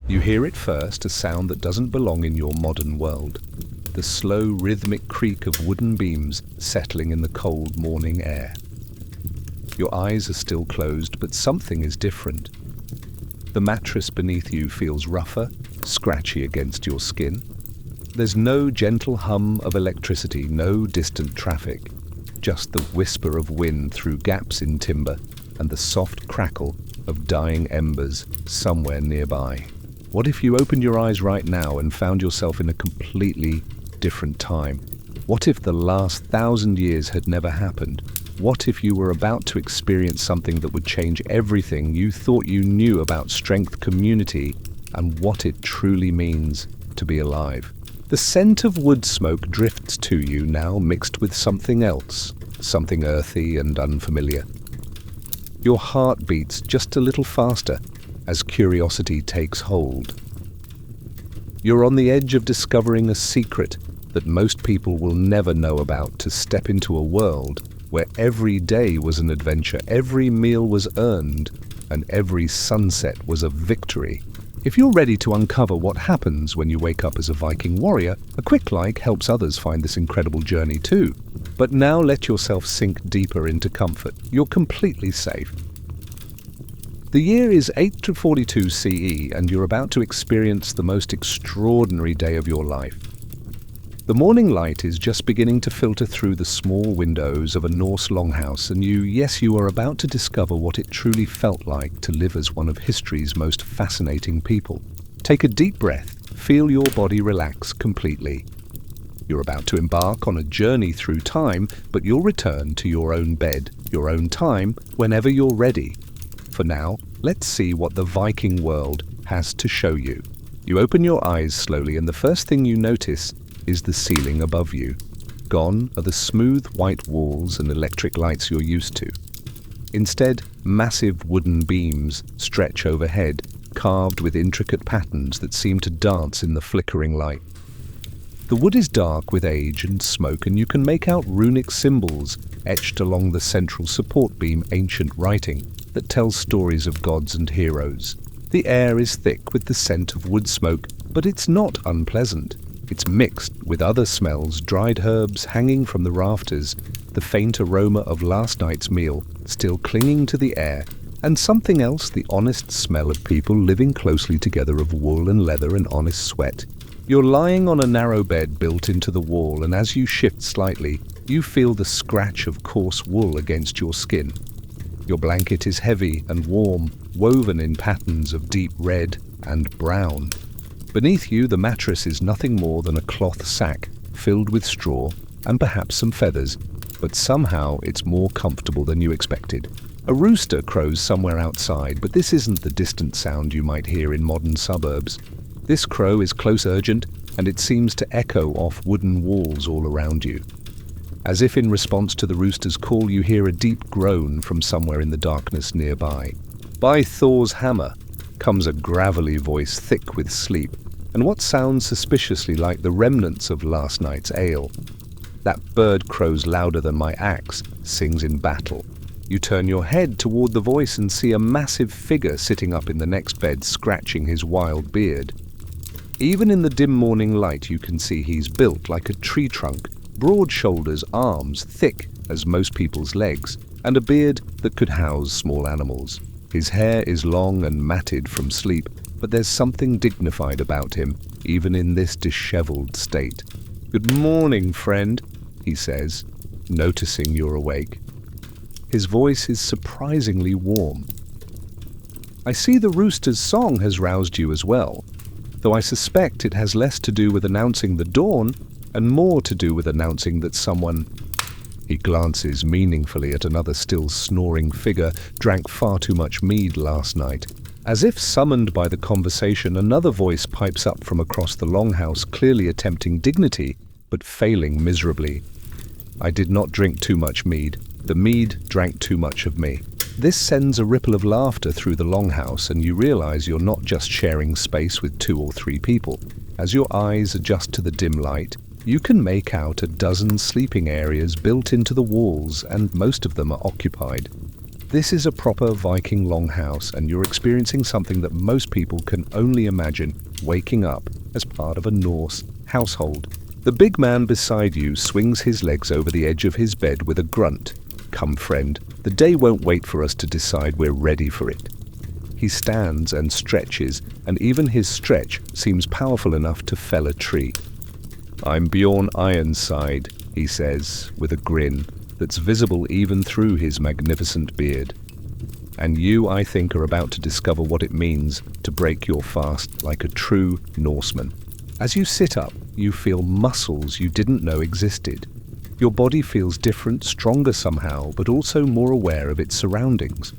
You hear it first, a sound that doesn't belong in your modern world. The slow, rhythmic creak of wooden beams settling in the cold morning air. Your eyes are still closed, but something is different. The mattress beneath you feels rougher, scratchy against your skin. There's no gentle hum of electricity, no distant traffic, just the whisper of wind through gaps in timber and the soft crackle of dying embers somewhere nearby. What if you opened your eyes right now and found yourself in a completely different time? What if the last 1,000 years had never happened? What if you were about to experience something that would change everything you thought you knew about strength, community, and what it truly means to be alive? The scent of wood smoke drifts to you now, mixed with something else, something earthy and unfamiliar. Your heart beats just a little faster as curiosity takes hold. You're on the edge of discovering a secret that most people will never know about, to step into a world where every day was an adventure, every meal was earned, and every sunset was a victory. If you're ready to uncover what happens when you wake up as a Viking warrior, a quick like helps others find this incredible journey too. But now let yourself sink deeper into comfort. You're completely safe. The year is 842 CE, and you're about to experience the most extraordinary day of your life. The morning light is just beginning to filter through the small windows of a Norse longhouse, and you are about to discover what it truly felt like to live as one of history's most fascinating people. Take a deep breath, feel your body relax completely. You're about to embark on a journey through time, but you'll return to your own bed, your own time, whenever you're ready. For now, let's see what the Viking world has to show you. You open your eyes slowly, and the first thing you notice is the ceiling above you. Gone are the smooth white walls and electric lights you're used to. Instead, massive wooden beams stretch overhead, carved with intricate patterns that seem to dance in the flickering light. The wood is dark with age and smoke, and you can make out runic symbols etched along the central support beam, ancient writing that tells stories of gods and heroes. The air is thick with the scent of wood smoke, but it's not unpleasant. It's mixed with other smells, dried herbs hanging from the rafters, the faint aroma of last night's meal still clinging to the air, and something else, the honest smell of people living closely together, of wool and leather and honest sweat. You're lying on a narrow bed built into the wall, and as you shift slightly, you feel the scratch of coarse wool against your skin. Your blanket is heavy and warm, woven in patterns of deep red and brown. Beneath you, the mattress is nothing more than a cloth sack filled with straw and perhaps some feathers, but somehow it's more comfortable than you expected. A rooster crows somewhere outside, but this isn't the distant sound you might hear in modern suburbs. This crow is close, urgent, and it seems to echo off wooden walls all around you. As if in response to the rooster's call, you hear a deep groan from somewhere in the darkness nearby. By Thor's hammer comes a gravelly voice thick with sleep, and what sounds suspiciously like the remnants of last night's ale. That bird crows louder than my axe, sings in battle. You turn your head toward the voice and see a massive figure sitting up in the next bed, scratching his wild beard. Even in the dim morning light, you can see he's built like a tree trunk, broad shoulders, arms thick as most people's legs, and a beard that could house small animals. His hair is long and matted from sleep, but there's something dignified about him, even in this disheveled state. "Good morning, friend," he says, noticing you're awake. His voice is surprisingly warm. "I see the rooster's song has roused you as well, though I suspect it has less to do with announcing the dawn and more to do with announcing that someone—" He glances meaningfully at another still snoring figure, "drank far too much mead last night." As if summoned by the conversation, another voice pipes up from across the longhouse, clearly attempting dignity, but failing miserably. "I did not drink too much mead. The mead drank too much of me." This sends a ripple of laughter through the longhouse, and you realize you're not just sharing space with 2 or 3 people. As your eyes adjust to the dim light, you can make out a dozen sleeping areas built into the walls, and most of them are occupied. This is a proper Viking longhouse, and you're experiencing something that most people can only imagine waking up as part of a Norse household. The big man beside you swings his legs over the edge of his bed with a grunt. Come, friend, the day won't wait for us to decide we're ready for it. He stands and stretches, and even his stretch seems powerful enough to fell a tree. I'm Bjorn Ironside, he says, with a grin that's visible even through his magnificent beard. And you, I think, are about to discover what it means to break your fast like a true Norseman. As you sit up, you feel muscles you didn't know existed. Your body feels different, stronger somehow, but also more aware of its surroundings.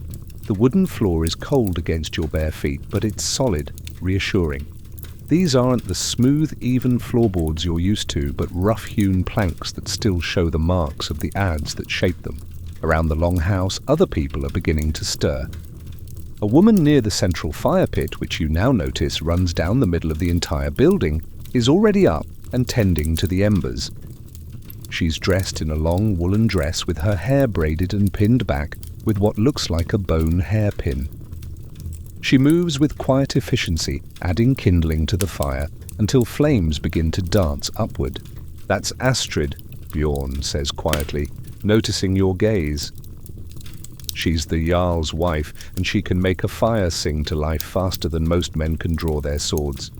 The wooden floor is cold against your bare feet, but it's solid, reassuring. These aren't the smooth, even floorboards you're used to, but rough-hewn planks that still show the marks of the adze that shaped them. Around the longhouse, other people are beginning to stir. A woman near the central fire pit, which you now notice runs down the middle of the entire building, is already up and tending to the embers. She's dressed in a long woolen dress with her hair braided and pinned back with what looks like a bone hairpin. She moves with quiet efficiency, adding kindling to the fire until flames begin to dance upward. That's Astrid, Bjorn says quietly, noticing your gaze. She's the Jarl's wife, and she can make a fire sing to life faster than most men can draw their swords.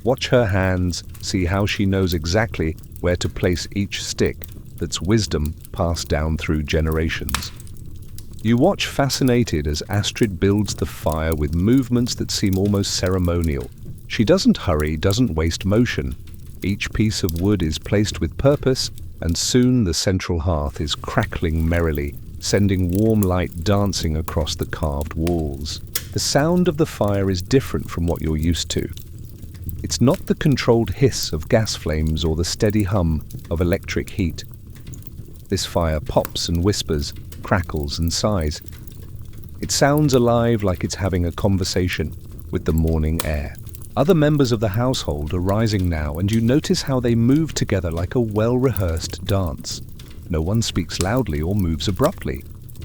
Watch her hands, see how she knows exactly where to place each stick. That's wisdom passed down through generations. You watch fascinated as Astrid builds the fire with movements that seem almost ceremonial. She doesn't hurry, doesn't waste motion. Each piece of wood is placed with purpose, and soon the central hearth is crackling merrily, sending warm light dancing across the carved walls. The sound of the fire is different from what you're used to. It's not the controlled hiss of gas flames or the steady hum of electric heat. This fire pops and whispers, crackles and sighs. It sounds alive, like it's having a conversation with the morning air. Other members of the household are rising now, and you notice how they move together like a well-rehearsed dance. No one speaks loudly or moves abruptly.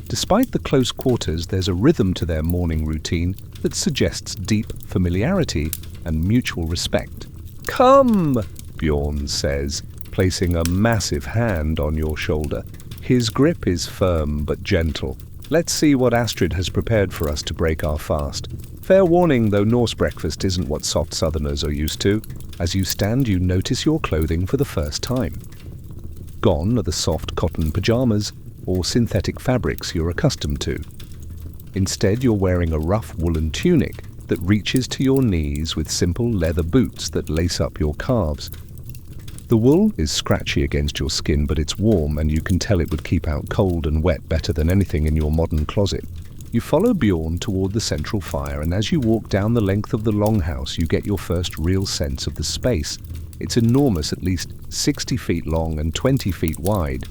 Despite the close quarters, there's a rhythm to their morning routine that suggests deep familiarity and mutual respect. Come, Bjorn says, placing a massive hand on your shoulder. His grip is firm but gentle. Let's see what Astrid has prepared for us to break our fast. Fair warning, though, Norse breakfast isn't what soft southerners are used to. As you stand, you notice your clothing for the first time. Gone are the soft cotton pajamas or synthetic fabrics you're accustomed to. Instead, you're wearing a rough woolen tunic that reaches to your knees with simple leather boots that lace up your calves. The wool is scratchy against your skin, but it's warm, and you can tell it would keep out cold and wet better than anything in your modern closet. You follow Bjorn toward the central fire, and as you walk down the length of the longhouse, you get your first real sense of the space. It's enormous, at least 60 feet long and 20 feet wide.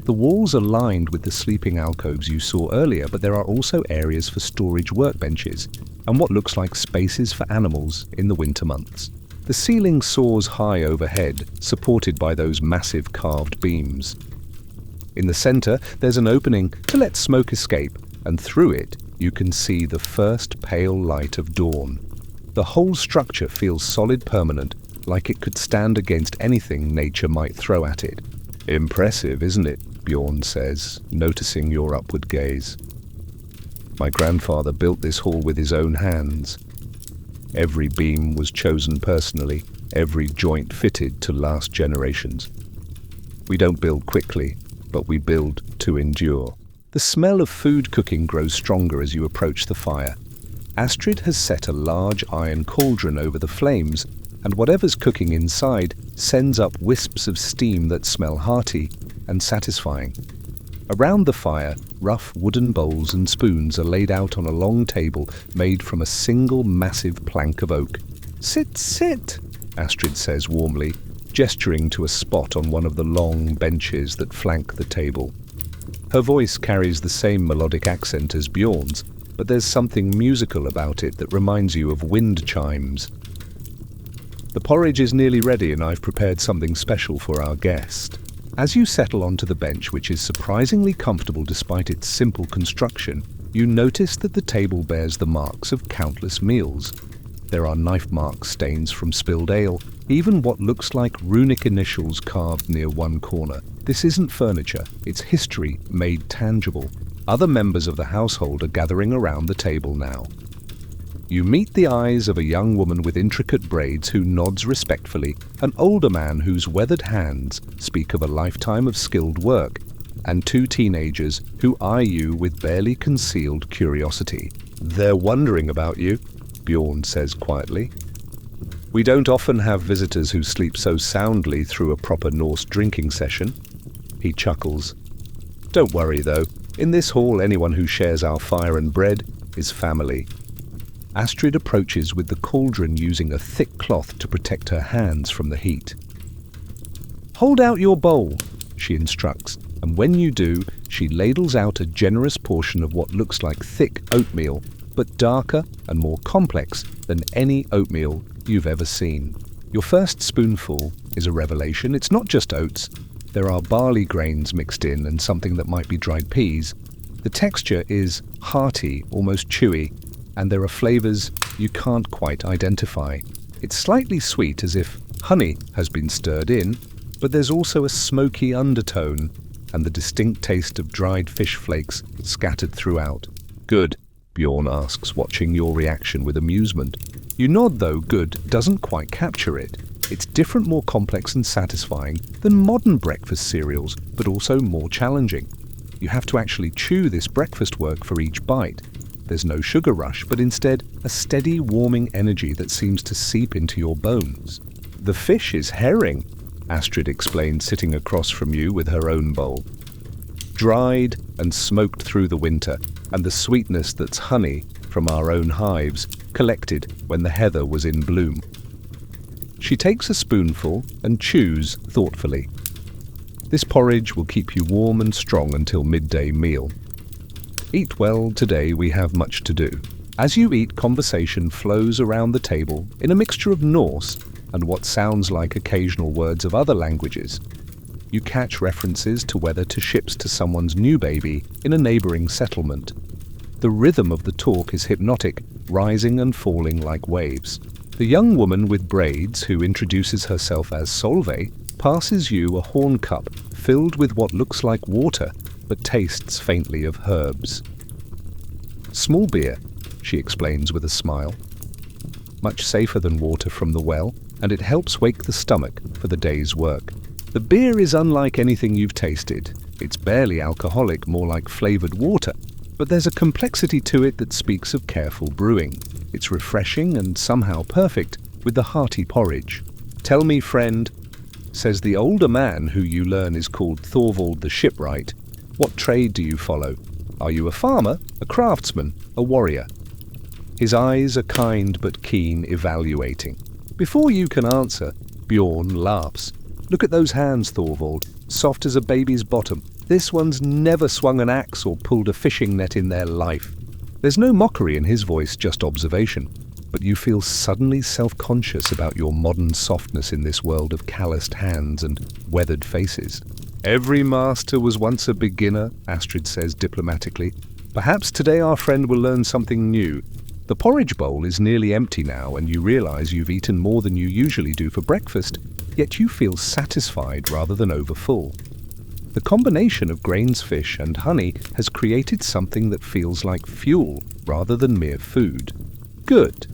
The walls are lined with the sleeping alcoves you saw earlier, but there are also areas for storage workbenches and what looks like spaces for animals in the winter months. The ceiling soars high overhead, supported by those massive carved beams. In the center, there's an opening to let smoke escape, and through it, you can see the first pale light of dawn. The whole structure feels solid, permanent, like it could stand against anything nature might throw at it. Impressive, isn't it? Bjorn says, noticing your upward gaze. My grandfather built this hall with his own hands. Every beam was chosen personally, every joint fitted to last generations. We don't build quickly, but we build to endure. The smell of food cooking grows stronger as you approach the fire. Astrid has set a large iron cauldron over the flames, and whatever's cooking inside sends up wisps of steam that smell hearty and satisfying. Around the fire, rough wooden bowls and spoons are laid out on a long table made from a single massive plank of oak. Sit, sit, Astrid says warmly, gesturing to a spot on one of the long benches that flank the table. Her voice carries the same melodic accent as Bjorn's, but there's something musical about it that reminds you of wind chimes. The porridge is nearly ready, and I've prepared something special for our guest. As you settle onto the bench, which is surprisingly comfortable despite its simple construction, you notice that the table bears the marks of countless meals. There are knife marks, stains from spilled ale, even what looks like runic initials carved near one corner. This isn't furniture, it's history made tangible. Other members of the household are gathering around the table now. You meet the eyes of a young woman with intricate braids who nods respectfully, an older man whose weathered hands speak of a lifetime of skilled work, and two teenagers who eye you with barely concealed curiosity. "They're wondering about you," Bjorn says quietly. "We don't often have visitors who sleep so soundly through a proper Norse drinking session." He chuckles. "Don't worry though, in this hall anyone who shares our fire and bread is family." Astrid approaches with the cauldron, using a thick cloth to protect her hands from the heat. "Hold out your bowl," she instructs, and when you do, she ladles out a generous portion of what looks like thick oatmeal, but darker and more complex than any oatmeal you've ever seen. Your first spoonful is a revelation. It's not just oats. There are barley grains mixed in and something that might be dried peas. The texture is hearty, almost chewy, and there are flavors you can't quite identify. It's slightly sweet, as if honey has been stirred in, but there's also a smoky undertone and the distinct taste of dried fish flakes scattered throughout. "Good?" Bjorn asks, watching your reaction with amusement. You nod, though good doesn't quite capture it. It's different, more complex and satisfying than modern breakfast cereals, but also more challenging. You have to actually chew this breakfast work for each bite. There's no sugar rush, but instead a steady, warming energy that seems to seep into your bones. "The fish is herring," Astrid explains, sitting across from you with her own bowl. "Dried and smoked through the winter, and the sweetness that's honey from our own hives, collected when the heather was in bloom." She takes a spoonful and chews thoughtfully. "This porridge will keep you warm and strong until midday meal. Eat well, today we have much to do." As you eat, conversation flows around the table in a mixture of Norse and what sounds like occasional words of other languages. You catch references to whether to ships to someone's new baby in a neighboring settlement. The rhythm of the talk is hypnotic, rising and falling like waves. The young woman with braids, who introduces herself as Solveig, passes you a horn cup filled with what looks like water but tastes faintly of herbs. "Small beer," she explains with a smile. "Much safer than water from the well, and it helps wake the stomach for the day's work. The beer is unlike anything you've tasted. It's barely alcoholic, more like flavored water, but there's a complexity to it that speaks of careful brewing. It's refreshing and somehow perfect with the hearty porridge." "Tell me, friend," says the older man, who you learn is called Thorvald the Shipwright, "what trade do you follow? Are you a farmer, a craftsman, a warrior?" His eyes are kind but keen, evaluating. Before you can answer, Bjorn laughs. "Look at those hands, Thorvald, soft as a baby's bottom. This one's never swung an axe or pulled a fishing net in their life." There's no mockery in his voice, just observation, but you feel suddenly self-conscious about your modern softness in this world of calloused hands and weathered faces. "Every master was once a beginner," Astrid says diplomatically. "Perhaps today our friend will learn something new." The porridge bowl is nearly empty now, and you realize you've eaten more than you usually do for breakfast, yet you feel satisfied rather than overfull. The combination of grains, fish, and honey has created something that feels like fuel rather than mere food. "Good."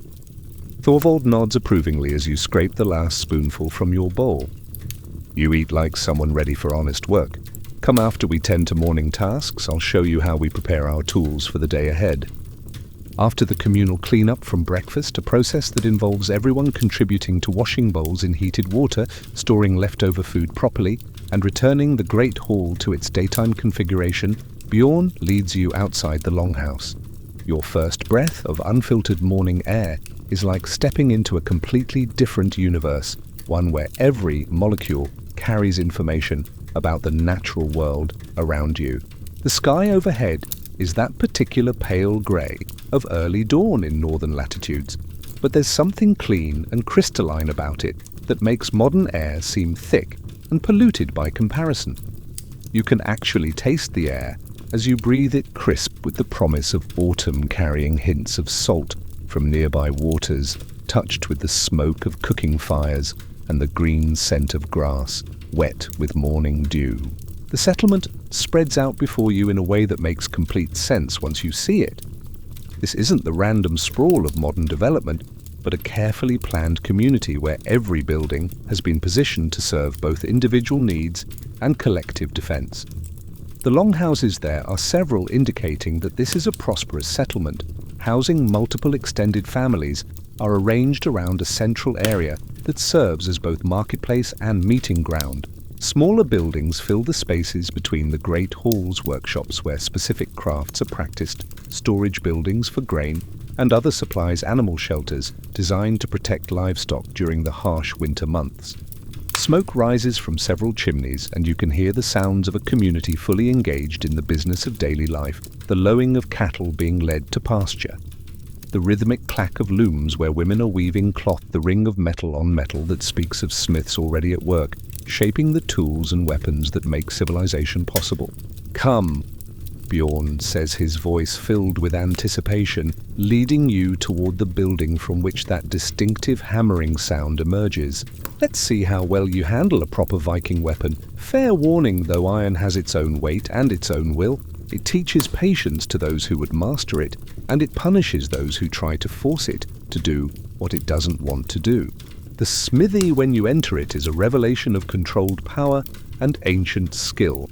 Thorvald nods approvingly as you scrape the last spoonful from your bowl. "You eat like someone ready for honest work. Come after we tend to morning tasks, I'll show you how we prepare our tools for the day ahead." After the communal cleanup from breakfast, a process that involves everyone contributing to washing bowls in heated water, storing leftover food properly, and returning the great hall to its daytime configuration, Bjorn leads you outside the longhouse. Your first breath of unfiltered morning air is like stepping into a completely different universe, one where every molecule carries information about the natural world around you. The sky overhead is that particular pale grey of early dawn in northern latitudes, but there's something clean and crystalline about it that makes modern air seem thick and polluted by comparison. You can actually taste the air as you breathe it crisp with the promise of autumn, carrying hints of salt from nearby waters, touched with the smoke of cooking fires and the green scent of grass, wet with morning dew. The settlement spreads out before you in a way that makes complete sense once you see it. This isn't the random sprawl of modern development, but a carefully planned community where every building has been positioned to serve both individual needs and collective defense. The longhouses there are several, indicating that this is a prosperous settlement. Housing multiple extended families are arranged around a central area that serves as both marketplace and meeting ground. Smaller buildings fill the spaces between the great halls, workshops where specific crafts are practiced, storage buildings for grain, and other supplies, animal shelters designed to protect livestock during the harsh winter months. Smoke rises from several chimneys, and you can hear the sounds of a community fully engaged in the business of daily life, the lowing of cattle being led to pasture, the rhythmic clack of looms where women are weaving cloth, the ring of metal on metal that speaks of smiths already at work, shaping the tools and weapons that make civilization possible. "Come," Bjorn says, his voice filled with anticipation, leading you toward the building from which that distinctive hammering sound emerges. "Let's see how well you handle a proper Viking weapon. Fair warning, though, iron has its own weight and its own will. It teaches patience to those who would master it, and it punishes those who try to force it to do what it doesn't want to do. The smithy, when you enter it, is a revelation of controlled power and ancient skill.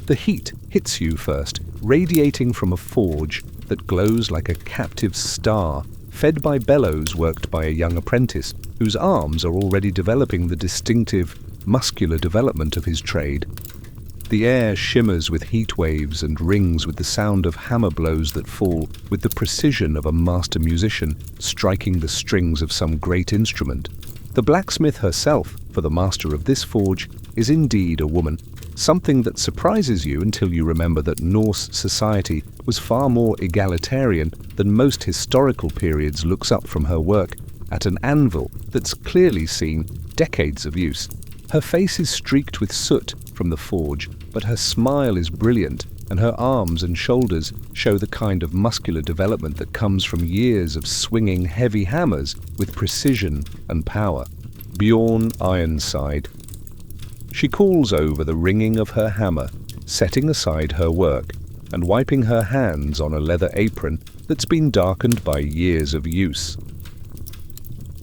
The heat hits you first, radiating from a forge that glows like a captive star, fed by bellows worked by a young apprentice, whose arms are already developing the distinctive, muscular development of his trade. The air shimmers with heat waves and rings with the sound of hammer blows that fall with the precision of a master musician striking the strings of some great instrument. The blacksmith herself, for the master of this forge, is indeed a woman, something that surprises you until you remember that Norse society was far more egalitarian than most historical periods. Looks up from her work at an anvil that's clearly seen decades of use. Her face is streaked with soot from the forge, but her smile is brilliant, and her arms and shoulders show the kind of muscular development that comes from years of swinging heavy hammers with precision and power. Bjorn Ironside. She calls over the ringing of her hammer, setting aside her work and wiping her hands on a leather apron that's been darkened by years of use.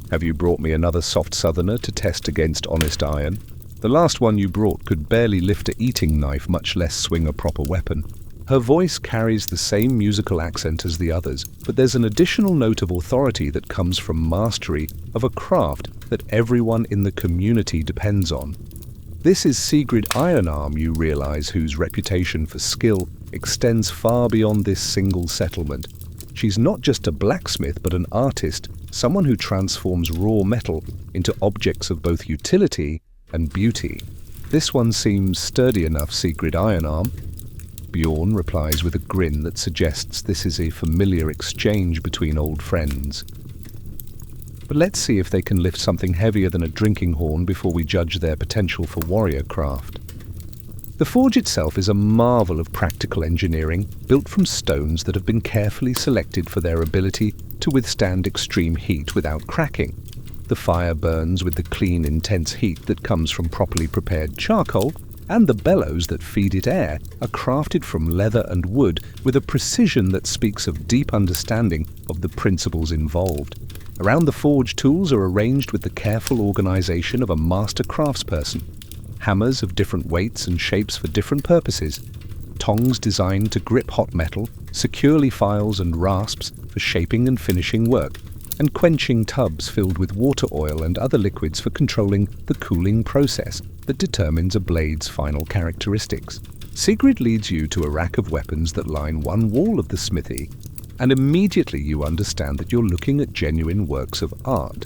"Have you brought me another soft southerner to test against honest iron? The last one you brought could barely lift a eating knife, much less swing a proper weapon." Her voice carries the same musical accent as the others, but there's an additional note of authority that comes from mastery of a craft that everyone in the community depends on. This is Sigrid Ironarm, you realize, whose reputation for skill extends far beyond this single settlement. She's not just a blacksmith, but an artist, someone who transforms raw metal into objects of both utility and beauty. "This one seems sturdy enough, Sigrid Ironarm." Bjorn replies with a grin that suggests this is a familiar exchange between old friends. "But let's see if they can lift something heavier than a drinking horn before we judge their potential for warrior craft." The forge itself is a marvel of practical engineering, built from stones that have been carefully selected for their ability to withstand extreme heat without cracking. The fire burns with the clean, intense heat that comes from properly prepared charcoal, and the bellows that feed it air are crafted from leather and wood with a precision that speaks of deep understanding of the principles involved. Around the forge, tools are arranged with the careful organization of a master craftsperson. Hammers of different weights and shapes for different purposes, tongs designed to grip hot metal, securely files and rasps for shaping and finishing work, and quenching tubs filled with water, oil, and other liquids for controlling the cooling process that determines a blade's final characteristics. Sigrid leads you to a rack of weapons that line one wall of the smithy, and immediately you understand that you're looking at genuine works of art.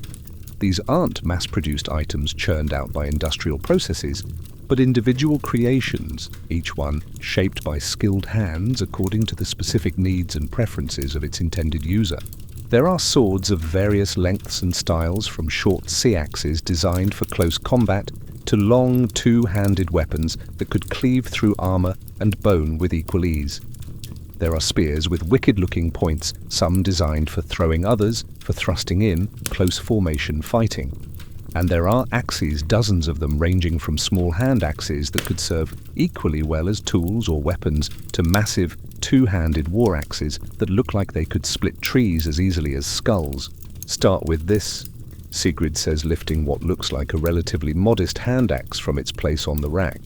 These aren't mass-produced items churned out by industrial processes, but individual creations, each one shaped by skilled hands according to the specific needs and preferences of its intended user. There are swords of various lengths and styles, from short sea axes designed for close combat to long two-handed weapons that could cleave through armor and bone with equal ease. There are spears with wicked-looking points, some designed for throwing, others for thrusting in, close formation fighting. And there are axes, dozens of them, ranging from small hand axes that could serve equally well as tools or weapons to massive two-handed war axes that look like they could split trees as easily as skulls. "Start with this," Sigrid says, lifting what looks like a relatively modest hand axe from its place on the rack.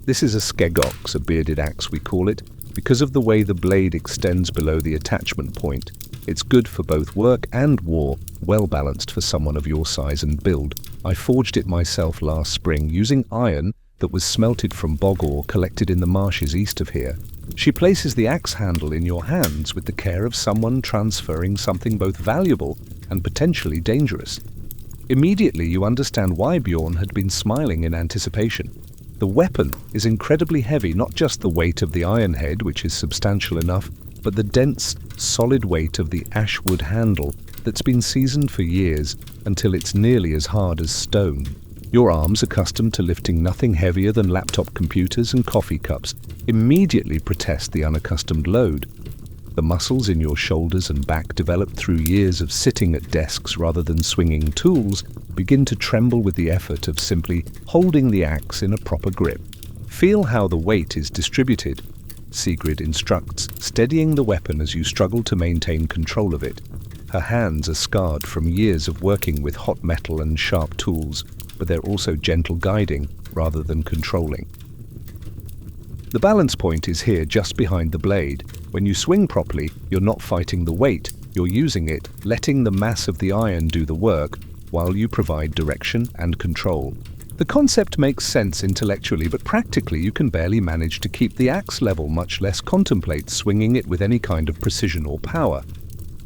This is a skegox, a bearded axe we call it, because of the way the blade extends below the attachment point. It's good for both work and war, well balanced for someone of your size and build. I forged it myself last spring using iron that was smelted from bog ore collected in the marshes east of here. She places the axe handle in your hands with the care of someone transferring something both valuable and potentially dangerous. Immediately you understand why Bjorn had been smiling in anticipation. The weapon is incredibly heavy, not just the weight of the iron head, which is substantial enough, but the dense, solid weight of the ashwood handle that's been seasoned for years until it's nearly as hard as stone. Your arms, accustomed to lifting nothing heavier than laptop computers and coffee cups, immediately protest the unaccustomed load. The muscles in your shoulders and back, developed through years of sitting at desks rather than swinging tools, begin to tremble with the effort of simply holding the axe in a proper grip. Feel how the weight is distributed, Sigrid instructs, steadying the weapon as you struggle to maintain control of it. Her hands are scarred from years of working with hot metal and sharp tools, but they're also gentle guiding rather than controlling. The balance point is here just behind the blade. When you swing properly, you're not fighting the weight, you're using it, letting the mass of the iron do the work while you provide direction and control. The concept makes sense intellectually, but practically you can barely manage to keep the axe level, much less contemplate swinging it with any kind of precision or power.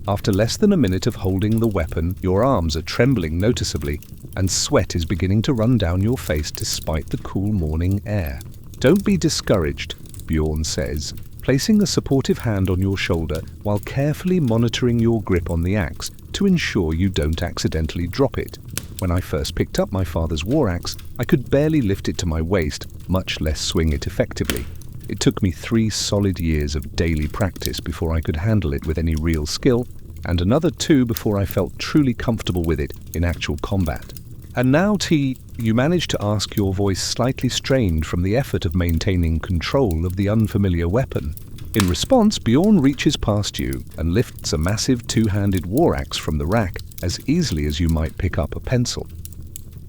After less than a minute of holding the weapon, your arms are trembling noticeably, and sweat is beginning to run down your face despite the cool morning air. "Don't be discouraged," Bjorn says, placing a supportive hand on your shoulder while carefully monitoring your grip on the axe to ensure you don't accidentally drop it. "When I first picked up my father's war axe, I could barely lift it to my waist, much less swing it effectively. It took me 3 solid years of daily practice before I could handle it with any real skill, and another 2 before I felt truly comfortable with it in actual combat." "And now, T," you manage to ask, your voice slightly strained from the effort of maintaining control of the unfamiliar weapon. In response, Bjorn reaches past you and lifts a massive two-handed war axe from the rack as easily as you might pick up a pencil.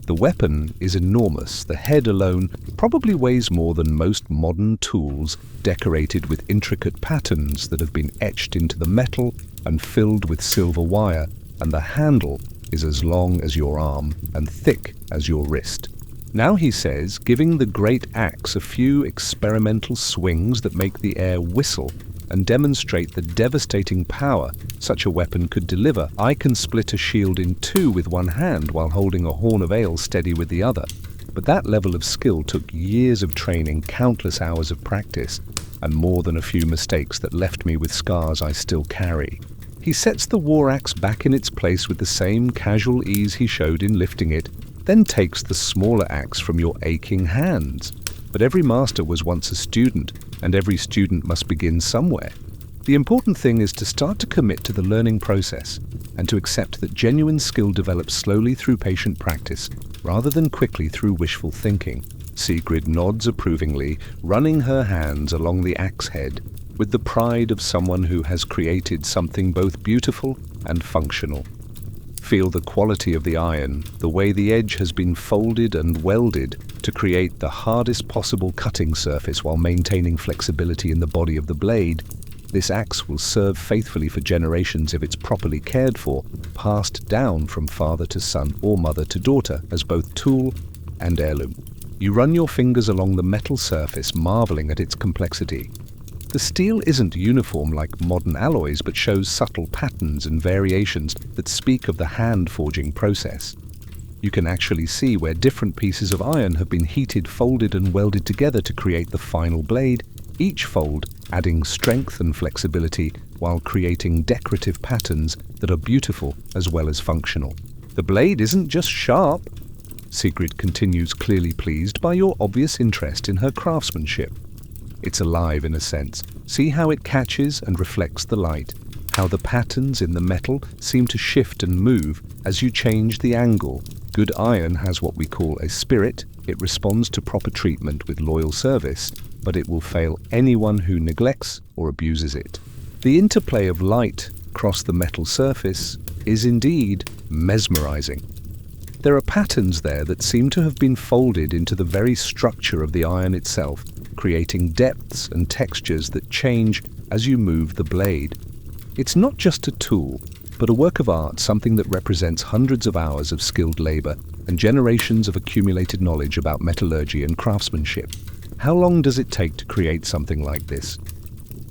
The weapon is enormous. The head alone probably weighs more than most modern tools, decorated with intricate patterns that have been etched into the metal and filled with silver wire, and the handle is as long as your arm and thick as your wrist. Now, he says, giving the great axe a few experimental swings that make the air whistle and demonstrate the devastating power such a weapon could deliver. "I can split a shield in 2 with one hand while holding a horn of ale steady with the other. But that level of skill took years of training, countless hours of practice, and more than a few mistakes that left me with scars I still carry." He sets the war axe back in its place with the same casual ease he showed in lifting it, then takes the smaller axe from your aching hands. But every master was once a student, and every student must begin somewhere. The important thing is to start to commit to the learning process, and to accept that genuine skill develops slowly through patient practice, rather than quickly through wishful thinking. Sigrid nods approvingly, running her hands along the axe head, with the pride of someone who has created something both beautiful and functional. Feel the quality of the iron, the way the edge has been folded and welded to create the hardest possible cutting surface while maintaining flexibility in the body of the blade. This axe will serve faithfully for generations if it's properly cared for, passed down from father to son or mother to daughter as both tool and heirloom. You run your fingers along the metal surface, marveling at its complexity. The steel isn't uniform like modern alloys, but shows subtle patterns and variations that speak of the hand-forging process. You can actually see where different pieces of iron have been heated, folded and welded together to create the final blade, each fold adding strength and flexibility while creating decorative patterns that are beautiful as well as functional. The blade isn't just sharp, Sigrid continues, clearly pleased by your obvious interest in her craftsmanship. It's alive in a sense. See how it catches and reflects the light, how the patterns in the metal seem to shift and move as you change the angle. Good iron has what we call a spirit. It responds to proper treatment with loyal service, but it will fail anyone who neglects or abuses it. The interplay of light across the metal surface is indeed mesmerizing. There are patterns there that seem to have been folded into the very structure of the iron itself, creating depths and textures that change as you move the blade. It's not just a tool, but a work of art, something that represents hundreds of hours of skilled labor and generations of accumulated knowledge about metallurgy and craftsmanship. How long does it take to create something like this?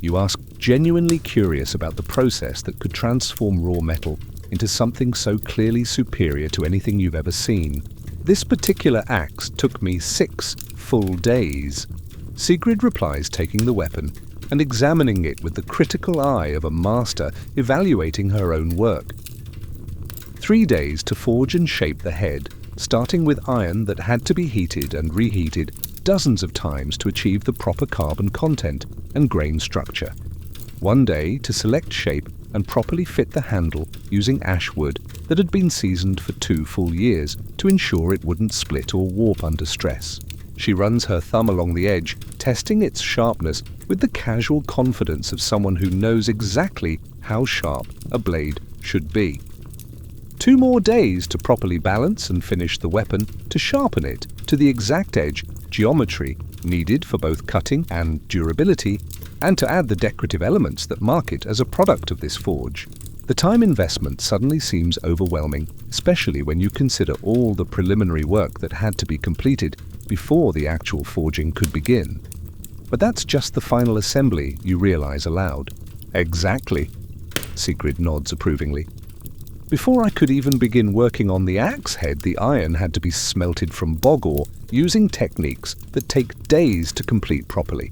You ask, genuinely curious about the process that could transform raw metal into something so clearly superior to anything you've ever seen. This particular axe took me 6 full days. Sigrid replies, taking the weapon and examining it with the critical eye of a master evaluating her own work. 3 days to forge and shape the head, starting with iron that had to be heated and reheated dozens of times to achieve the proper carbon content and grain structure. 1 day to select shape and properly fit the handle using ash wood that had been seasoned for 2 full years to ensure it wouldn't split or warp under stress. She runs her thumb along the edge, testing its sharpness with the casual confidence of someone who knows exactly how sharp a blade should be. 2 more days to properly balance and finish the weapon, to sharpen it to the exact edge geometry needed for both cutting and durability, and to add the decorative elements that mark it as a product of this forge. The time investment suddenly seems overwhelming, especially when you consider all the preliminary work that had to be completed before the actual forging could begin. But that's just the final assembly, you realize aloud. Exactly. Sigrid nods approvingly. Before I could even begin working on the axe head, the iron had to be smelted from bog ore using techniques that take days to complete properly.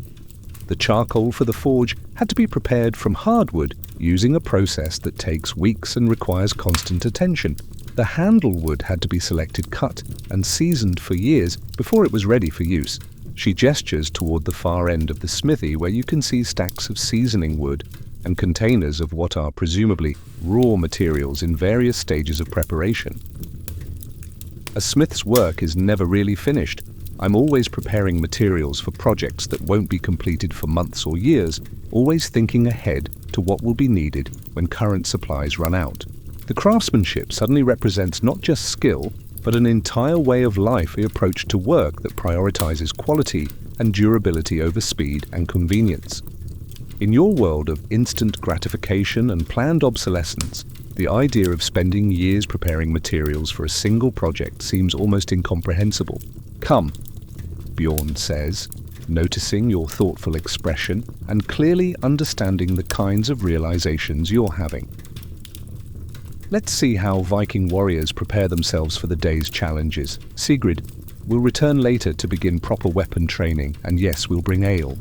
The charcoal for the forge had to be prepared from hardwood using a process that takes weeks and requires constant attention. The handle wood had to be selected, cut, and seasoned for years before it was ready for use. She gestures toward the far end of the smithy where you can see stacks of seasoning wood and containers of what are presumably raw materials in various stages of preparation. A smith's work is never really finished. I'm always preparing materials for projects that won't be completed for months or years, always thinking ahead to what will be needed when current supplies run out. The craftsmanship suddenly represents not just skill, but an entire way of life, an approach to work that prioritizes quality and durability over speed and convenience. In your world of instant gratification and planned obsolescence, the idea of spending years preparing materials for a single project seems almost incomprehensible. Come, Bjorn says, noticing your thoughtful expression and clearly understanding the kinds of realizations you're having. Let's see how Viking warriors prepare themselves for the day's challenges. Sigrid, we'll return later to begin proper weapon training, and yes, we'll bring ale.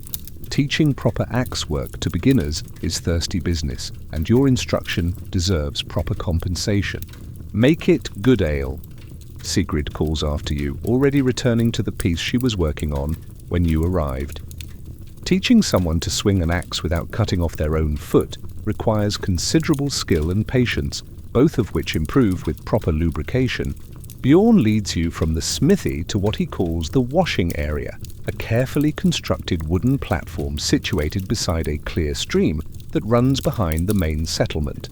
Teaching proper axe work to beginners is thirsty business, and your instruction deserves proper compensation. Make it good ale. Sigrid calls after you, already returning to the piece she was working on when you arrived. Teaching someone to swing an axe without cutting off their own foot requires considerable skill and patience, both of which improve with proper lubrication. Bjorn leads you from the smithy to what he calls the washing area, a carefully constructed wooden platform situated beside a clear stream that runs behind the main settlement.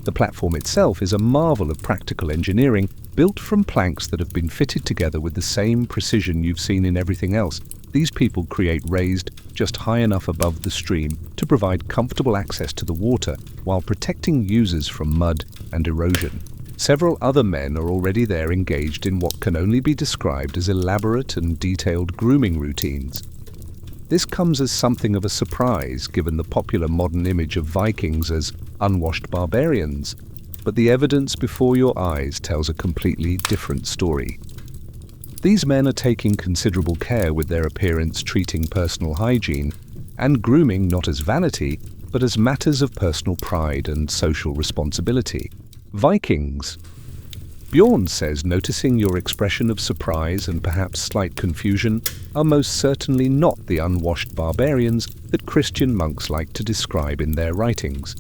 The platform itself is a marvel of practical engineering, built from planks that have been fitted together with the same precision you've seen in everything else. These people create raised just high enough above the stream to provide comfortable access to the water while protecting users from mud and erosion. Several other men are already there, engaged in what can only be described as elaborate and detailed grooming routines. This comes as something of a surprise given the popular modern image of Vikings as unwashed barbarians, but the evidence before your eyes tells a completely different story. These men are taking considerable care with their appearance, treating personal hygiene and grooming not as vanity, but as matters of personal pride and social responsibility. Vikings. Bjorn says noticing your expression of surprise and perhaps slight confusion are most certainly not the unwashed barbarians that Christian monks like to describe in their writings.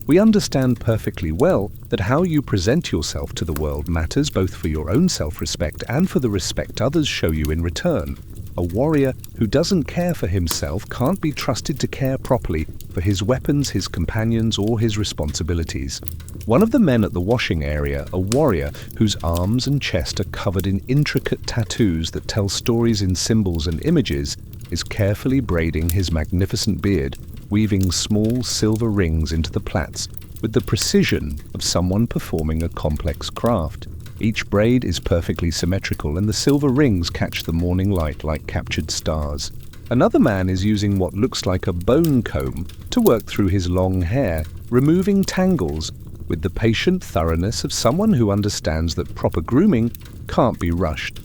We understand perfectly well that how you present yourself to the world matters both for your own self-respect and for the respect others show you in return. A warrior who doesn't care for himself can't be trusted to care properly for his weapons, his companions, or his responsibilities. One of the men at the washing area, a warrior whose arms and chest are covered in intricate tattoos that tell stories in symbols and images, is carefully braiding his magnificent beard, weaving small silver rings into the plaits with the precision of someone performing a complex craft. Each braid is perfectly symmetrical and the silver rings catch the morning light like captured stars. Another man is using what looks like a bone comb to work through his long hair, removing tangles with the patient thoroughness of someone who understands that proper grooming can't be rushed.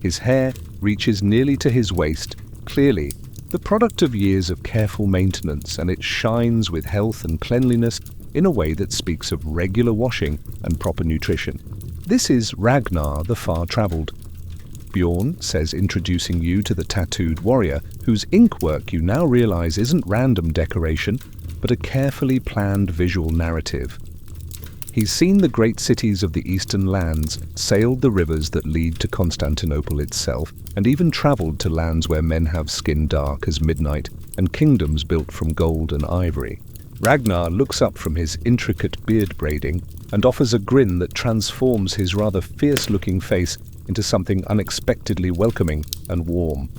His hair reaches nearly to his waist, clearly the product of years of careful maintenance, and it shines with health and cleanliness in a way that speaks of regular washing and proper nutrition. This is Ragnar the Far-Travelled. Bjorn says, introducing you to the tattooed warrior, whose ink work you now realize isn't random decoration, but a carefully planned visual narrative. He's seen the great cities of the eastern lands, sailed the rivers that lead to Constantinople itself, and even travelled to lands where men have skin dark as midnight and kingdoms built from gold and ivory. Ragnar looks up from his intricate beard braiding and offers a grin that transforms his rather fierce-looking face into something unexpectedly welcoming and warm.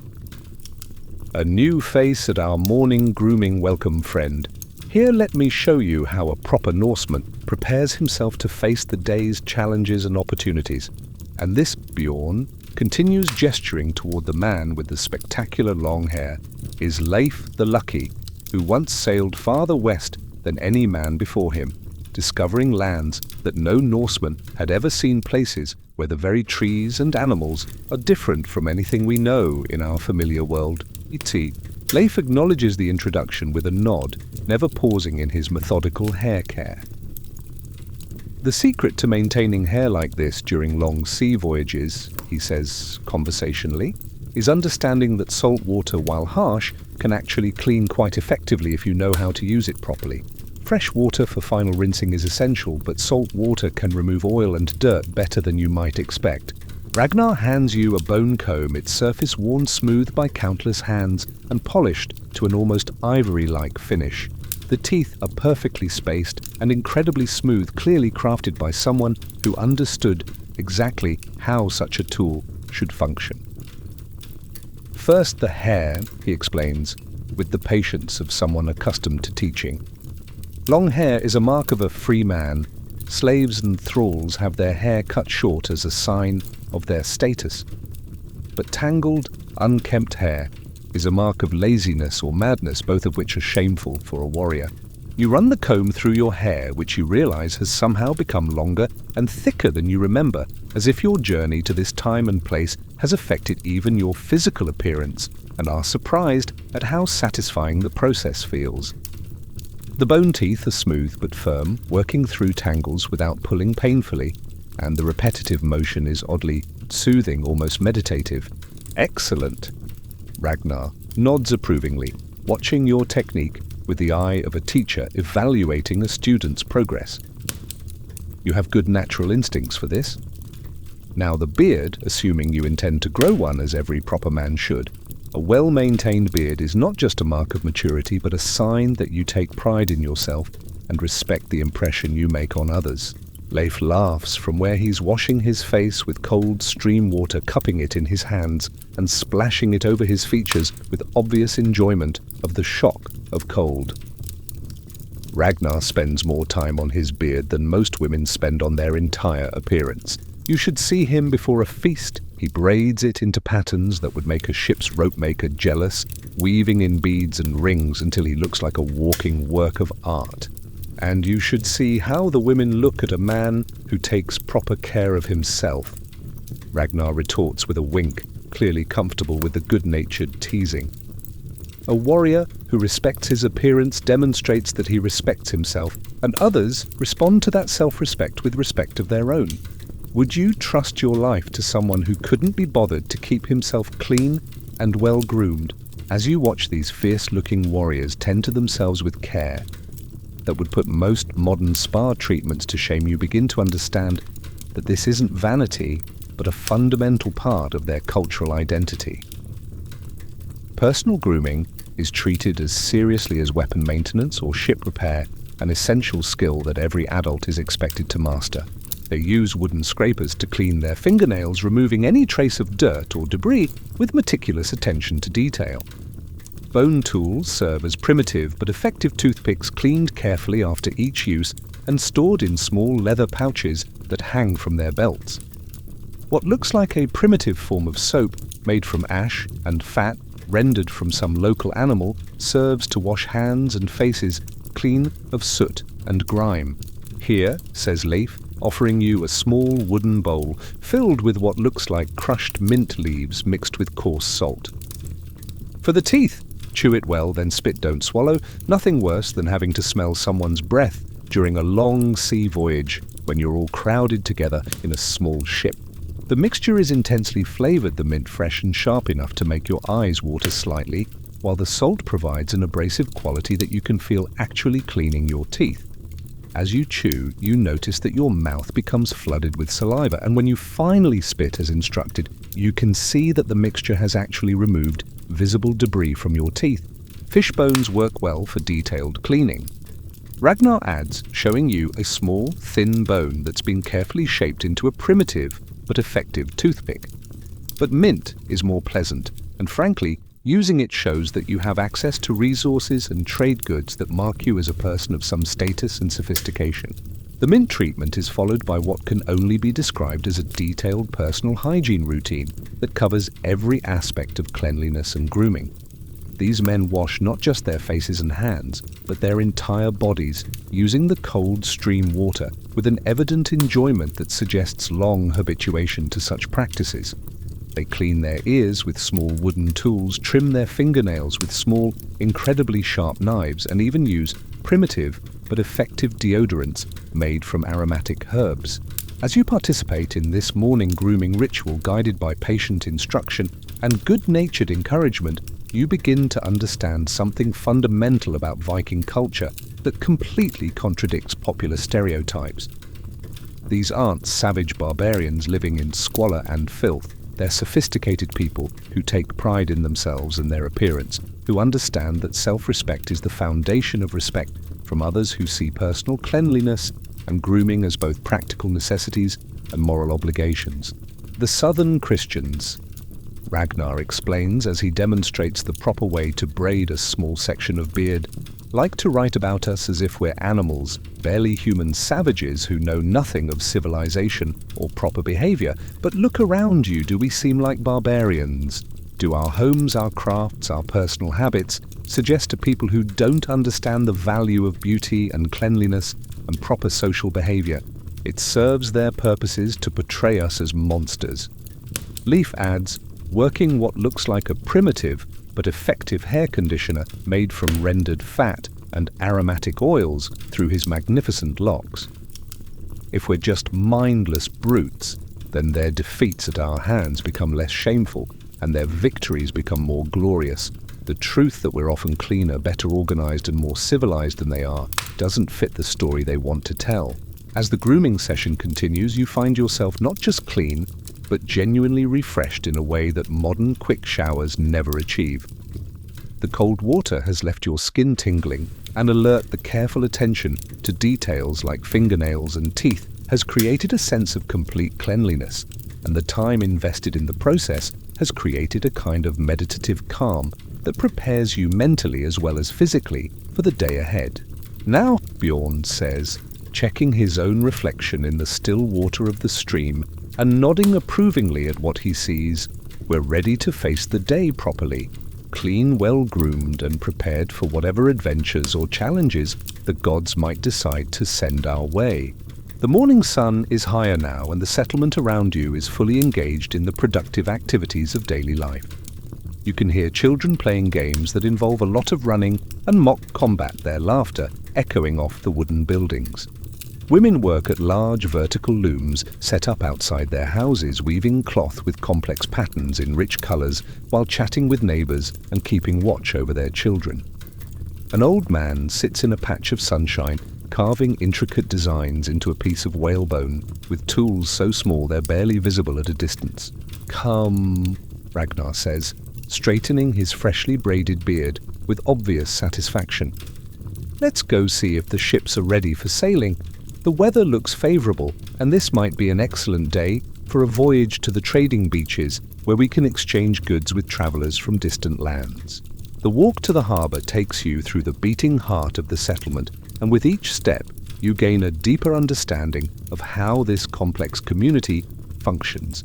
A new face at our morning grooming welcome, friend. Here let me show you how a proper Norseman prepares himself to face the day's challenges and opportunities. And this Bjorn continues gesturing toward the man with the spectacular long hair, is Leif the Lucky, who once sailed farther west than any man before him, discovering lands that no Norseman had ever seen, places where the very trees and animals are different from anything we know in our familiar world. E.T. Leif acknowledges the introduction with a nod, never pausing in his methodical hair care. The secret to maintaining hair like this during long sea voyages, he says conversationally, is understanding that salt water, while harsh, can actually clean quite effectively if you know how to use it properly. Fresh water for final rinsing is essential, but salt water can remove oil and dirt better than you might expect. Ragnar hands you a bone comb, its surface worn smooth by countless hands and polished to an almost ivory-like finish. The teeth are perfectly spaced and incredibly smooth, clearly crafted by someone who understood exactly how such a tool should function. First the hair, he explains, with the patience of someone accustomed to teaching. Long hair is a mark of a free man. Slaves and thralls have their hair cut short as a sign of their status. But tangled, unkempt hair is a mark of laziness or madness, both of which are shameful for a warrior. You run the comb through your hair, which you realize has somehow become longer and thicker than you remember, as if your journey to this time and place has affected even your physical appearance, and are surprised at how satisfying the process feels. The bone teeth are smooth but firm, working through tangles without pulling painfully, and the repetitive motion is oddly soothing, almost meditative. Excellent! Ragnar nods approvingly, watching your technique with the eye of a teacher evaluating a student's progress. You have good natural instincts for this. Now the beard, assuming you intend to grow one as every proper man should. A well-maintained beard is not just a mark of maturity, but a sign that you take pride in yourself and respect the impression you make on others. Leif laughs from where he's washing his face with cold stream water, cupping it in his hands and splashing it over his features with obvious enjoyment of the shock of cold. Ragnar spends more time on his beard than most women spend on their entire appearance. You should see him before a feast. He braids it into patterns that would make a ship's ropemaker jealous, weaving in beads and rings until he looks like a walking work of art. And you should see how the women look at a man who takes proper care of himself. Ragnar retorts with a wink, clearly comfortable with the good-natured teasing. A warrior who respects his appearance demonstrates that he respects himself, and others respond to that self-respect with respect of their own. Would you trust your life to someone who couldn't be bothered to keep himself clean and well-groomed? As you watch these fierce-looking warriors tend to themselves with care that would put most modern spa treatments to shame, you begin to understand that this isn't vanity, but a fundamental part of their cultural identity. Personal grooming is treated as seriously as weapon maintenance or ship repair, an essential skill that every adult is expected to master. They use wooden scrapers to clean their fingernails, removing any trace of dirt or debris with meticulous attention to detail. Bone tools serve as primitive but effective toothpicks, cleaned carefully after each use and stored in small leather pouches that hang from their belts. What looks like a primitive form of soap made from ash and fat rendered from some local animal serves to wash hands and faces clean of soot and grime. Here, says Leif, offering you a small wooden bowl filled with what looks like crushed mint leaves mixed with coarse salt. For the teeth, chew it well, then spit, don't swallow. Nothing worse than having to smell someone's breath during a long sea voyage when you're all crowded together in a small ship. The mixture is intensely flavored, the mint fresh and sharp enough to make your eyes water slightly, while the salt provides an abrasive quality that you can feel actually cleaning your teeth. As you chew, you notice that your mouth becomes flooded with saliva, and when you finally spit as instructed, you can see that the mixture has actually removed visible debris from your teeth. Fish bones work well for detailed cleaning. Ragnar adds, showing you a small, thin bone that's been carefully shaped into a primitive but effective toothpick. But mint is more pleasant, and frankly, using it shows that you have access to resources and trade goods that mark you as a person of some status and sophistication. The mint treatment is followed by what can only be described as a detailed personal hygiene routine that covers every aspect of cleanliness and grooming. These men wash not just their faces and hands, but their entire bodies, using the cold stream water with an evident enjoyment that suggests long habituation to such practices. They clean their ears with small wooden tools, trim their fingernails with small, incredibly sharp knives, and even use primitive but effective deodorants made from aromatic herbs. As you participate in this morning grooming ritual guided by patient instruction and good-natured encouragement, you begin to understand something fundamental about Viking culture that completely contradicts popular stereotypes. These aren't savage barbarians living in squalor and filth. They're sophisticated people who take pride in themselves and their appearance, who understand that self-respect is the foundation of respect from others, who see personal cleanliness and grooming as both practical necessities and moral obligations. The Southern Christians, Ragnar explains as he demonstrates the proper way to braid a small section of beard, like to write about us as if we're animals, barely human savages who know nothing of civilization or proper behavior. But look around you, do we seem like barbarians? Do our homes, our crafts, our personal habits suggest to people who don't understand the value of beauty and cleanliness and proper social behavior? It serves their purposes to portray us as monsters. Leif adds, working what looks like a primitive but effective hair conditioner made from rendered fat and aromatic oils through his magnificent locks. If we're just mindless brutes, then their defeats at our hands become less shameful and their victories become more glorious. The truth that we're often cleaner, better organized and more civilized than they are doesn't fit the story they want to tell. As the grooming session continues, you find yourself not just clean, but genuinely refreshed in a way that modern quick showers never achieve. The cold water has left your skin tingling, and alert, the careful attention to details like fingernails and teeth has created a sense of complete cleanliness, and the time invested in the process has created a kind of meditative calm that prepares you mentally as well as physically for the day ahead. Now, Bjorn says, checking his own reflection in the still water of the stream and nodding approvingly at what he sees, we're ready to face the day properly, clean, well-groomed and prepared for whatever adventures or challenges the gods might decide to send our way. The morning sun is higher now, and the settlement around you is fully engaged in the productive activities of daily life. You can hear children playing games that involve a lot of running and mock combat, their laughter echoing off the wooden buildings. Women work at large vertical looms set up outside their houses, weaving cloth with complex patterns in rich colors while chatting with neighbors and keeping watch over their children. An old man sits in a patch of sunshine, carving intricate designs into a piece of whalebone with tools so small they're barely visible at a distance. "Come," Ragnar says, straightening his freshly braided beard with obvious satisfaction. "Let's go see if the ships are ready for sailing. The weather looks favorable, and this might be an excellent day for a voyage to the trading beaches where we can exchange goods with travelers from distant lands." The walk to the harbor takes you through the beating heart of the settlement, and with each step, you gain a deeper understanding of how this complex community functions.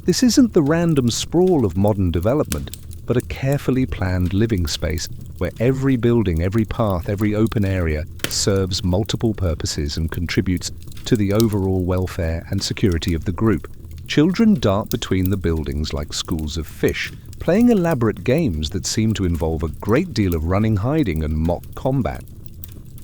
This isn't the random sprawl of modern development, but a carefully planned living space where every building, every path, every open area serves multiple purposes and contributes to the overall welfare and security of the group. Children dart between the buildings like schools of fish, playing elaborate games that seem to involve a great deal of running, hiding, and mock combat.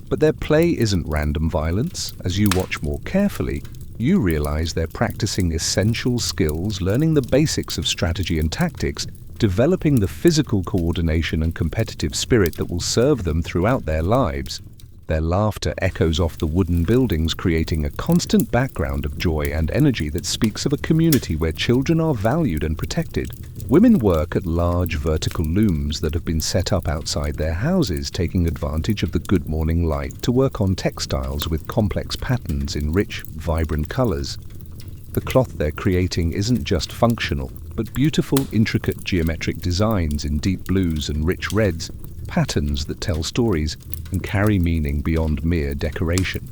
But their play isn't random violence. As you watch more carefully, you realize they're practicing essential skills, learning the basics of strategy and tactics, developing the physical coordination and competitive spirit that will serve them throughout their lives. Their laughter echoes off the wooden buildings, creating a constant background of joy and energy that speaks of a community where children are valued and protected. Women work at large vertical looms that have been set up outside their houses, taking advantage of the good morning light to work on textiles with complex patterns in rich, vibrant colors. The cloth they're creating isn't just functional, but beautiful, intricate geometric designs in deep blues and rich reds, patterns that tell stories and carry meaning beyond mere decoration.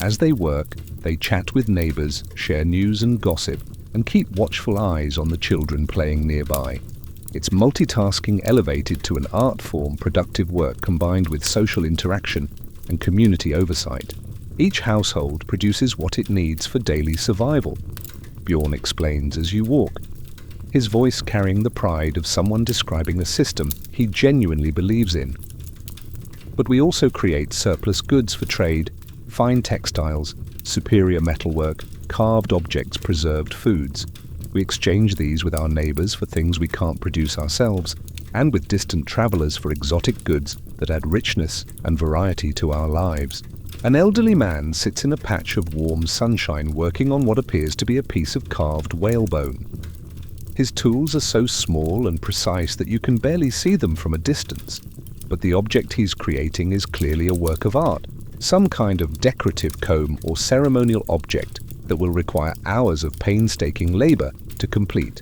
As they work, they chat with neighbors, share news and gossip, and keep watchful eyes on the children playing nearby. It's multitasking elevated to an art form, productive work combined with social interaction and community oversight. Each household produces what it needs for daily survival, Bjorn explains as you walk, his voice carrying the pride of someone describing a system he genuinely believes in. But we also create surplus goods for trade, fine textiles, superior metalwork, carved objects, preserved foods. We exchange these with our neighbors for things we can't produce ourselves, and with distant travelers for exotic goods that add richness and variety to our lives. An elderly man sits in a patch of warm sunshine working on what appears to be a piece of carved whalebone. His tools are so small and precise that you can barely see them from a distance, but the object he's creating is clearly a work of art, some kind of decorative comb or ceremonial object that will require hours of painstaking labor to complete.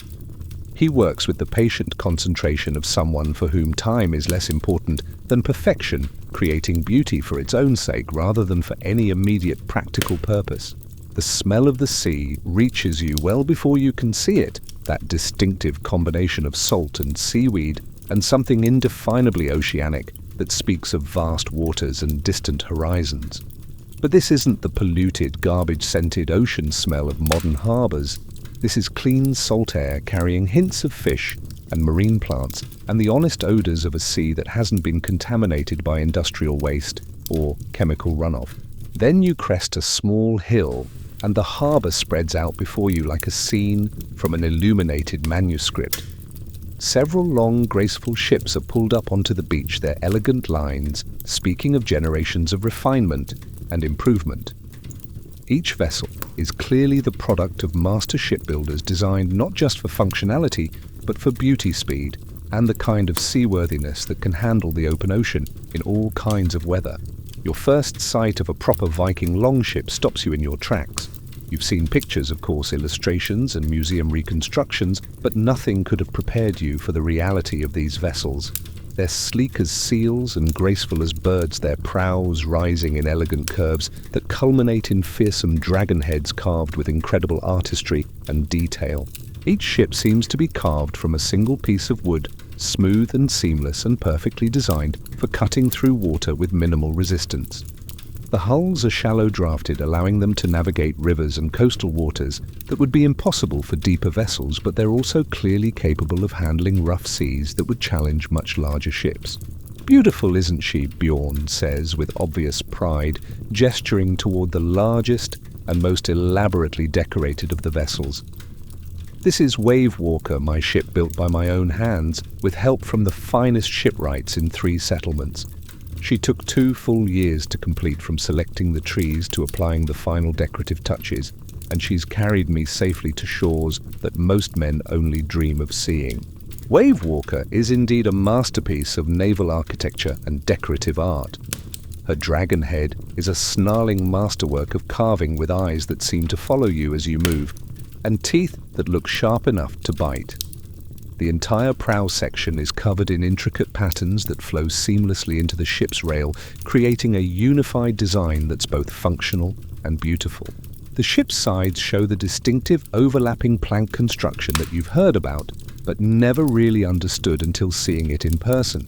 He works with the patient concentration of someone for whom time is less important than perfection, creating beauty for its own sake rather than for any immediate practical purpose. The smell of the sea reaches you well before you can see it, that distinctive combination of salt and seaweed, and something indefinably oceanic that speaks of vast waters and distant horizons. But this isn't the polluted, garbage-scented ocean smell of modern harbors. This is clean salt air carrying hints of fish and marine plants, and the honest odors of a sea that hasn't been contaminated by industrial waste or chemical runoff. Then you crest a small hill, and the harbor spreads out before you like a scene from an illuminated manuscript. Several long, graceful ships are pulled up onto the beach, their elegant lines speaking of generations of refinement and improvement. Each vessel is clearly the product of master shipbuilders designed not just for functionality, but for beauty, speed, and the kind of seaworthiness that can handle the open ocean in all kinds of weather. Your first sight of a proper Viking longship stops you in your tracks. You've seen pictures, of course, illustrations and museum reconstructions, but nothing could have prepared you for the reality of these vessels. They're sleek as seals and graceful as birds, their prows rising in elegant curves that culminate in fearsome dragon heads carved with incredible artistry and detail. Each ship seems to be carved from a single piece of wood, smooth and seamless and perfectly designed for cutting through water with minimal resistance. The hulls are shallow drafted, allowing them to navigate rivers and coastal waters that would be impossible for deeper vessels, but they're also clearly capable of handling rough seas that would challenge much larger ships. Beautiful, isn't she? Bjorn says with obvious pride, gesturing toward the largest and most elaborately decorated of the vessels. This is Wave Walker, my ship built by my own hands, with help from the finest shipwrights in 3 settlements. She took 2 full years to complete, from selecting the trees to applying the final decorative touches, and she's carried me safely to shores that most men only dream of seeing. Wave Walker is indeed a masterpiece of naval architecture and decorative art. Her dragon head is a snarling masterwork of carving with eyes that seem to follow you as you move, and teeth that look sharp enough to bite. The entire prow section is covered in intricate patterns that flow seamlessly into the ship's rail, creating a unified design that's both functional and beautiful. The ship's sides show the distinctive overlapping plank construction that you've heard about, but never really understood until seeing it in person.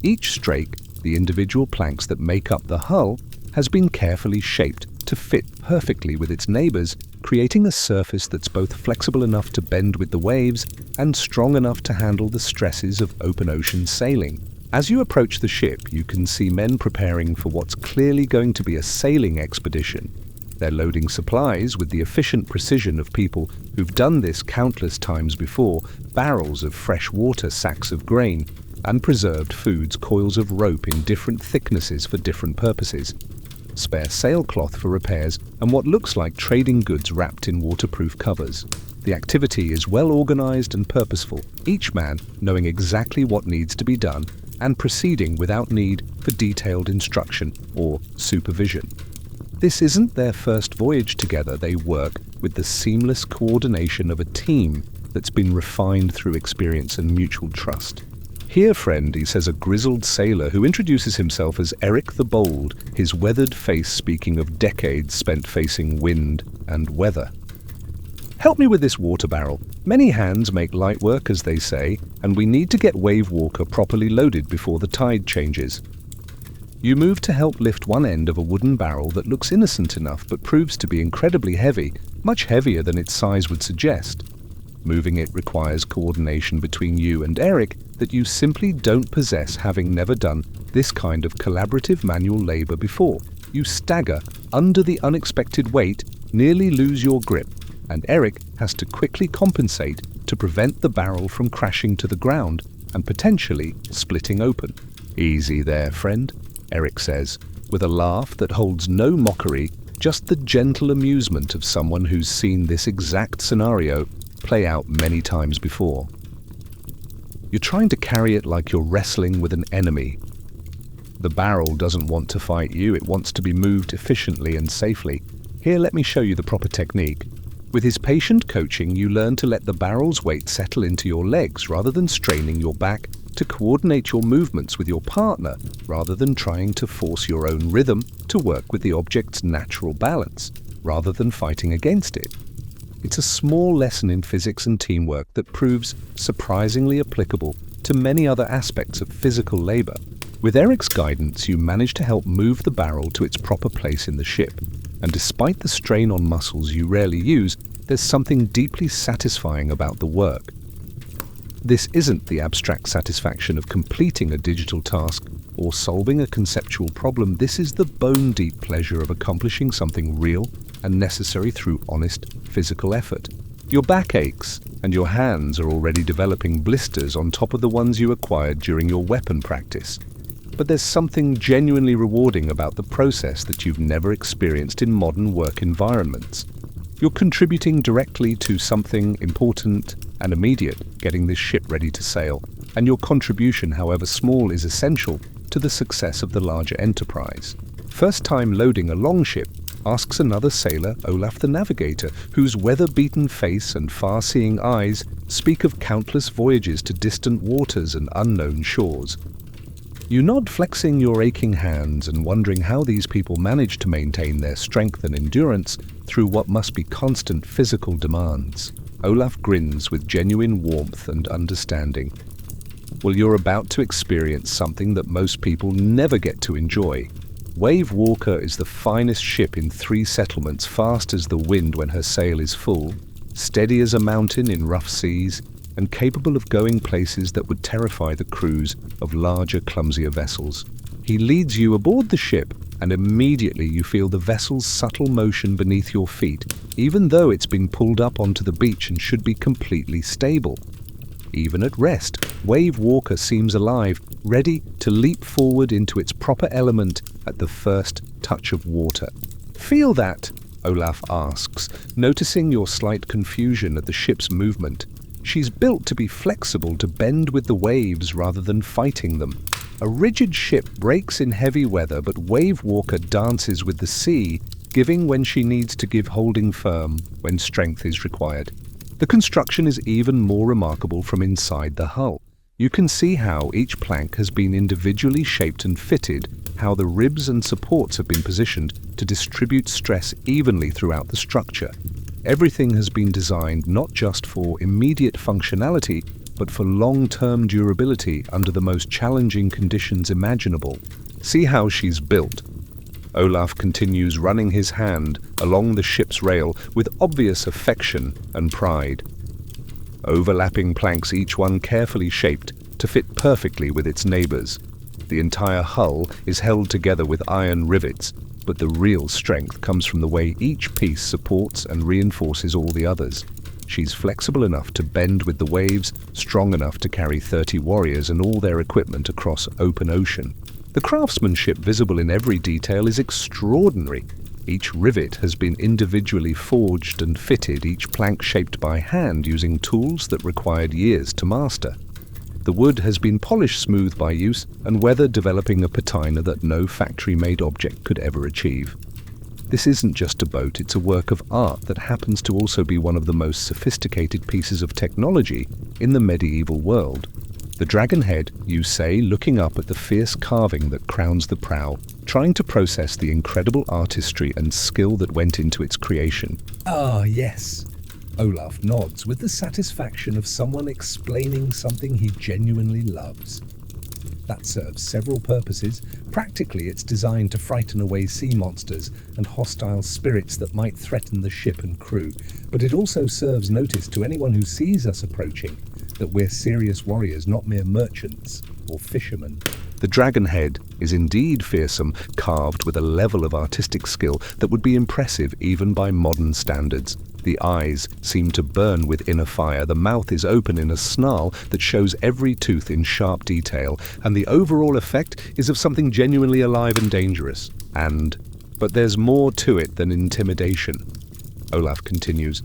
Each strake, the individual planks that make up the hull, has been carefully shaped to fit perfectly with its neighbors, creating a surface that's both flexible enough to bend with the waves and strong enough to handle the stresses of open ocean sailing. As you approach the ship, you can see men preparing for what's clearly going to be a sailing expedition. They're loading supplies with the efficient precision of people who've done this countless times before: barrels of fresh water, sacks of grain, unpreserved foods, coils of rope in different thicknesses for different purposes, spare sailcloth for repairs, and what looks like trading goods wrapped in waterproof covers. The activity is well organized and purposeful, each man knowing exactly what needs to be done and proceeding without need for detailed instruction or supervision. This isn't their first voyage together. They work with the seamless coordination of a team that's been refined through experience and mutual trust. "Here, friend," he says, a grizzled sailor who introduces himself as Eric the Bold, his weathered face speaking of decades spent facing wind and weather. "Help me with this water barrel. Many hands make light work, as they say, and we need to get Wave Walker properly loaded before the tide changes." You move to help lift one end of a wooden barrel that looks innocent enough but proves to be incredibly heavy, much heavier than its size would suggest. Moving it requires coordination between you and Eric that you simply don't possess, having never done this kind of collaborative manual labor before. You stagger under the unexpected weight, nearly lose your grip, and Eric has to quickly compensate to prevent the barrel from crashing to the ground and potentially splitting open. "Easy there, friend," Eric says, with a laugh that holds no mockery, just the gentle amusement of someone who's seen this exact scenario play out many times before. You're trying to carry it like you're wrestling with an enemy. The barrel doesn't want to fight you, it wants to be moved efficiently and safely. Here, let me show you the proper technique. With his patient coaching, you learn to let the barrel's weight settle into your legs rather than straining your back, to coordinate your movements with your partner rather than trying to force your own rhythm, to work with the object's natural balance rather than fighting against it. It's a small lesson in physics and teamwork that proves surprisingly applicable to many other aspects of physical labor. With Eric's guidance, you manage to help move the barrel to its proper place in the ship, and despite the strain on muscles you rarely use, there's something deeply satisfying about the work. This isn't the abstract satisfaction of completing a digital task or solving a conceptual problem. This is the bone-deep pleasure of accomplishing something real and necessary through honest physical effort. Your back aches, and your hands are already developing blisters on top of the ones you acquired during your weapon practice. But there's something genuinely rewarding about the process that you've never experienced in modern work environments. You're contributing directly to something important and immediate, getting this ship ready to sail, and your contribution, however small, is essential to the success of the larger enterprise. First time loading a longship, asks another sailor, Olaf the Navigator, whose weather-beaten face and far-seeing eyes speak of countless voyages to distant waters and unknown shores. You nod, flexing your aching hands and wondering how these people manage to maintain their strength and endurance through what must be constant physical demands. Olaf grins with genuine warmth and understanding. Well, you're about to experience something that most people never get to enjoy. Wave Walker is the finest ship in 3 settlements, fast as the wind when her sail is full, steady as a mountain in rough seas, and capable of going places that would terrify the crews of larger, clumsier vessels. He leads you aboard the ship, and immediately you feel the vessel's subtle motion beneath your feet, even though it's been pulled up onto the beach and should be completely stable. Even at rest, Wave Walker seems alive, ready to leap forward into its proper element at the first touch of water. "Feel that?" Olaf asks, noticing your slight confusion at the ship's movement. She's built to be flexible, to bend with the waves rather than fighting them. A rigid ship breaks in heavy weather, but Wave Walker dances with the sea, giving when she needs to give, holding firm when strength is required. The construction is even more remarkable from inside the hull. You can see how each plank has been individually shaped and fitted, how the ribs and supports have been positioned to distribute stress evenly throughout the structure. Everything has been designed not just for immediate functionality, but for long-term durability under the most challenging conditions imaginable. "See how she's built." Olaf continues, running his hand along the ship's rail with obvious affection and pride. Overlapping planks, each one carefully shaped to fit perfectly with its neighbors. The entire hull is held together with iron rivets, but the real strength comes from the way each piece supports and reinforces all the others. She's flexible enough to bend with the waves, strong enough to carry 30 warriors and all their equipment across open ocean. The craftsmanship visible in every detail is extraordinary. Each rivet has been individually forged and fitted, each plank shaped by hand using tools that required years to master. The wood has been polished smooth by use and weather, developing a patina that no factory-made object could ever achieve. This isn't just a boat, it's a work of art that happens to also be one of the most sophisticated pieces of technology in the medieval world. The dragon head, you say, looking up at the fierce carving that crowns the prow, trying to process the incredible artistry and skill that went into its creation. "Ah, yes." Olaf nods with the satisfaction of someone explaining something he genuinely loves. That serves several purposes. Practically, it's designed to frighten away sea monsters and hostile spirits that might threaten the ship and crew. But it also serves notice to anyone who sees us approaching that we're serious warriors, not mere merchants or fishermen. The dragon head is indeed fearsome, carved with a level of artistic skill that would be impressive even by modern standards. The eyes seem to burn with inner fire, the mouth is open in a snarl that shows every tooth in sharp detail, and the overall effect is of something genuinely alive and dangerous. But there's more to it than intimidation. Olaf continues.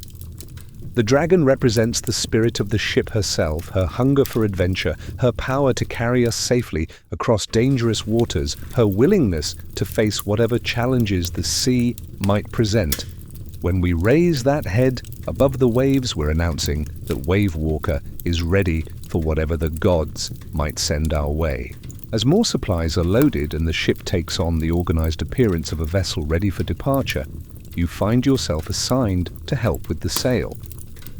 The dragon represents the spirit of the ship herself, her hunger for adventure, her power to carry us safely across dangerous waters, her willingness to face whatever challenges the sea might present. When we raise that head above the waves, we're announcing that Wave Walker is ready for whatever the gods might send our way. As more supplies are loaded and the ship takes on the organized appearance of a vessel ready for departure, you find yourself assigned to help with the sail.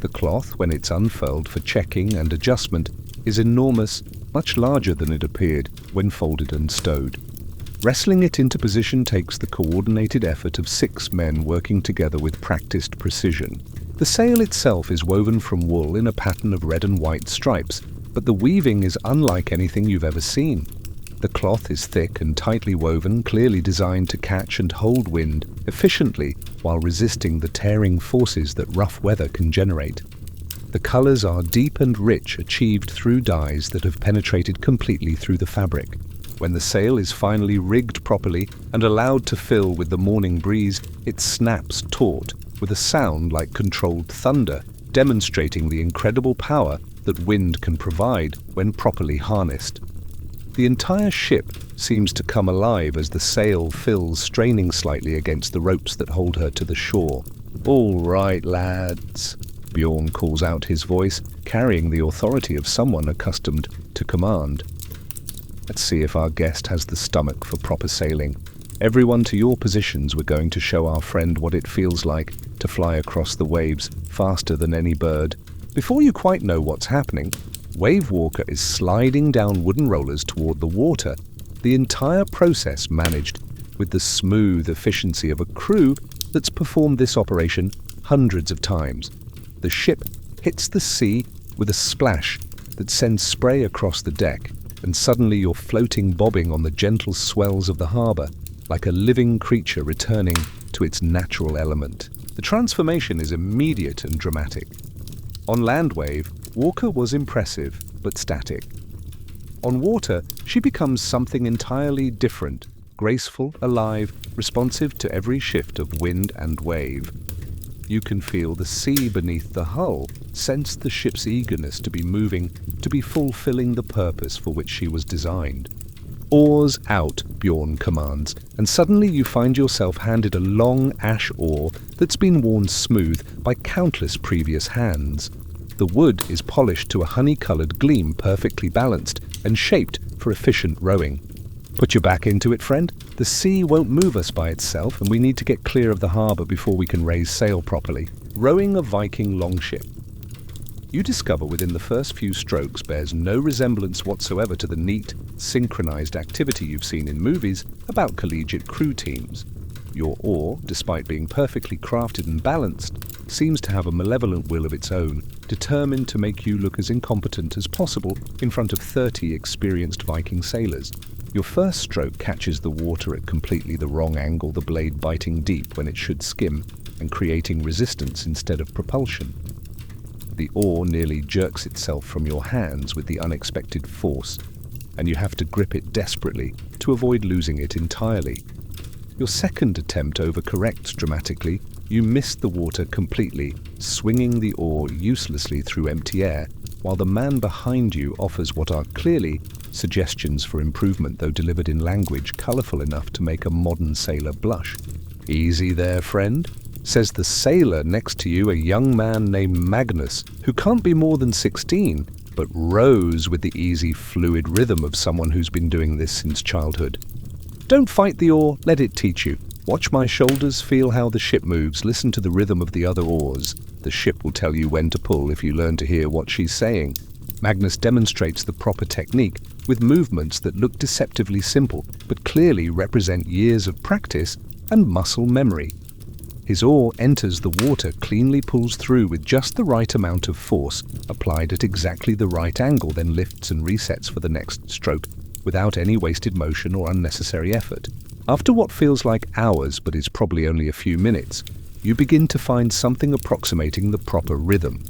The cloth, when it's unfurled for checking and adjustment, is enormous, much larger than it appeared when folded and stowed. Wrestling it into position takes the coordinated effort of 6 men working together with practiced precision. The sail itself is woven from wool in a pattern of red and white stripes, but the weaving is unlike anything you've ever seen. The cloth is thick and tightly woven, clearly designed to catch and hold wind efficiently while resisting the tearing forces that rough weather can generate. The colors are deep and rich, achieved through dyes that have penetrated completely through the fabric. When the sail is finally rigged properly and allowed to fill with the morning breeze, it snaps taut with a sound like controlled thunder, demonstrating the incredible power that wind can provide when properly harnessed. The entire ship seems to come alive as the sail fills, straining slightly against the ropes that hold her to the shore. "All right, lads," Bjorn calls out, his voice carrying the authority of someone accustomed to command. Let's see if our guest has the stomach for proper sailing. Everyone to your positions, we're going to show our friend what it feels like to fly across the waves faster than any bird. Before you quite know what's happening, Wave Walker is sliding down wooden rollers toward the water, the entire process managed with the smooth efficiency of a crew that's performed this operation hundreds of times. The ship hits the sea with a splash that sends spray across the deck, and suddenly you're floating, bobbing on the gentle swells of the harbour, like a living creature returning to its natural element. The transformation is immediate and dramatic. On land wave, Walker was impressive but static. On water, she becomes something entirely different, graceful, alive, responsive to every shift of wind and wave. You can feel the sea beneath the hull, sense the ship's eagerness to be moving, to be fulfilling the purpose for which she was designed. Oars out, Bjorn commands, and suddenly you find yourself handed a long ash oar that's been worn smooth by countless previous hands. The wood is polished to a honey-coloured gleam, perfectly balanced and shaped for efficient rowing. Put your back into it, friend. The sea won't move us by itself, and we need to get clear of the harbour before we can raise sail properly. Rowing a Viking longship. You discover within the first few strokes bears no resemblance whatsoever to the neat, synchronized activity you've seen in movies about collegiate crew teams. Your oar, despite being perfectly crafted and balanced, seems to have a malevolent will of its own, determined to make you look as incompetent as possible in front of 30 experienced Viking sailors. Your first stroke catches the water at completely the wrong angle, the blade biting deep when it should skim, and creating resistance instead of propulsion. The oar nearly jerks itself from your hands with the unexpected force, and you have to grip it desperately to avoid losing it entirely. Your second attempt overcorrects dramatically. You miss the water completely, swinging the oar uselessly through empty air, while the man behind you offers what are clearly suggestions for improvement, though delivered in language colourful enough to make a modern sailor blush. "Easy there, friend," says the sailor next to you, a young man named Magnus, who can't be more than 16, but rows with the easy, fluid rhythm of someone who's been doing this since childhood. "Don't fight the oar, let it teach you. Watch my shoulders, feel how the ship moves, listen to the rhythm of the other oars. The ship will tell you when to pull if you learn to hear what she's saying." Magnus demonstrates the proper technique with movements that look deceptively simple, but clearly represent years of practice and muscle memory. His oar enters the water, cleanly pulls through with just the right amount of force, applied at exactly the right angle, then lifts and resets for the next stroke, without any wasted motion or unnecessary effort. After what feels like hours, but is probably only a few minutes, you begin to find something approximating the proper rhythm.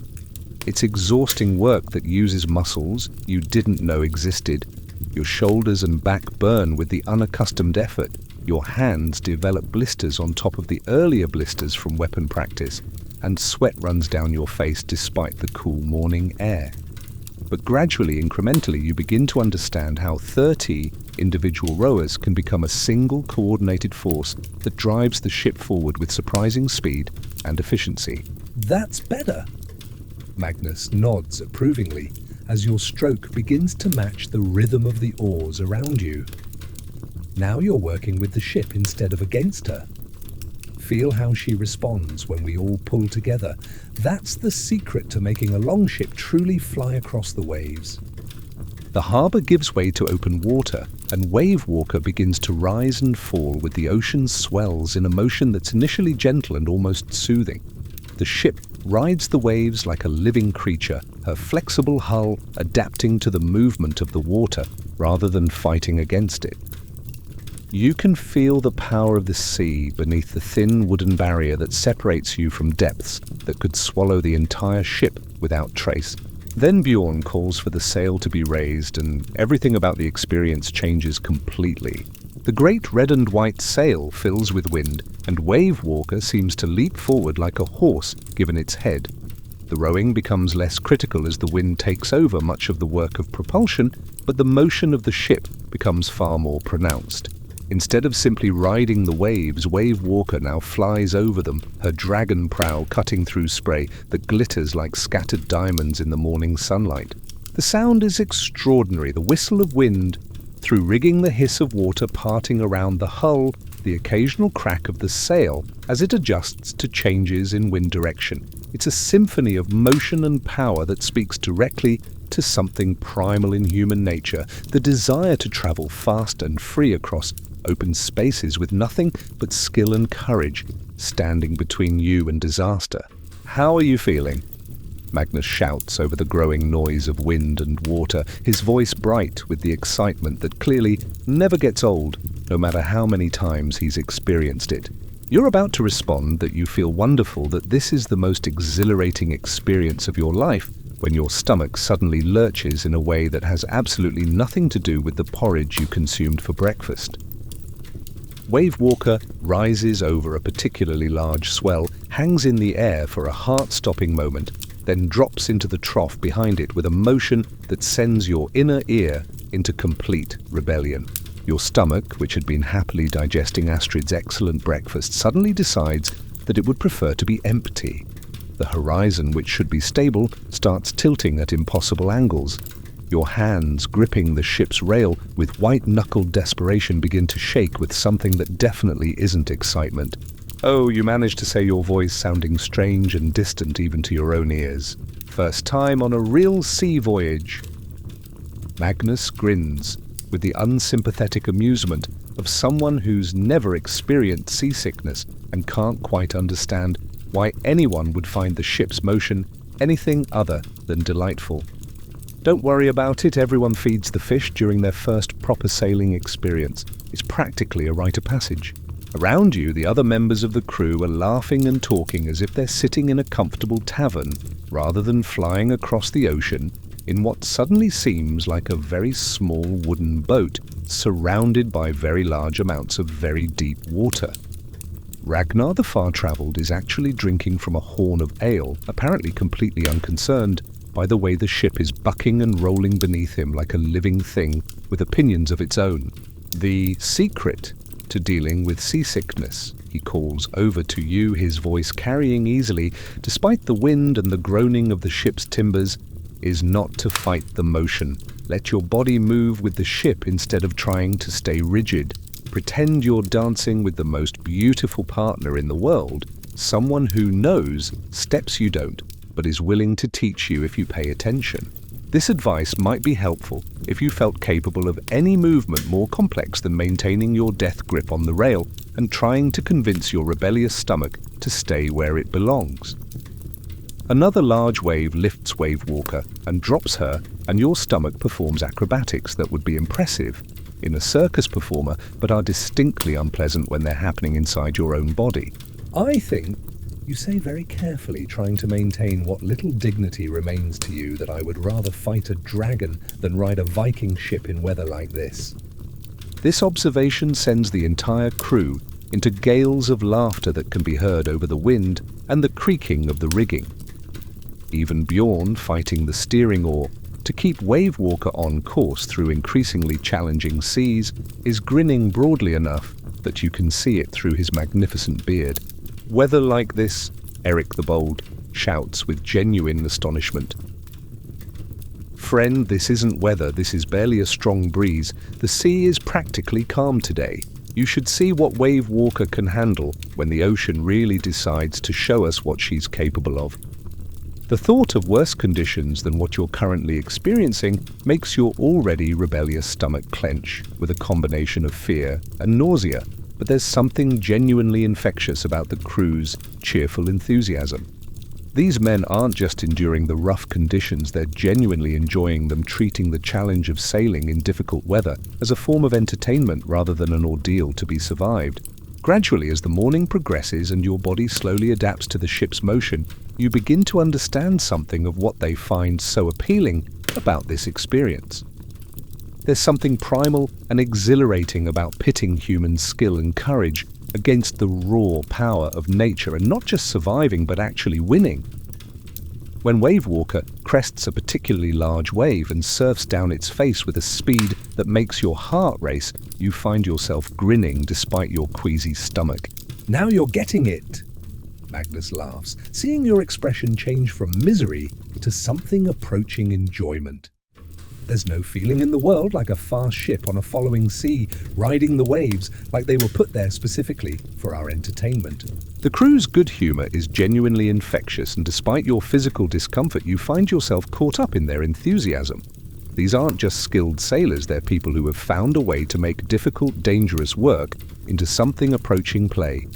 It's exhausting work that uses muscles you didn't know existed. Your shoulders and back burn with the unaccustomed effort. Your hands develop blisters on top of the earlier blisters from weapon practice, and sweat runs down your face despite the cool morning air. But gradually, incrementally, you begin to understand how 30 individual rowers can become a single coordinated force that drives the ship forward with surprising speed and efficiency. "That's better." Magnus nods approvingly as your stroke begins to match the rhythm of the oars around you. Now you're working with the ship instead of against her. Feel how she responds when we all pull together. That's the secret to making a longship truly fly across the waves. The harbour gives way to open water, and Wave Walker begins to rise and fall with the ocean's swells in a motion that's initially gentle and almost soothing. The ship rides the waves like a living creature, her flexible hull adapting to the movement of the water rather than fighting against it. You can feel the power of the sea beneath the thin wooden barrier that separates you from depths that could swallow the entire ship without trace. Then Bjorn calls for the sail to be raised, and everything about the experience changes completely. The great red and white sail fills with wind, and Wave Walker seems to leap forward like a horse given its head. The rowing becomes less critical as the wind takes over much of the work of propulsion, but the motion of the ship becomes far more pronounced. Instead of simply riding the waves, Wave Walker now flies over them, her dragon prow cutting through spray that glitters like scattered diamonds in the morning sunlight. The sound is extraordinary, the whistle of wind through rigging, the hiss of water parting around the hull, the occasional crack of the sail as it adjusts to changes in wind direction. It's a symphony of motion and power that speaks directly to something primal in human nature, the desire to travel fast and free across open spaces with nothing but skill and courage standing between you and disaster. How are you feeling? Magnus shouts over the growing noise of wind and water, his voice bright with the excitement that clearly never gets old, no matter how many times he's experienced it. You're about to respond that you feel wonderful, that this is the most exhilarating experience of your life, when your stomach suddenly lurches in a way that has absolutely nothing to do with the porridge you consumed for breakfast. Wave Walker rises over a particularly large swell, hangs in the air for a heart-stopping moment, then drops into the trough behind it with a motion that sends your inner ear into complete rebellion. Your stomach, which had been happily digesting Astrid's excellent breakfast, suddenly decides that it would prefer to be empty. The horizon, which should be stable, starts tilting at impossible angles. Your hands, gripping the ship's rail with white-knuckled desperation, begin to shake with something that definitely isn't excitement. Oh, you manage to say, your voice sounding strange and distant even to your own ears. First time on a real sea voyage. Magnus grins with the unsympathetic amusement of someone who's never experienced seasickness and can't quite understand why anyone would find the ship's motion anything other than delightful. Don't worry about it, everyone feeds the fish during their first proper sailing experience. It's practically a rite of passage. Around you, the other members of the crew are laughing and talking as if they're sitting in a comfortable tavern, rather than flying across the ocean in what suddenly seems like a very small wooden boat, surrounded by very large amounts of very deep water. Ragnar the Far-Travelled is actually drinking from a horn of ale, apparently completely unconcerned by the way the ship is bucking and rolling beneath him like a living thing with opinions of its own. The secret to dealing with seasickness, he calls over to you, his voice carrying easily, despite the wind and the groaning of the ship's timbers, is not to fight the motion. Let your body move with the ship instead of trying to stay rigid. Pretend you're dancing with the most beautiful partner in the world, someone who knows steps you don't, but is willing to teach you if you pay attention. This advice might be helpful if you felt capable of any movement more complex than maintaining your death grip on the rail and trying to convince your rebellious stomach to stay where it belongs. Another large wave lifts Wave Walker and drops her, and your stomach performs acrobatics that would be impressive in a circus performer, but are distinctly unpleasant when they're happening inside your own body. I think you say very carefully, trying to maintain what little dignity remains to you, that I would rather fight a dragon than ride a Viking ship in weather like this. This observation sends the entire crew into gales of laughter that can be heard over the wind and the creaking of the rigging. Even Bjorn, fighting the steering oar to keep Wave Walker on course through increasingly challenging seas, is grinning broadly enough that you can see it through his magnificent beard. Weather like this, Eric the Bold shouts with genuine astonishment. Friend, this isn't weather, this is barely a strong breeze. The sea is practically calm today. You should see what Wave Walker can handle when the ocean really decides to show us what she's capable of. The thought of worse conditions than what you're currently experiencing makes your already rebellious stomach clench with a combination of fear and nausea. But there's something genuinely infectious about the crew's cheerful enthusiasm. These men aren't just enduring the rough conditions, they're genuinely enjoying them, treating the challenge of sailing in difficult weather as a form of entertainment rather than an ordeal to be survived. Gradually, as the morning progresses and your body slowly adapts to the ship's motion, you begin to understand something of what they find so appealing about this experience. There's something primal and exhilarating about pitting human skill and courage against the raw power of nature, and not just surviving but actually winning. When Wave Walker crests a particularly large wave and surfs down its face with a speed that makes your heart race, you find yourself grinning despite your queasy stomach. Now you're getting it, Magnus laughs, seeing your expression change from misery to something approaching enjoyment. There's no feeling in the world like a fast ship on a following sea, riding the waves like they were put there specifically for our entertainment. The crew's good humor is genuinely infectious, and despite your physical discomfort, you find yourself caught up in their enthusiasm. These aren't just skilled sailors, they're people who have found a way to make difficult, dangerous work into something approaching play.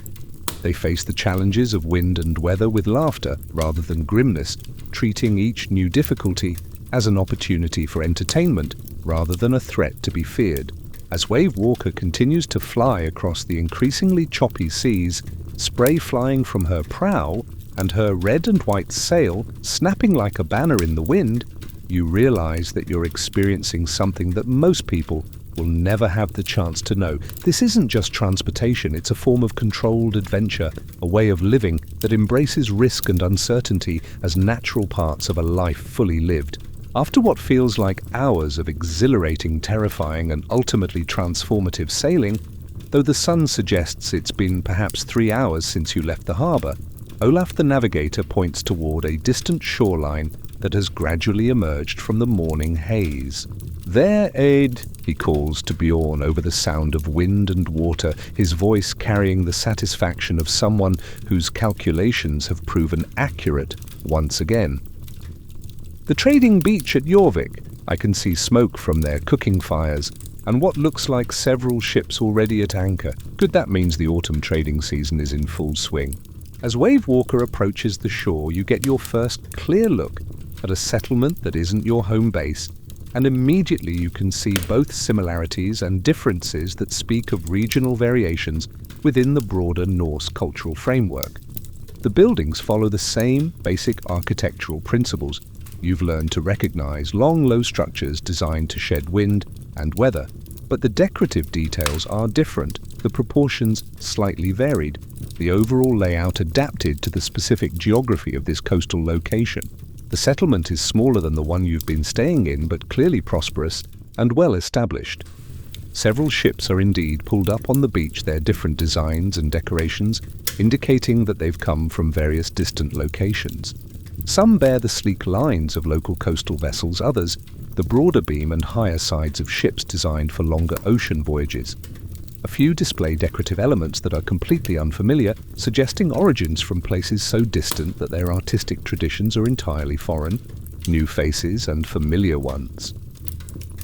They face the challenges of wind and weather with laughter rather than grimness, treating each new difficulty as an opportunity for entertainment rather than a threat to be feared. As Wave Walker continues to fly across the increasingly choppy seas, spray flying from her prow and her red and white sail snapping like a banner in the wind, you realize that you're experiencing something that most people will never have the chance to know. This isn't just transportation, it's a form of controlled adventure, a way of living that embraces risk and uncertainty as natural parts of a life fully lived. After what feels like hours of exhilarating, terrifying, and ultimately transformative sailing, though the sun suggests it's been perhaps 3 hours since you left the harbour, Olaf the Navigator points toward a distant shoreline that has gradually emerged from the morning haze. "There, Aid," he calls to Bjorn over the sound of wind and water, his voice carrying the satisfaction of someone whose calculations have proven accurate once again. The trading beach at Jorvik. I can see smoke from their cooking fires, and what looks like several ships already at anchor. Good, that means the autumn trading season is in full swing. As Wave Walker approaches the shore, you get your first clear look at a settlement that isn't your home base, and immediately you can see both similarities and differences that speak of regional variations within the broader Norse cultural framework. The buildings follow the same basic architectural principles you've learned to recognize: long, low structures designed to shed wind and weather. But the decorative details are different, the proportions slightly varied, the overall layout adapted to the specific geography of this coastal location. The settlement is smaller than the one you've been staying in, but clearly prosperous and well established. Several ships are indeed pulled up on the beach, their different designs and decorations indicating that they've come from various distant locations. Some bear the sleek lines of local coastal vessels, others the broader beam and higher sides of ships designed for longer ocean voyages. A few display decorative elements that are completely unfamiliar, suggesting origins from places so distant that their artistic traditions are entirely foreign, new faces and familiar ones.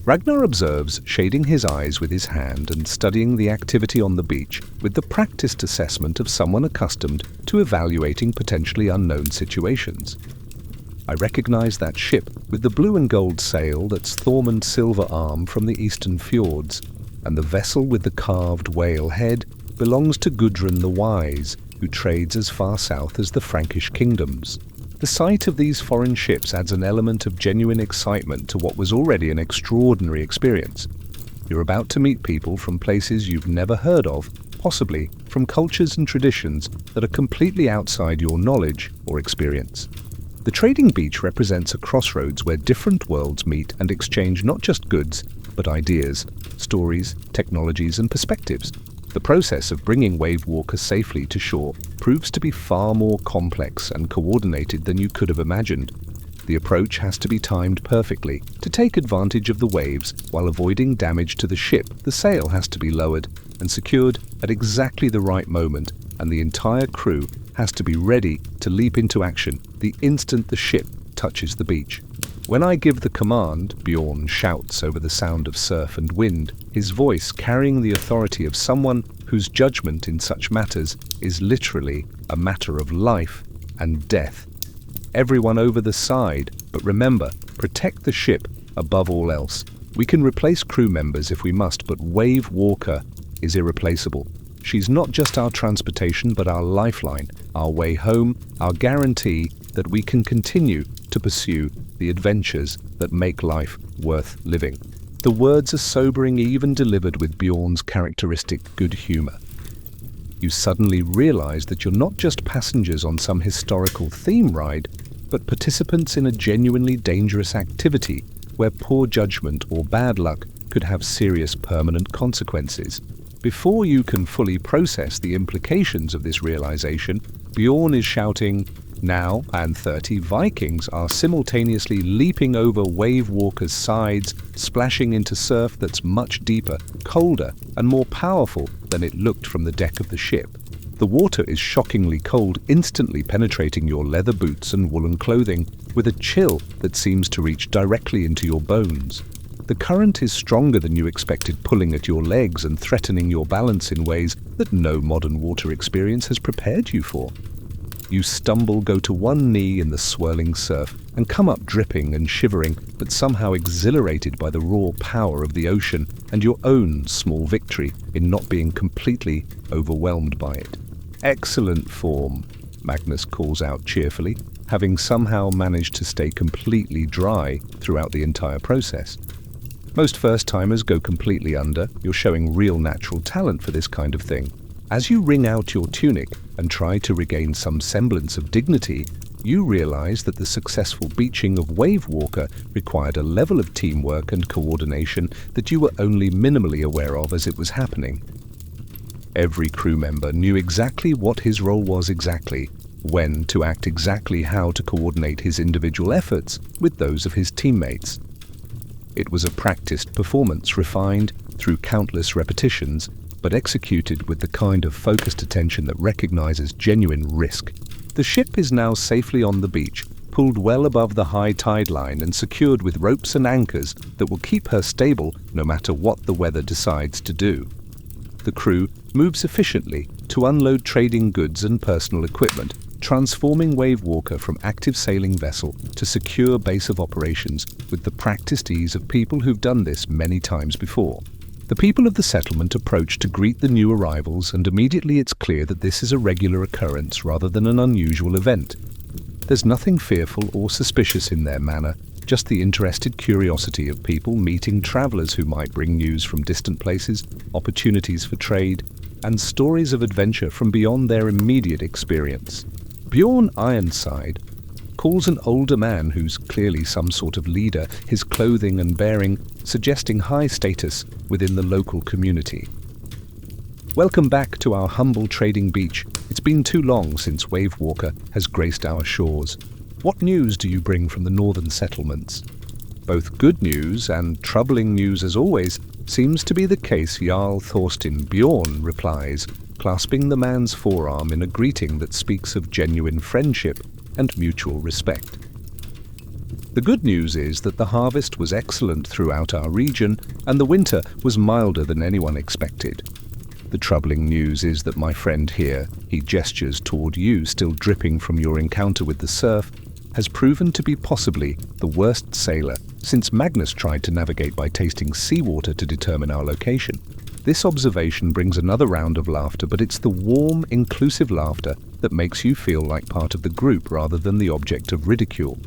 Ragnar observes, shading his eyes with his hand and studying the activity on the beach with the practiced assessment of someone accustomed to evaluating potentially unknown situations. I recognize that ship with the blue and gold sail that's Thormund silver arm from the eastern fjords, and the vessel with the carved whale head belongs to Gudrun the Wise, who trades as far south as the Frankish kingdoms. The sight of these foreign ships adds an element of genuine excitement to what was already an extraordinary experience. You're about to meet people from places you've never heard of, possibly from cultures and traditions that are completely outside your knowledge or experience. The trading beach represents a crossroads where different worlds meet and exchange not just goods, but ideas, stories, technologies, and perspectives. The process of bringing Wave Walker safely to shore proves to be far more complex and coordinated than you could have imagined. The approach has to be timed perfectly to take advantage of the waves while avoiding damage to the ship. The sail has to be lowered and secured at exactly the right moment, and the entire crew has to be ready to leap into action the instant the ship touches the beach. When I give the command, Bjorn shouts over the sound of surf and wind, his voice carrying the authority of someone whose judgment in such matters is literally a matter of life and death. Everyone over the side, but remember, protect the ship above all else. We can replace crew members if we must, but Wave Walker is irreplaceable. She's not just our transportation, but our lifeline, our way home, our guarantee that we can continue to pursue the adventures that make life worth living. The words are sobering, even delivered with Bjorn's characteristic good humor. You suddenly realize that you're not just passengers on some historical theme ride, but participants in a genuinely dangerous activity where poor judgment or bad luck could have serious permanent consequences. Before you can fully process the implications of this realization, Bjorn is shouting, "Now," and 30 Vikings are simultaneously leaping over Wave Walker's sides, splashing into surf that's much deeper, colder, and more powerful than it looked from the deck of the ship. The water is shockingly cold, instantly penetrating your leather boots and woolen clothing with a chill that seems to reach directly into your bones. The current is stronger than you expected, pulling at your legs and threatening your balance in ways that no modern water experience has prepared you for. You stumble, go to one knee in the swirling surf, and come up dripping and shivering, but somehow exhilarated by the raw power of the ocean and your own small victory in not being completely overwhelmed by it. "Excellent form," Magnus calls out cheerfully, having somehow managed to stay completely dry throughout the entire process. Most first-timers go completely under. You're showing real natural talent for this kind of thing. As you wring out your tunic and try to regain some semblance of dignity, you realize that the successful beaching of Wave Walker required a level of teamwork and coordination that you were only minimally aware of as it was happening. Every crew member knew exactly what his role was exactly, when to act exactly how to coordinate his individual efforts with those of his teammates. It was a practiced performance refined through countless repetitions, but executed with the kind of focused attention that recognizes genuine risk. The ship is now safely on the beach, pulled well above the high tide line and secured with ropes and anchors that will keep her stable no matter what the weather decides to do. The crew moves efficiently to unload trading goods and personal equipment, transforming Wave Walker from active sailing vessel to secure base of operations with the practiced ease of people who've done this many times before. The people of the settlement approach to greet the new arrivals, and immediately it's clear that this is a regular occurrence rather than an unusual event. There's nothing fearful or suspicious in their manner, just the interested curiosity of people meeting travelers who might bring news from distant places, opportunities for trade, and stories of adventure from beyond their immediate experience. Bjorn Ironside calls an older man who's clearly some sort of leader, his clothing and bearing suggesting high status within the local community. "Welcome back to our humble trading beach. It's been too long since Wave Walker has graced our shores. What news do you bring from the northern settlements?" Both good news and troubling news as always seems to be the case, Jarl Thorstein. Bjorn replies, clasping the man's forearm in a greeting that speaks of genuine friendship and mutual respect. "The good news is that the harvest was excellent throughout our region, and the winter was milder than anyone expected. The troubling news is that my friend here," he gestures toward you still dripping from your encounter with the surf, "has proven to be possibly the worst sailor since Magnus tried to navigate by tasting seawater to determine our location." This observation brings another round of laughter, but it's the warm, inclusive laughter that makes you feel like part of the group rather than the object of ridicule.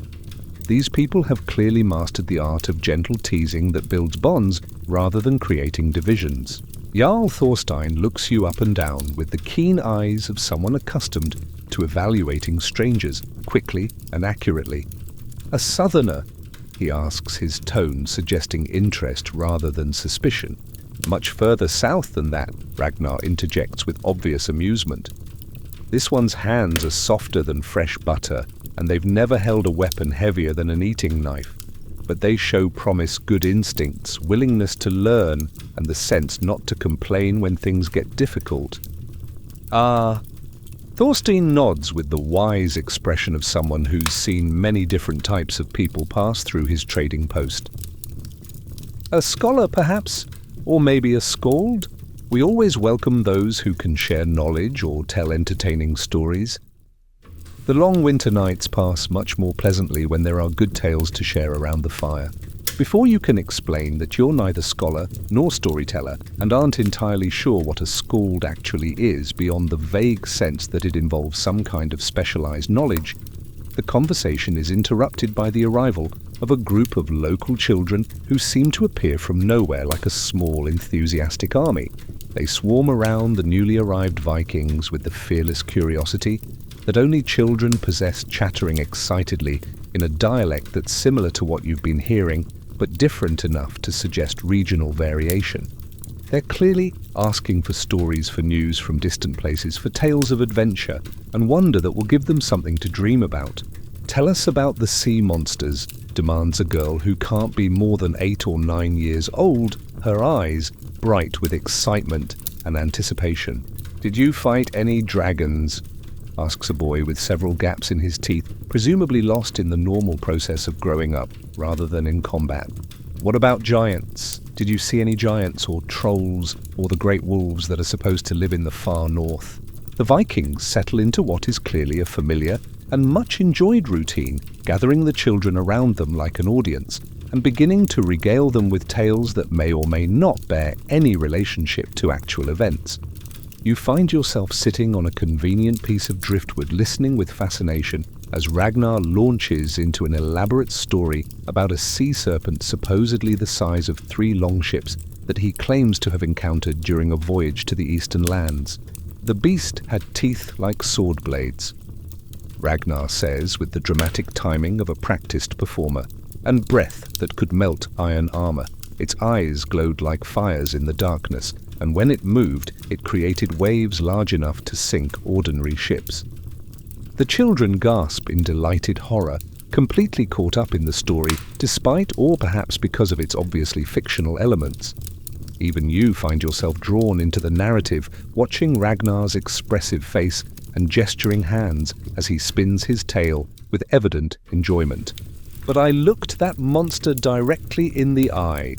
These people have clearly mastered the art of gentle teasing that builds bonds rather than creating divisions. Jarl Thorstein looks you up and down with the keen eyes of someone accustomed to evaluating strangers quickly and accurately. "A southerner?" he asks, his tone suggesting interest rather than suspicion. "Much further south than that," Ragnar interjects with obvious amusement. "This one's hands are softer than fresh butter, and they've never held a weapon heavier than an eating knife. But they show promise good instincts, willingness to learn, and the sense not to complain when things get difficult." "Ah." Thorstein nods with the wise expression of someone who's seen many different types of people pass through his trading post. "A scholar, perhaps? Or maybe a skald? We always welcome those who can share knowledge or tell entertaining stories. The long winter nights pass much more pleasantly when there are good tales to share around the fire. Before you can explain that you're neither scholar nor storyteller and aren't entirely sure what a skald actually is beyond the vague sense that it involves some kind of specialized knowledge, the conversation is interrupted by the arrival of a group of local children who seem to appear from nowhere like a small, enthusiastic army. They swarm around the newly arrived Vikings with the fearless curiosity that only children possess, chattering excitedly in a dialect that's similar to what you've been hearing, but different enough to suggest regional variation. They're clearly asking for stories, for news from distant places, for tales of adventure and wonder that will give them something to dream about. "Tell us about the sea monsters," demands a girl who can't be more than 8 or 9 years old, her eyes bright with excitement and anticipation. "Did you fight any dragons?" asks a boy with several gaps in his teeth, presumably lost in the normal process of growing up rather than in combat. What about giants? Did you see any giants or trolls or the great wolves that are supposed to live in the far north? The Vikings settle into what is clearly a familiar and much enjoyed routine, gathering the children around them like an audience and beginning to regale them with tales that may or may not bear any relationship to actual events. You find yourself sitting on a convenient piece of driftwood listening with fascination as Ragnar launches into an elaborate story about a sea serpent supposedly the size of 3 longships that he claims to have encountered during a voyage to the eastern lands. The beast had teeth like sword blades, Ragnar says with the dramatic timing of a practiced performer, and breath that could melt iron armor. Its eyes glowed like fires in the darkness, and when it moved, it created waves large enough to sink ordinary ships. The children gasp in delighted horror, completely caught up in the story, despite or perhaps because of its obviously fictional elements. Even you find yourself drawn into the narrative, watching Ragnar's expressive face and gesturing hands as he spins his tale with evident enjoyment. But I looked that monster directly in the eye.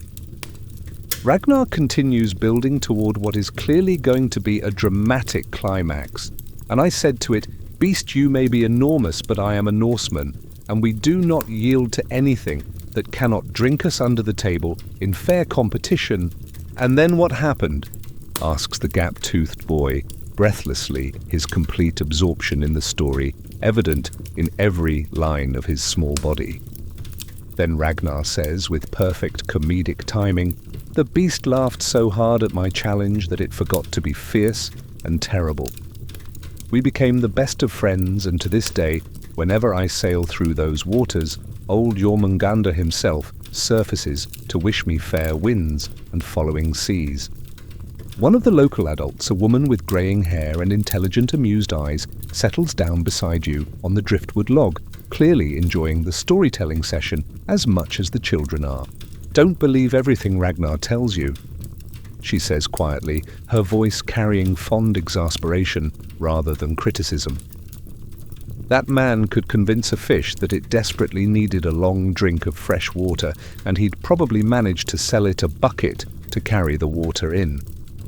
Ragnar continues building toward what is clearly going to be a dramatic climax, and I said to it, "Beast, you may be enormous, but I am a Norseman, and we do not yield to anything that cannot drink us under the table in fair competition." "And then what happened?" asks the gap-toothed boy, breathlessly, his complete absorption in the story evident in every line of his small body. Then Ragnar says, with perfect comedic timing, "The beast laughed so hard at my challenge that it forgot to be fierce and terrible. We became the best of friends, and to this day, whenever I sail through those waters, old Jormungandr himself surfaces to wish me fair winds and following seas." One of the local adults, a woman with greying hair and intelligent, amused eyes, settles down beside you on the driftwood log, clearly enjoying the storytelling session as much as the children are. "Don't believe everything Ragnar tells you," she says quietly, her voice carrying fond exasperation rather than criticism. "That man could convince a fish that it desperately needed a long drink of fresh water, and he'd probably manage to sell it a bucket to carry the water in."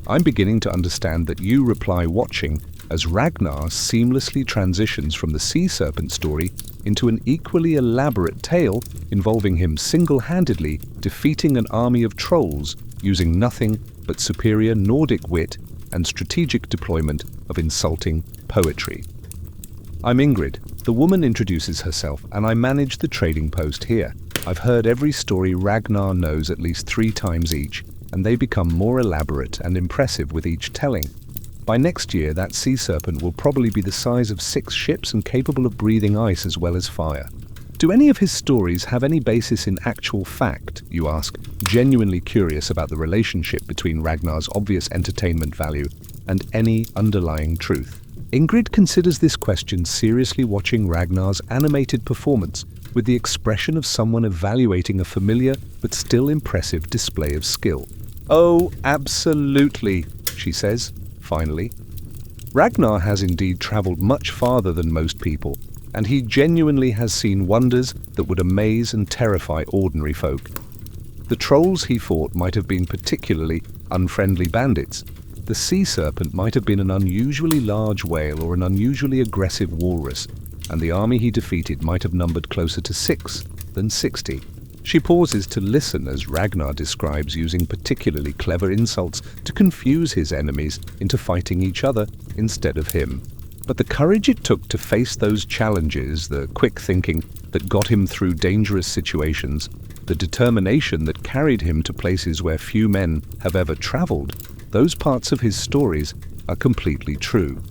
I'm beginning to understand that you reply watching as Ragnar seamlessly transitions from the sea serpent story into an equally elaborate tale involving him single-handedly defeating an army of trolls using nothing but superior Nordic wit and strategic deployment of insulting poetry. "I'm Ingrid." The woman introduces herself, and I manage the trading post here. I've heard every story Ragnar knows at least 3 times each, and they become more elaborate and impressive with each telling. By next year, that sea serpent will probably be the size of 6 ships and capable of breathing ice as well as fire. "Do any of his stories have any basis in actual fact?" you ask, genuinely curious about the relationship between Ragnar's obvious entertainment value and any underlying truth. Ingrid considers this question seriously, watching Ragnar's animated performance with the expression of someone evaluating a familiar but still impressive display of skill. "Oh, absolutely," she says, finally. Ragnar has indeed travelled much farther than most people, and he genuinely has seen wonders that would amaze and terrify ordinary folk. The trolls he fought might have been particularly unfriendly bandits. The sea serpent might have been an unusually large whale or an unusually aggressive walrus, and the army he defeated might have numbered closer to 6 than 60. She pauses to listen as Ragnar describes using particularly clever insults to confuse his enemies into fighting each other instead of him. But the courage it took to face those challenges, the quick thinking that got him through dangerous situations, the determination that carried him to places where few men have ever traveled, those parts of his stories are completely true.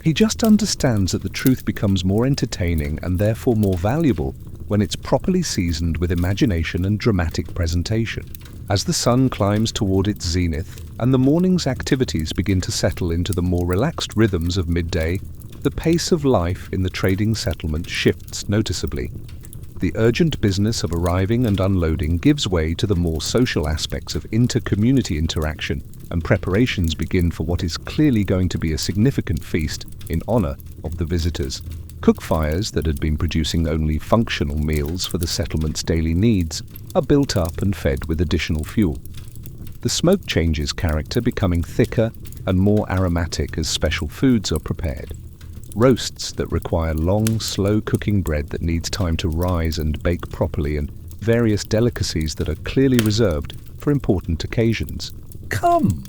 He just understands that the truth becomes more entertaining and therefore more valuable when it's properly seasoned with imagination and dramatic presentation. As the sun climbs toward its zenith and the morning's activities begin to settle into the more relaxed rhythms of midday, the pace of life in the trading settlement shifts noticeably. The urgent business of arriving and unloading gives way to the more social aspects of inter-community interaction, and preparations begin for what is clearly going to be a significant feast in honor of the visitors. Cook fires that had been producing only functional meals for the settlement's daily needs are built up and fed with additional fuel. The smoke changes character, becoming thicker and more aromatic as special foods are prepared. Roasts that require long, slow-cooking bread that needs time to rise and bake properly, and various delicacies that are clearly reserved for important occasions. Come,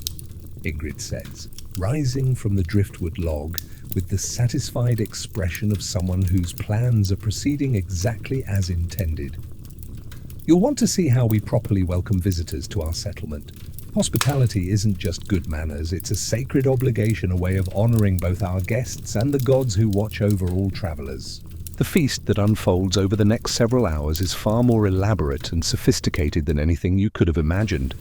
Ingrid says, rising from the driftwood log with the satisfied expression of someone whose plans are proceeding exactly as intended. You'll want to see how we properly welcome visitors to our settlement. Hospitality isn't just good manners, it's a sacred obligation, a way of honoring both our guests and the gods who watch over all travelers. The feast that unfolds over the next several hours is far more elaborate and sophisticated than anything you could have imagined.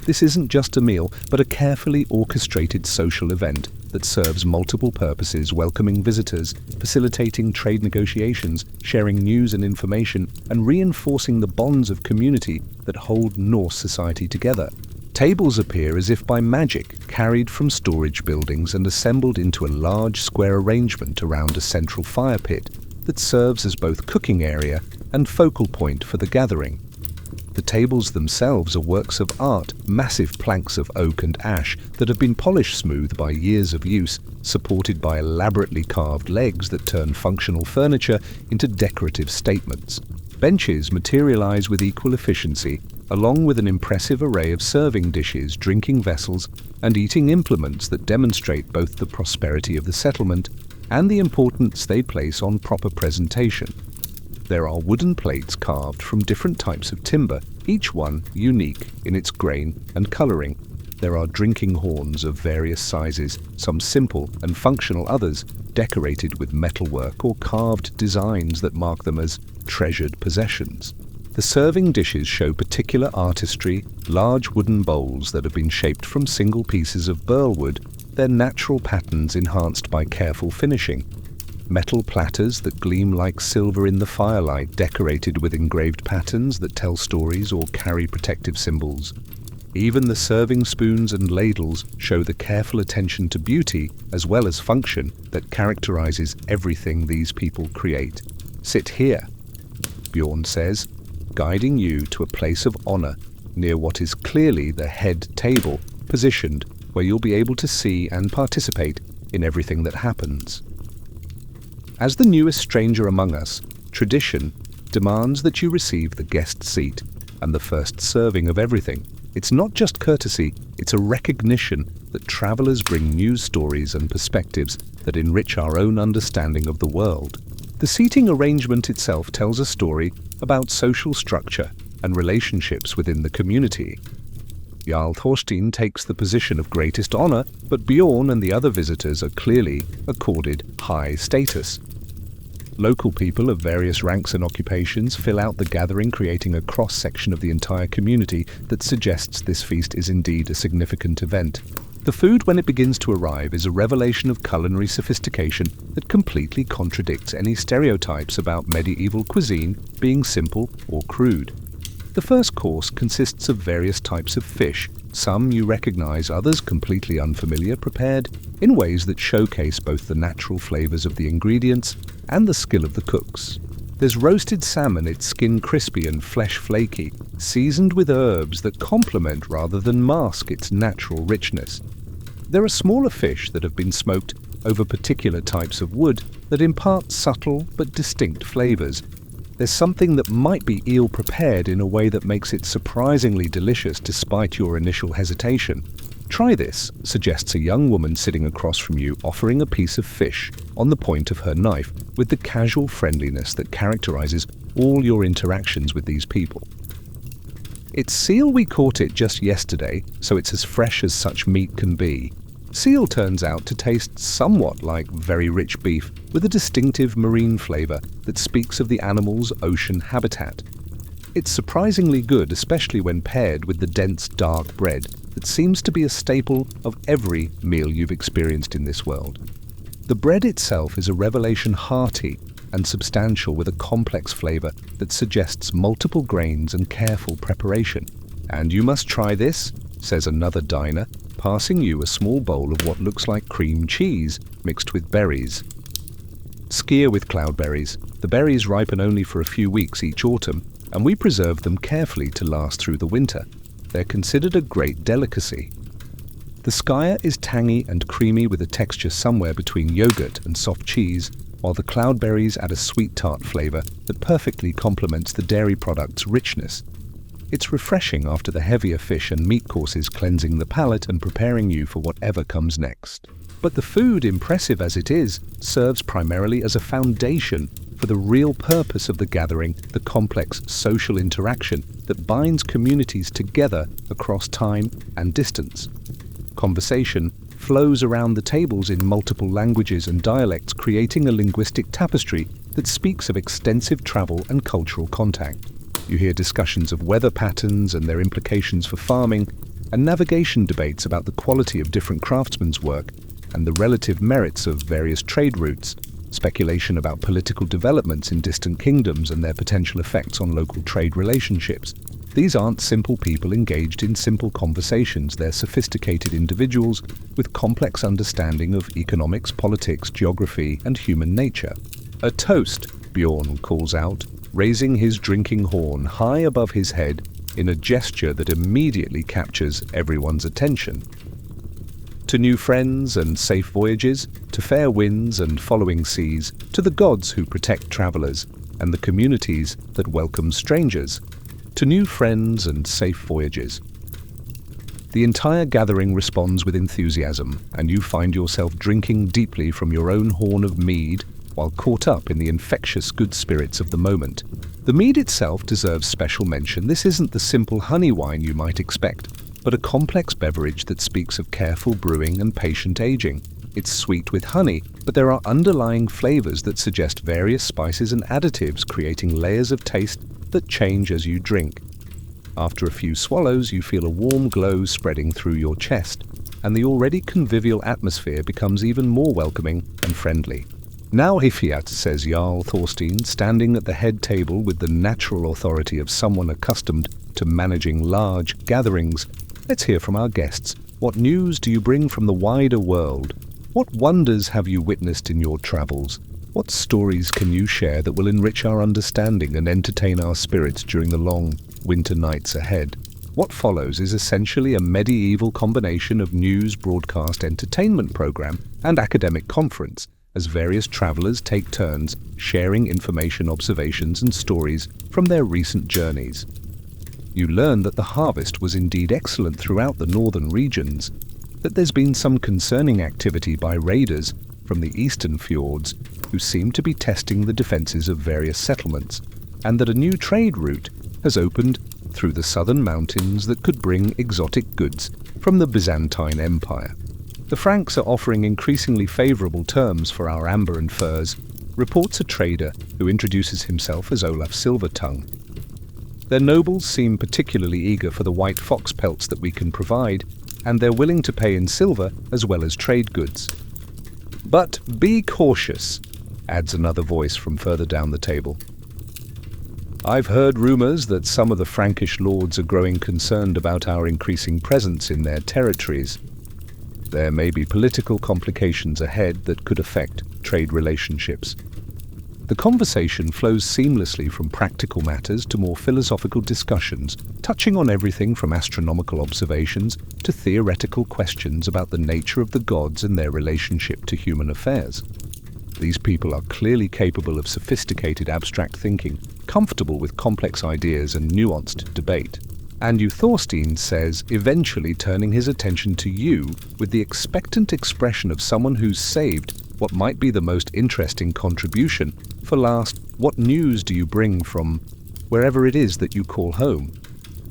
This isn't just a meal, but a carefully orchestrated social event that serves multiple purposes, welcoming visitors, facilitating trade negotiations, sharing news and information, and reinforcing the bonds of community that hold Norse society together. Tables appear as if by magic, carried from storage buildings and assembled into a large square arrangement around a central fire pit that serves as both cooking area and focal point for the gathering. The tables themselves are works of art, massive planks of oak and ash that have been polished smooth by years of use, supported by elaborately carved legs that turn functional furniture into decorative statements. Benches materialize with equal efficiency, along with an impressive array of serving dishes, drinking vessels, and eating implements that demonstrate both the prosperity of the settlement and the importance they place on proper presentation. There are wooden plates carved from different types of timber, each one unique in its grain and coloring. There are drinking horns of various sizes, some simple and functional, others decorated with metalwork or carved designs that mark them as treasured possessions. The serving dishes show particular artistry, large wooden bowls that have been shaped from single pieces of burl wood, their natural patterns enhanced by careful finishing. Metal platters that gleam like silver in the firelight, decorated with engraved patterns that tell stories or carry protective symbols. Even the serving spoons and ladles show the careful attention to beauty as well as function that characterizes everything these people create. Sit here, Bjorn says, guiding you to a place of honor near what is clearly the head table, positioned where you'll be able to see and participate in everything that happens. As the newest stranger among us, tradition demands that you receive the guest seat and the first serving of everything. It's not just courtesy, it's a recognition that travelers bring new stories and perspectives that enrich our own understanding of the world. The seating arrangement itself tells a story about social structure and relationships within the community. Jarl Thorstein takes the position of greatest honor, but Bjorn and the other visitors are clearly accorded high status. Local people of various ranks and occupations fill out the gathering, creating a cross-section of the entire community that suggests this feast is indeed a significant event. The food, when it begins to arrive, is a revelation of culinary sophistication that completely contradicts any stereotypes about medieval cuisine being simple or crude. The first course consists of various types of fish, some you recognize, others completely unfamiliar, prepared in ways that showcase both the natural flavors of the ingredients and the skill of the cooks. There's roasted salmon, its skin crispy and flesh flaky, seasoned with herbs that complement rather than mask its natural richness. There are smaller fish that have been smoked over particular types of wood that impart subtle but distinct flavors. There's something that might be eel prepared in a way that makes it surprisingly delicious despite your initial hesitation. Try this, suggests a young woman sitting across from you, offering a piece of fish on the point of her knife with the casual friendliness that characterizes all your interactions with these people. It's seal. We caught it just yesterday, so it's as fresh as such meat can be. Seal turns out to taste somewhat like very rich beef, with a distinctive marine flavor that speaks of the animal's ocean habitat. It's surprisingly good, especially when paired with the dense dark bread that seems to be a staple of every meal you've experienced in this world. The bread itself is a revelation, hearty and substantial, with a complex flavor that suggests multiple grains and careful preparation. And you must try this, says another diner, passing you a small bowl of what looks like cream cheese mixed with berries. skier with cloudberries. The berries ripen only for a few weeks each autumn, and we preserve them carefully to last through the winter. They're considered a great delicacy. The skier is tangy and creamy with a texture somewhere between yogurt and soft cheese, while the cloudberries add a sweet tart flavor that perfectly complements the dairy product's richness. It's refreshing after the heavier fish and meat courses, cleansing the palate and preparing you for whatever comes next. But the food, impressive as it is, serves primarily as a foundation for the real purpose of the gathering, the complex social interaction that binds communities together across time and distance. Conversation flows around the tables in multiple languages and dialects, creating a linguistic tapestry that speaks of extensive travel and cultural contact. You hear discussions of weather patterns and their implications for farming, and navigation debates about the quality of different craftsmen's work and the relative merits of various trade routes, speculation about political developments in distant kingdoms and their potential effects on local trade relationships. These aren't simple people engaged in simple conversations. They're sophisticated individuals with complex understanding of economics, politics, geography, and human nature. A toast, Bjorn calls out, raising his drinking horn high above his head in a gesture that immediately captures everyone's attention. To new friends and safe voyages, to fair winds and following seas, to the gods who protect travelers, and the communities that welcome strangers. To new friends and safe voyages. The entire gathering responds with enthusiasm, and you find yourself drinking deeply from your own horn of mead while caught up in the infectious good spirits of the moment. The mead itself deserves special mention. This isn't the simple honey wine you might expect, but a complex beverage that speaks of careful brewing and patient aging. It's sweet with honey, but there are underlying flavors that suggest various spices and additives, creating layers of taste that change as you drink. After a few swallows, you feel a warm glow spreading through your chest, and the already convivial atmosphere becomes even more welcoming and friendly. Now Hifiat, says Jarl Thorstein, standing at the head table with the natural authority of someone accustomed to managing large gatherings. Let's hear from our guests. What news do you bring from the wider world? What wonders have you witnessed in your travels? What stories can you share that will enrich our understanding and entertain our spirits during the long winter nights ahead? What follows is essentially a medieval combination of news, broadcast, entertainment program, and academic conference, as various travelers take turns sharing information, observations, and stories from their recent journeys. You learn that the harvest was indeed excellent throughout the northern regions, that there's been some concerning activity by raiders from the eastern fjords who seem to be testing the defenses of various settlements, and that a new trade route has opened through the southern mountains that could bring exotic goods from the Byzantine Empire. The Franks are offering increasingly favorable terms for our amber and furs, reports a trader who introduces himself as Olaf Silvertongue. Their nobles seem particularly eager for the white fox pelts that we can provide, and they're willing to pay in silver as well as trade goods. But be cautious, adds another voice from further down the table. I've heard rumors that some of the Frankish lords are growing concerned about our increasing presence in their territories. There may be political complications ahead that could affect trade relationships. The conversation flows seamlessly from practical matters to more philosophical discussions, touching on everything from astronomical observations to theoretical questions about the nature of the gods and their relationship to human affairs. These people are clearly capable of sophisticated abstract thinking, comfortable with complex ideas and nuanced debate. And Thorstein says, eventually turning his attention to you with the expectant expression of someone who's saved what might be the most interesting contribution for last. What news do you bring from wherever it is that you call home?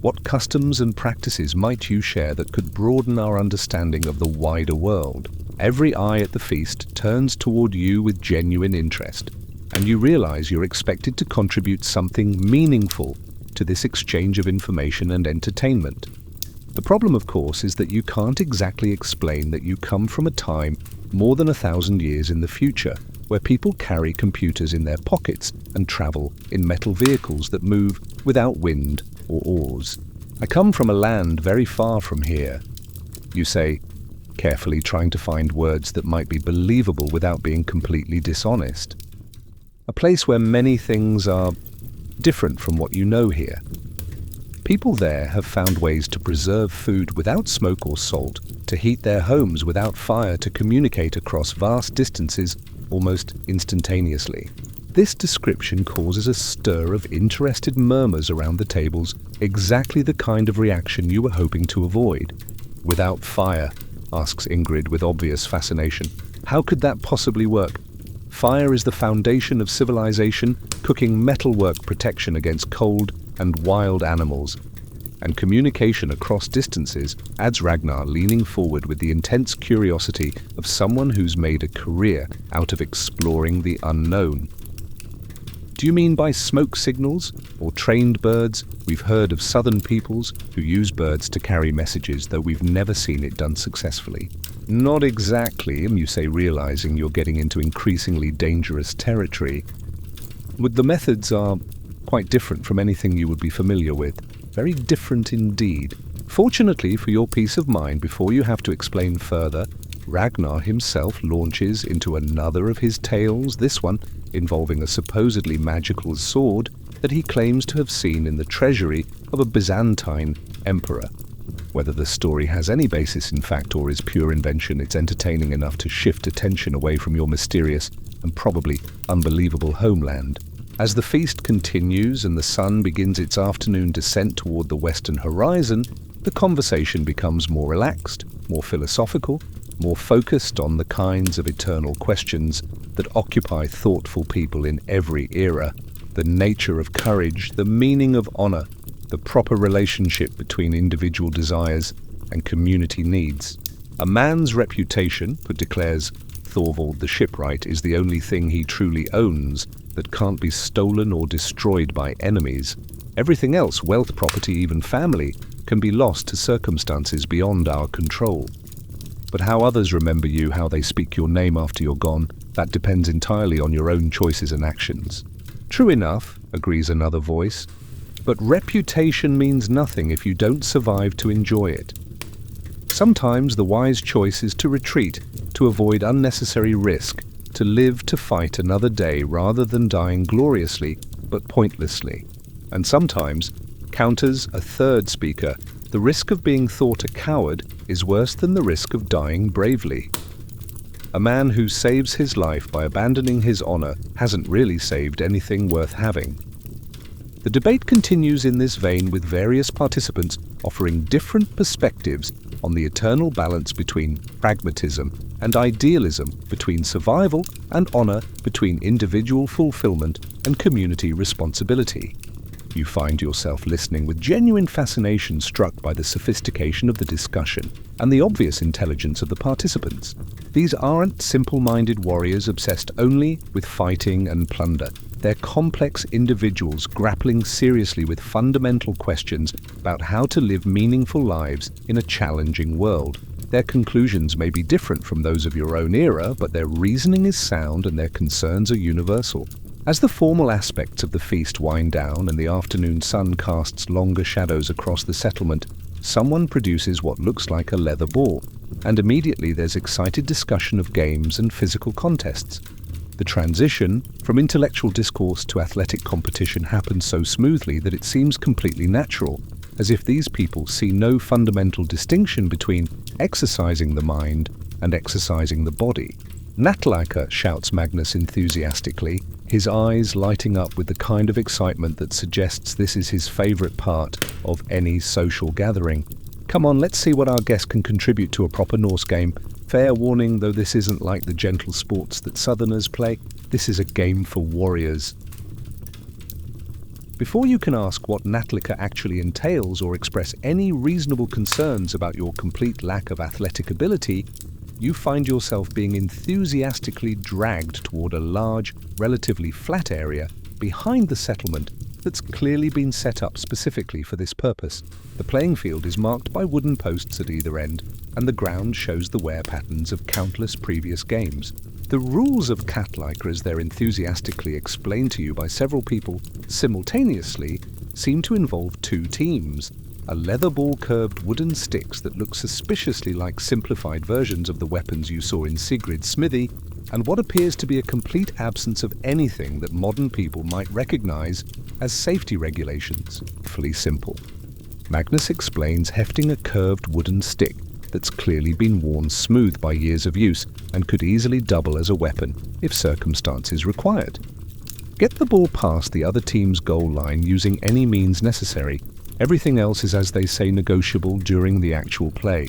What customs and practices might you share that could broaden our understanding of the wider world? Every eye at the feast turns toward you with genuine interest, and you realize you're expected to contribute something meaningful to this exchange of information and entertainment. The problem, of course, is that you can't exactly explain that you come from a time more than 1,000 years in the future, where people carry computers in their pockets and travel in metal vehicles that move without wind or oars. I come from a land very far from here, you say, carefully trying to find words that might be believable without being completely dishonest. a place where many things are different from what you know here. People there have found ways to preserve food without smoke or salt, to heat their homes without fire, to communicate across vast distances almost instantaneously. This description causes a stir of interested murmurs around the tables, exactly the kind of reaction you were hoping to avoid. "Without fire?" asks Ingrid with obvious fascination. "How could that possibly work? Fire is the foundation of civilization, cooking metalwork protection against cold and wild animals. And communication across distances," adds Ragnar, leaning forward with the intense curiosity of someone who's made a career out of exploring the unknown. "Do you mean by smoke signals or trained birds? We've heard of southern peoples who use birds to carry messages, though we've never seen it done successfully." "Not exactly," you say, realizing you're getting into increasingly dangerous territory. The methods are quite different from anything you would be familiar with. Very different indeed. Fortunately for your peace of mind, before you have to explain further, Ragnar himself launches into another of his tales, this one involving a supposedly magical sword that he claims to have seen in the treasury of a Byzantine emperor. Whether the story has any basis in fact or is pure invention, it's entertaining enough to shift attention away from your mysterious and probably unbelievable homeland. As the feast continues and the sun begins its afternoon descent toward the western horizon, the conversation becomes more relaxed, more philosophical, more focused on the kinds of eternal questions that occupy thoughtful people in every era: the nature of courage, the meaning of honor, the proper relationship between individual desires and community needs. "A man's reputation," declares Thorvald the shipwright, "is the only thing he truly owns that can't be stolen or destroyed by enemies. Everything else, wealth, property, even family, can be lost to circumstances beyond our control. But how others remember you, how they speak your name after you're gone, that depends entirely on your own choices and actions." "True enough," agrees another voice, "but reputation means nothing if you don't survive to enjoy it. Sometimes the wise choice is to retreat, to avoid unnecessary risk, to live to fight another day rather than dying gloriously but pointlessly. And sometimes," counters a third speaker, "the risk of being thought a coward is worse than the risk of dying bravely. A man who saves his life by abandoning his honor hasn't really saved anything worth having." The debate continues in this vein, with various participants offering different perspectives on the eternal balance between pragmatism and idealism, between survival and honor, between individual fulfillment and community responsibility. You find yourself listening with genuine fascination, struck by the sophistication of the discussion and the obvious intelligence of the participants. These aren't simple-minded warriors obsessed only with fighting and plunder. They're complex individuals grappling seriously with fundamental questions about how to live meaningful lives in a challenging world. Their conclusions may be different from those of your own era, but their reasoning is sound and their concerns are universal. As the formal aspects of the feast wind down and the afternoon sun casts longer shadows across the settlement, someone produces what looks like a leather ball, and immediately there's excited discussion of games and physical contests. The transition from intellectual discourse to athletic competition happens so smoothly that it seems completely natural, as if these people see no fundamental distinction between exercising the mind and exercising the body. "Natlaka," shouts Magnus enthusiastically, his eyes lighting up with the kind of excitement that suggests this is his favorite part of any social gathering. "Come on, let's see what our guest can contribute to a proper Norse game. Fair warning, though, this isn't like the gentle sports that Southerners play. This is a game for warriors." Before you can ask what Natlika actually entails or express any reasonable concerns about your complete lack of athletic ability, you find yourself being enthusiastically dragged toward a large, relatively flat area behind the settlement that's clearly been set up specifically for this purpose. The playing field is marked by wooden posts at either end, and the ground shows the wear patterns of countless previous games. The rules of Catlaika, as they're enthusiastically explained to you by several people simultaneously, seem to involve two teams: a leather ball curved wooden sticks that look suspiciously like simplified versions of the weapons you saw in Sigrid's smithy, and what appears to be a complete absence of anything that modern people might recognize as safety regulations. Fully simple. Magnus explains hefting a curved wooden stick that's clearly been worn smooth by years of use and could easily double as a weapon if circumstances required. Get the ball past the other team's goal line using any means necessary. Everything else is, as they say, negotiable during the actual play.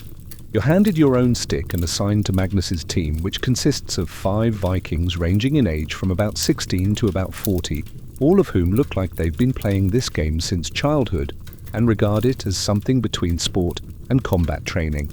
You're handed your own stick and assigned to Magnus's team, which consists of 5 Vikings ranging in age from about 16 to about 40, all of whom look like they've been playing this game since childhood and regard it as something between sport and combat training.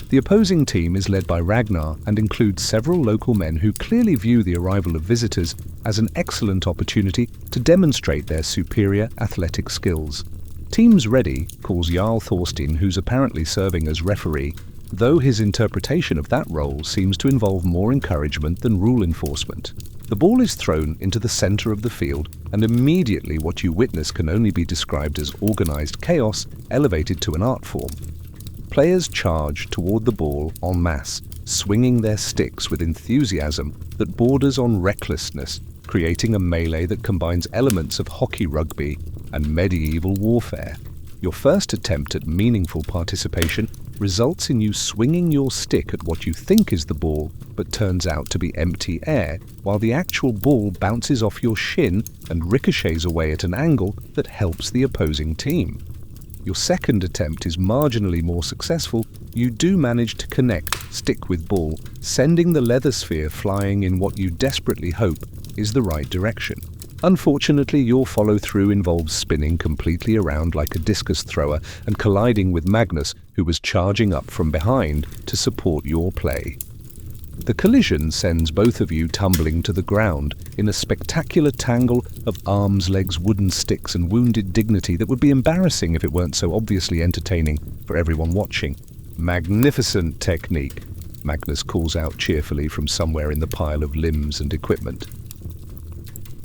The opposing team is led by Ragnar and includes several local men who clearly view the arrival of visitors as an excellent opportunity to demonstrate their superior athletic skills. Teams ready calls Jarl Thorstein, who's apparently serving as referee, though his interpretation of that role seems to involve more encouragement than rule enforcement. The ball is thrown into the center of the field, and immediately what you witness can only be described as organized chaos elevated to an art form. Players charge toward the ball en masse, swinging their sticks with enthusiasm that borders on recklessness, creating a melee that combines elements of hockey rugby and medieval warfare. Your first attempt at meaningful participation results in you swinging your stick at what you think is the ball, but turns out to be empty air, while the actual ball bounces off your shin and ricochets away at an angle that helps the opposing team. Your second attempt is marginally more successful. You do manage to connect stick with ball, sending the leather sphere flying in what you desperately hope is the right direction. Unfortunately, your follow-through involves spinning completely around like a discus thrower and colliding with Magnus, who was charging up from behind to support your play. The collision sends both of you tumbling to the ground in a spectacular tangle of arms, legs, wooden sticks, and wounded dignity that would be embarrassing if it weren't so obviously entertaining for everyone watching. Magnificent technique, Magnus calls out cheerfully from somewhere in the pile of limbs and equipment.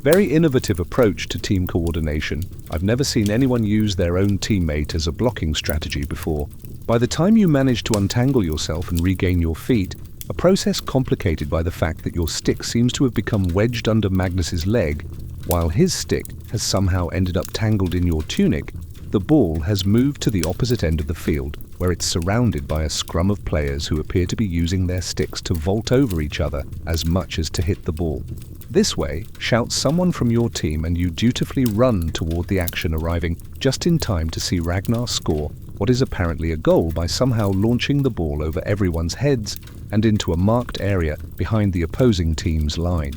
Very innovative approach to team coordination. I've never seen anyone use their own teammate as a blocking strategy before. By the time you manage to untangle yourself and regain your feet, a process complicated by the fact that your stick seems to have become wedged under Magnus's leg, while his stick has somehow ended up tangled in your tunic, the ball has moved to the opposite end of the field, where it's surrounded by a scrum of players who appear to be using their sticks to vault over each other as much as to hit the ball. This way, shouts someone from your team, and you dutifully run toward the action, arriving just in time to see Ragnar score what is apparently a goal by somehow launching the ball over everyone's heads and into a marked area behind the opposing team's line.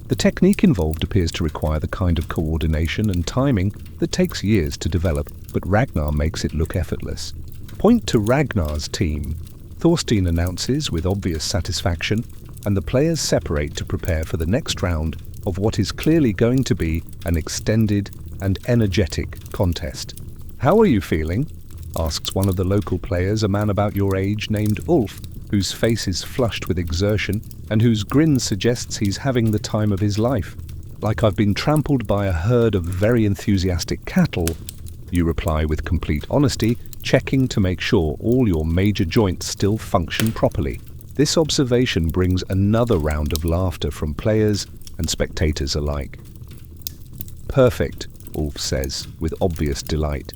The technique involved appears to require the kind of coordination and timing that takes years to develop, but Ragnar makes it look effortless. Point to Ragnar's team, Thorstein announces with obvious satisfaction, and the players separate to prepare for the next round of what is clearly going to be an extended and energetic contest. "How are you feeling?" asks one of the local players, a man about your age named Ulf, whose face is flushed with exertion and whose grin suggests he's having the time of his life. "Like I've been trampled by a herd of very enthusiastic cattle," you reply with complete honesty, checking to make sure all your major joints still function properly. This observation brings another round of laughter from players and spectators alike. "Perfect," Ulf says, with obvious delight.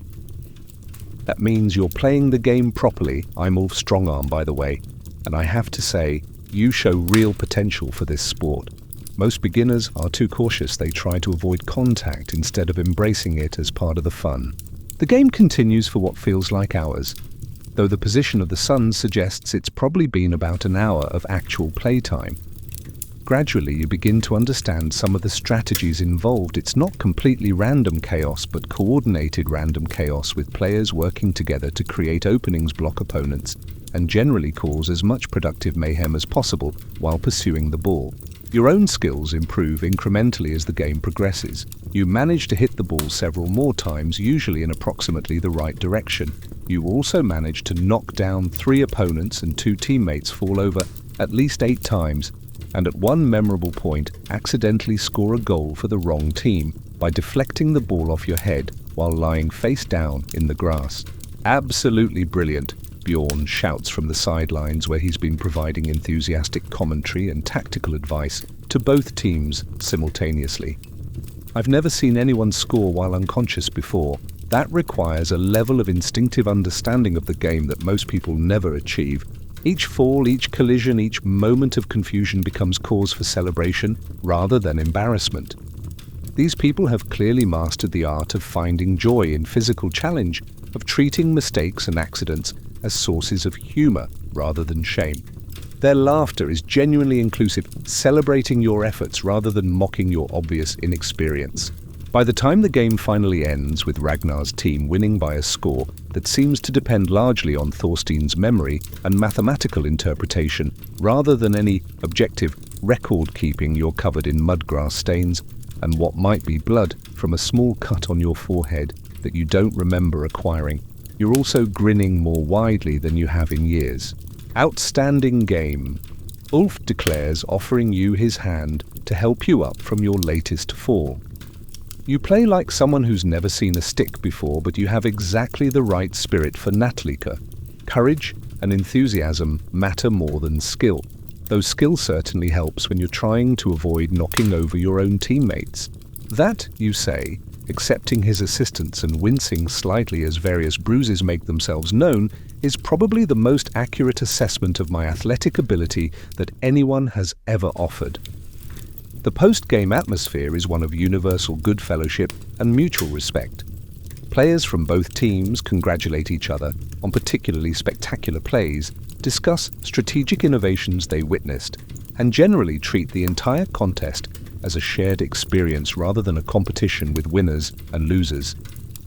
"That means you're playing the game properly." I'm Ulf Strongarm, by the way, and I have to say, you show real potential for this sport. Most beginners are too cautious. They try to avoid contact instead of embracing it as part of the fun. The game continues for what feels like hours, though the position of the sun suggests it's probably been about an hour of actual playtime. Gradually, you begin to understand some of the strategies involved. It's not completely random chaos, but coordinated random chaos, with players working together to create openings, block opponents, and generally cause as much productive mayhem as possible while pursuing the ball. Your own skills improve incrementally as the game progresses. You manage to hit the ball several more times, usually in approximately the right direction. You also manage to knock down 3 opponents and 2 teammates fall over at least 8 times, and at one memorable point accidentally score a goal for the wrong team by deflecting the ball off your head while lying face down in the grass. Absolutely brilliant. Bjorn shouts from the sidelines where he's been providing enthusiastic commentary and tactical advice to both teams simultaneously. I've never seen anyone score while unconscious before. That requires a level of instinctive understanding of the game that most people never achieve. Each fall, each collision, each moment of confusion becomes cause for celebration rather than embarrassment. These people have clearly mastered the art of finding joy in physical challenge, of treating mistakes and accidents as sources of humor rather than shame. Their laughter is genuinely inclusive, celebrating your efforts rather than mocking your obvious inexperience. By the time the game finally ends, with Ragnar's team winning by a score that seems to depend largely on Thorstein's memory and mathematical interpretation, rather than any objective record-keeping, you're covered in mudgrass stains and what might be blood from a small cut on your forehead that you don't remember acquiring. You're also grinning more widely than you have in years. Outstanding game. Ulf declares, offering you his hand to help you up from your latest fall. You play like someone who's never seen a stick before, but you have exactly the right spirit for Natlika. Courage and enthusiasm matter more than skill, though skill certainly helps when you're trying to avoid knocking over your own teammates. That, you say, accepting his assistance and wincing slightly as various bruises make themselves known, is probably the most accurate assessment of my athletic ability that anyone has ever offered. The post-game atmosphere is one of universal good fellowship and mutual respect. Players from both teams congratulate each other on particularly spectacular plays, discuss strategic innovations they witnessed, and generally treat the entire contest as a shared experience rather than a competition with winners and losers.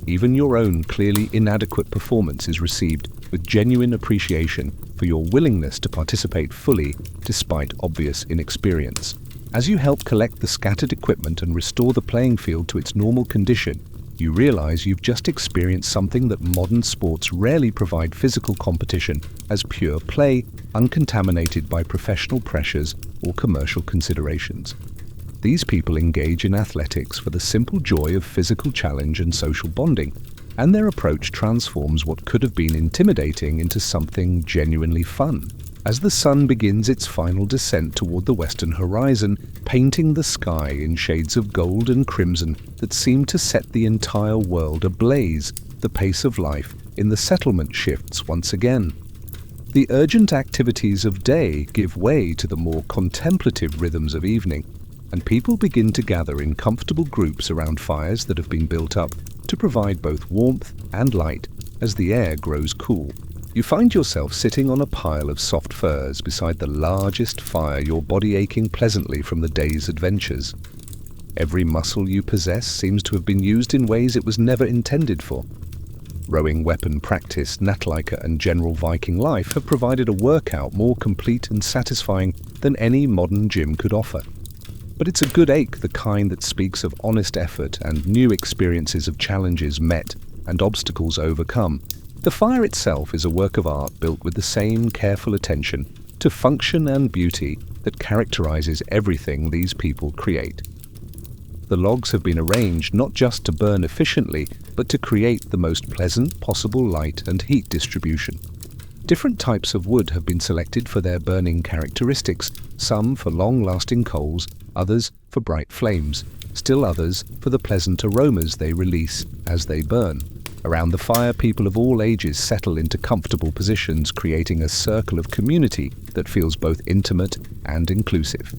Even your own clearly inadequate performance is received with genuine appreciation for your willingness to participate fully despite obvious inexperience. As you help collect the scattered equipment and restore the playing field to its normal condition, you realize you've just experienced something that modern sports rarely provide: physical competition as pure play, uncontaminated by professional pressures or commercial considerations. These people engage in athletics for the simple joy of physical challenge and social bonding, and their approach transforms what could have been intimidating into something genuinely fun. As the sun begins its final descent toward the western horizon, painting the sky in shades of gold and crimson that seem to set the entire world ablaze, the pace of life in the settlement shifts once again. The urgent activities of day give way to the more contemplative rhythms of evening, and people begin to gather in comfortable groups around fires that have been built up to provide both warmth and light as the air grows cool. You find yourself sitting on a pile of soft furs beside the largest fire, your body aching pleasantly from the day's adventures. Every muscle you possess seems to have been used in ways it was never intended for. Rowing weapon practice, Natlika, and general Viking life have provided a workout more complete and satisfying than any modern gym could offer. But it's a good ache, the kind that speaks of honest effort and new experiences of challenges met and obstacles overcome. The fire itself is a work of art built with the same careful attention to function and beauty that characterizes everything these people create. The logs have been arranged not just to burn efficiently, but to create the most pleasant possible light and heat distribution. Different types of wood have been selected for their burning characteristics, some for long-lasting coals, others for bright flames, still others for the pleasant aromas they release as they burn. Around the fire, people of all ages settle into comfortable positions, creating a circle of community that feels both intimate and inclusive.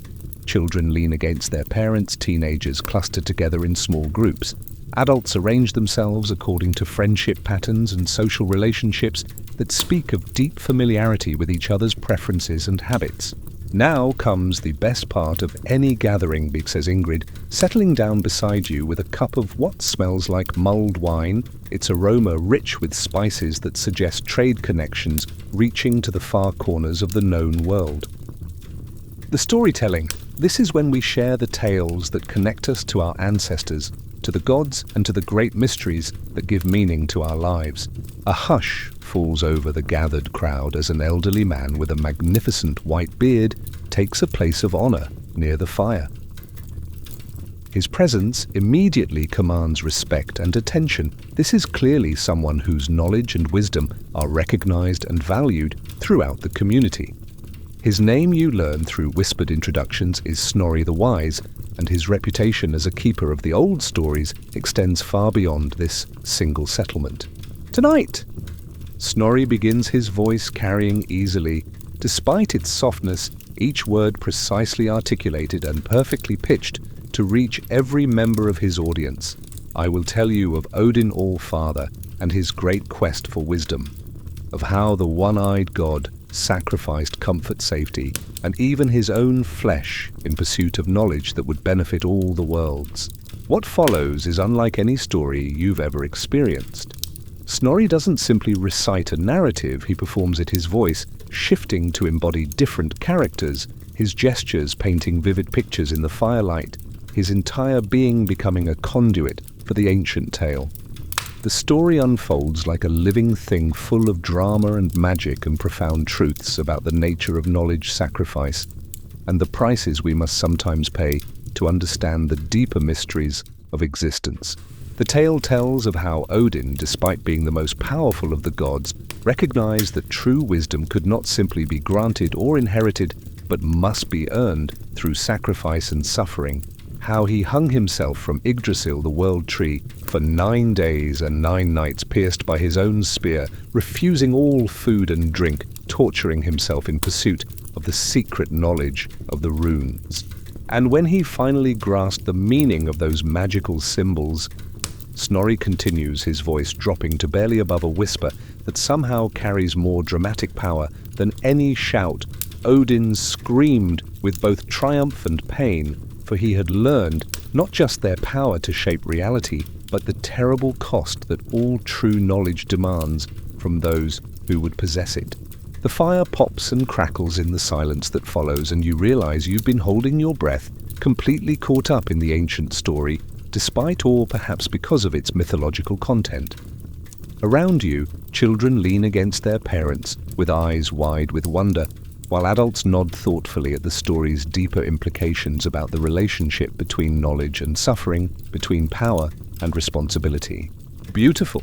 Children lean against their parents, teenagers cluster together in small groups. Adults arrange themselves according to friendship patterns and social relationships that speak of deep familiarity with each other's preferences and habits. Now comes the best part of any gathering, says Ingrid, settling down beside you with a cup of what smells like mulled wine, its aroma rich with spices that suggest trade connections reaching to the far corners of the known world. The storytelling. This is when we share the tales that connect us to our ancestors, to the gods, and to the great mysteries that give meaning to our lives. A hush falls over the gathered crowd as an elderly man with a magnificent white beard takes a place of honor near the fire. His presence immediately commands respect and attention. This is clearly someone whose knowledge and wisdom are recognized and valued throughout the community. His name you learn through whispered introductions is Snorri the Wise, and his reputation as a keeper of the old stories extends far beyond this single settlement. Tonight! Snorri begins, his voice carrying easily. Despite its softness, each word precisely articulated and perfectly pitched to reach every member of his audience. I will tell you of Odin All-Father and his great quest for wisdom, of how the one-eyed god sacrificed comfort, safety, and even his own flesh in pursuit of knowledge that would benefit all the worlds. What follows is unlike any story you've ever experienced. Snorri doesn't simply recite a narrative, he performs it, his voice shifting to embody different characters, his gestures painting vivid pictures in the firelight, his entire being becoming a conduit for the ancient tale. The story unfolds like a living thing full of drama and magic and profound truths about the nature of knowledge, sacrifice, and the prices we must sometimes pay to understand the deeper mysteries of existence. The tale tells of how Odin, despite being the most powerful of the gods, recognized that true wisdom could not simply be granted or inherited, but must be earned through sacrifice and suffering. How he hung himself from Yggdrasil, the world tree, for 9 days and 9 nights, pierced by his own spear, refusing all food and drink, torturing himself in pursuit of the secret knowledge of the runes. And when he finally grasped the meaning of those magical symbols, Snorri continues, his voice dropping to barely above a whisper that somehow carries more dramatic power than any shout. Odin screamed with both triumph and pain, for he had learned not just their power to shape reality, but the terrible cost that all true knowledge demands from those who would possess it. The fire pops and crackles in the silence that follows, and you realize you've been holding your breath, completely caught up in the ancient story, despite or perhaps because of its mythological content. Around you, children lean against their parents with eyes wide with wonder, while adults nod thoughtfully at the story's deeper implications about the relationship between knowledge and suffering, between power and responsibility. Beautiful,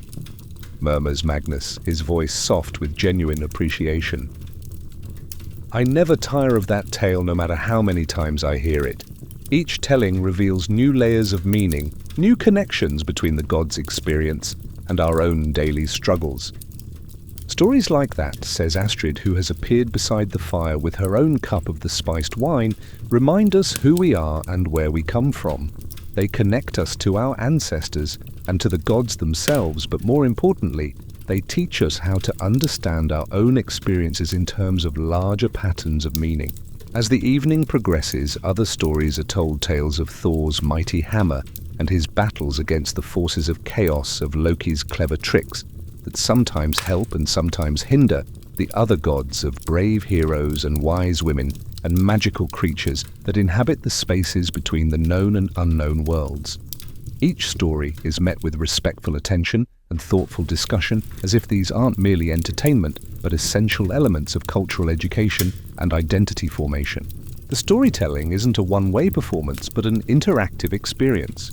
murmurs Magnus, his voice soft with genuine appreciation. I never tire of that tale, no matter how many times I hear it. Each telling reveals new layers of meaning, new connections between the gods' experience and our own daily struggles. Stories like that, says Astrid, who has appeared beside the fire with her own cup of the spiced wine, remind us who we are and where we come from. They connect us to our ancestors and to the gods themselves, but more importantly, they teach us how to understand our own experiences in terms of larger patterns of meaning. As the evening progresses, other stories are told, tales of Thor's mighty hammer and his battles against the forces of chaos, of Loki's clever tricks that sometimes help and sometimes hinder the other gods, of brave heroes and wise women and magical creatures that inhabit the spaces between the known and unknown worlds. Each story is met with respectful attention and thoughtful discussion, as if these aren't merely entertainment, but essential elements of cultural education and identity formation. The storytelling isn't a one-way performance, but an interactive experience.